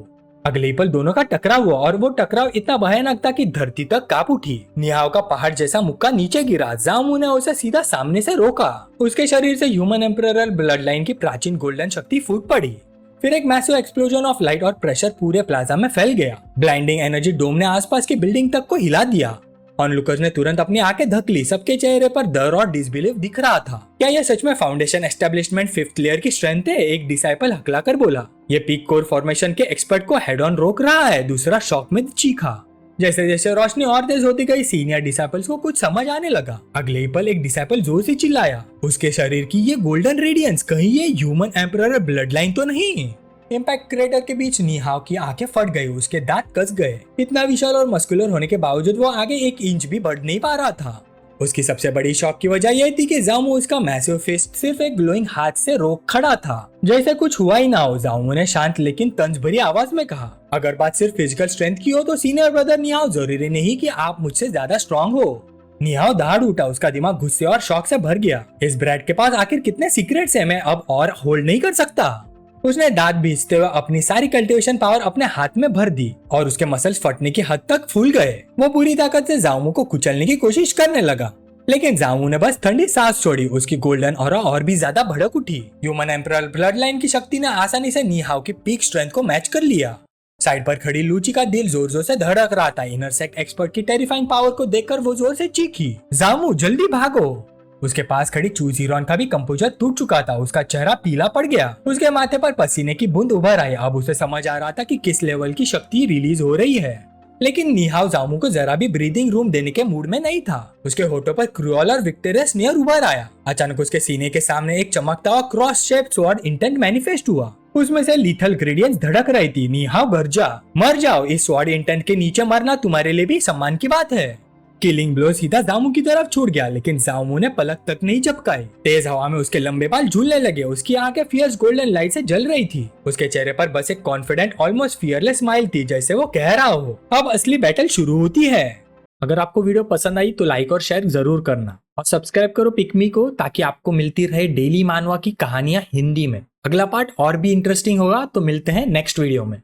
अगले पल दोनों का टकराव हुआ और वो टकराव इतना भयानक था कि धरती तक कांप उठी। निहाव का पहाड़ जैसा मुक्का नीचे गिरा। जामू ने उसे सीधा सामने से रोका। उसके शरीर से ह्यूमन एम्परर ब्लड लाइन की प्राचीन गोल्डन शक्ति फूट पड़ी। फिर एक मैसिव एक्सप्लोजन ऑफ लाइट और प्रेशर पूरे प्लाजा में फैल गया। ब्लाइंडिंग एनर्जी डोम ने आसपास की बिल्डिंग तक को हिला दिया। ऑनलुकर्स ने तुरंत अपनी आंखें धक ली। सबके चेहरे पर डर और डिसबिलीफ दिख रहा था। क्या यह सच में फाउंडेशन एस्टेब्लिशमेंट 5th लेयर की स्ट्रेंथ है? एक डिसाइपल हकलाकर बोला। ये पीक कोर फॉर्मेशन के एक्सपर्ट को हेड ऑन रोक रहा है। दूसरा शॉक में चीखा। जैसे जैसे रोशनी और तेज होती गई, सीनियर डिसाइपल्स को कुछ समझ आने लगा। अगले ही पल एक डिसाइपल जोर से चिल्लाया, उसके शरीर की ये गोल्डन रेडियंस, कहीं ये ह्यूमन एम्परर ब्लड लाइन तो नहीं? इम्पैक्ट क्रेटर के बीच नीहाव की आंखें फट गई। उसके दांत कस गए। इतना विशाल और मस्कुलर होने के बावजूद वो आगे 1 इंच भी बढ़ नहीं पा रहा था। उसकी सबसे बड़ी शॉक की वजह यह थी कि जामू उसका मैसिव फिस्ट सिर्फ एक ग्लोइंग हाथ से रोक खड़ा था, जैसे कुछ हुआ ही ना हो। जामू ने शांत लेकिन तंज भरी आवाज में कहा, अगर बात सिर्फ फिजिकल स्ट्रेंथ की हो तो सीनियर ब्रदर निहाव, जरूरी नहीं कि आप मुझसे ज्यादा स्ट्रॉन्ग हो। निहाव दहाड़ उठा। उसका दिमाग गुस्से और शौक से भर गया। इस ब्रैड के पास आखिर कितने सीक्रेट्स हैं, मैं अब और होल्ड नहीं कर सकता। उसने दांत भींचते हुए अपनी सारी कल्टीवेशन पावर अपने हाथ में भर दी और उसके मसल्स फटने की हद तक फूल गए। वो पूरी ताकत से जामू को कुचलने की कोशिश करने लगा, लेकिन जामू ने बस ठंडी सांस छोड़ी, उसकी गोल्डन ऑरा और भी ज्यादा भड़क उठी। ह्यूमन एम्परर ब्लड लाइन की शक्ति ने आसानी से नी हाओ की पीक स्ट्रेंथ को मैच कर लिया। साइड पर खड़ी लूची का दिल जोर जोर से धड़क रहा था। इनर सेक्ट एक्सपर्ट की टेरिफाइंग पावर को देखकर वो जोर से चीखी, जामू जल्दी भागो। उसके पास खड़ी चू जीरोन का भी कंपोजर टूट चुका था, उसका चेहरा पीला पड़ गया, उसके माथे पर पसीने की बूंद उभर आई। अब उसे समझ आ रहा था कि किस लेवल की शक्ति रिलीज हो रही है। लेकिन नी हाओ जामू को जरा भी ब्रीदिंग रूम देने के मूड में नहीं था। उसके होठों पर क्रूअल और विक्टोरियस नियर उभर आया। अचानक उसके सीने के सामने एक चमकता हुआ cross shaped sword intent manifest हुआ। उसमें से लीथल ग्रेडियंट्स धड़क रही थी। नी हाओ गर्जा, मर जाओ, इस स्वॉर्ड इंटेंट के नीचे मरना तुम्हारे लिए भी सम्मान की बात है। किलिंग ब्लो सीधा जामू की तरफ छूट गया, लेकिन जामू ने पलक तक नहीं झपकाई। तेज हवा में उसके लंबे बाल झूलने लगे, उसकी आंखें फियर्स गोल्डन लाइट से जल रही थी। उसके चेहरे पर बस एक कॉन्फिडेंट ऑलमोस्ट फियरलेस स्माइल थी, जैसे वो कह रहा हो अब असली बैटल शुरू होती है। अगर आपको वीडियो पसंद आई तो लाइक और शेयर जरूर करना और सब्सक्राइब करो पिकमी को, ताकि आपको मिलती रहे डेली मानवा की कहानियां हिंदी में। अगला पार्ट और भी इंटरेस्टिंग होगा, तो मिलते हैं नेक्स्ट वीडियो में।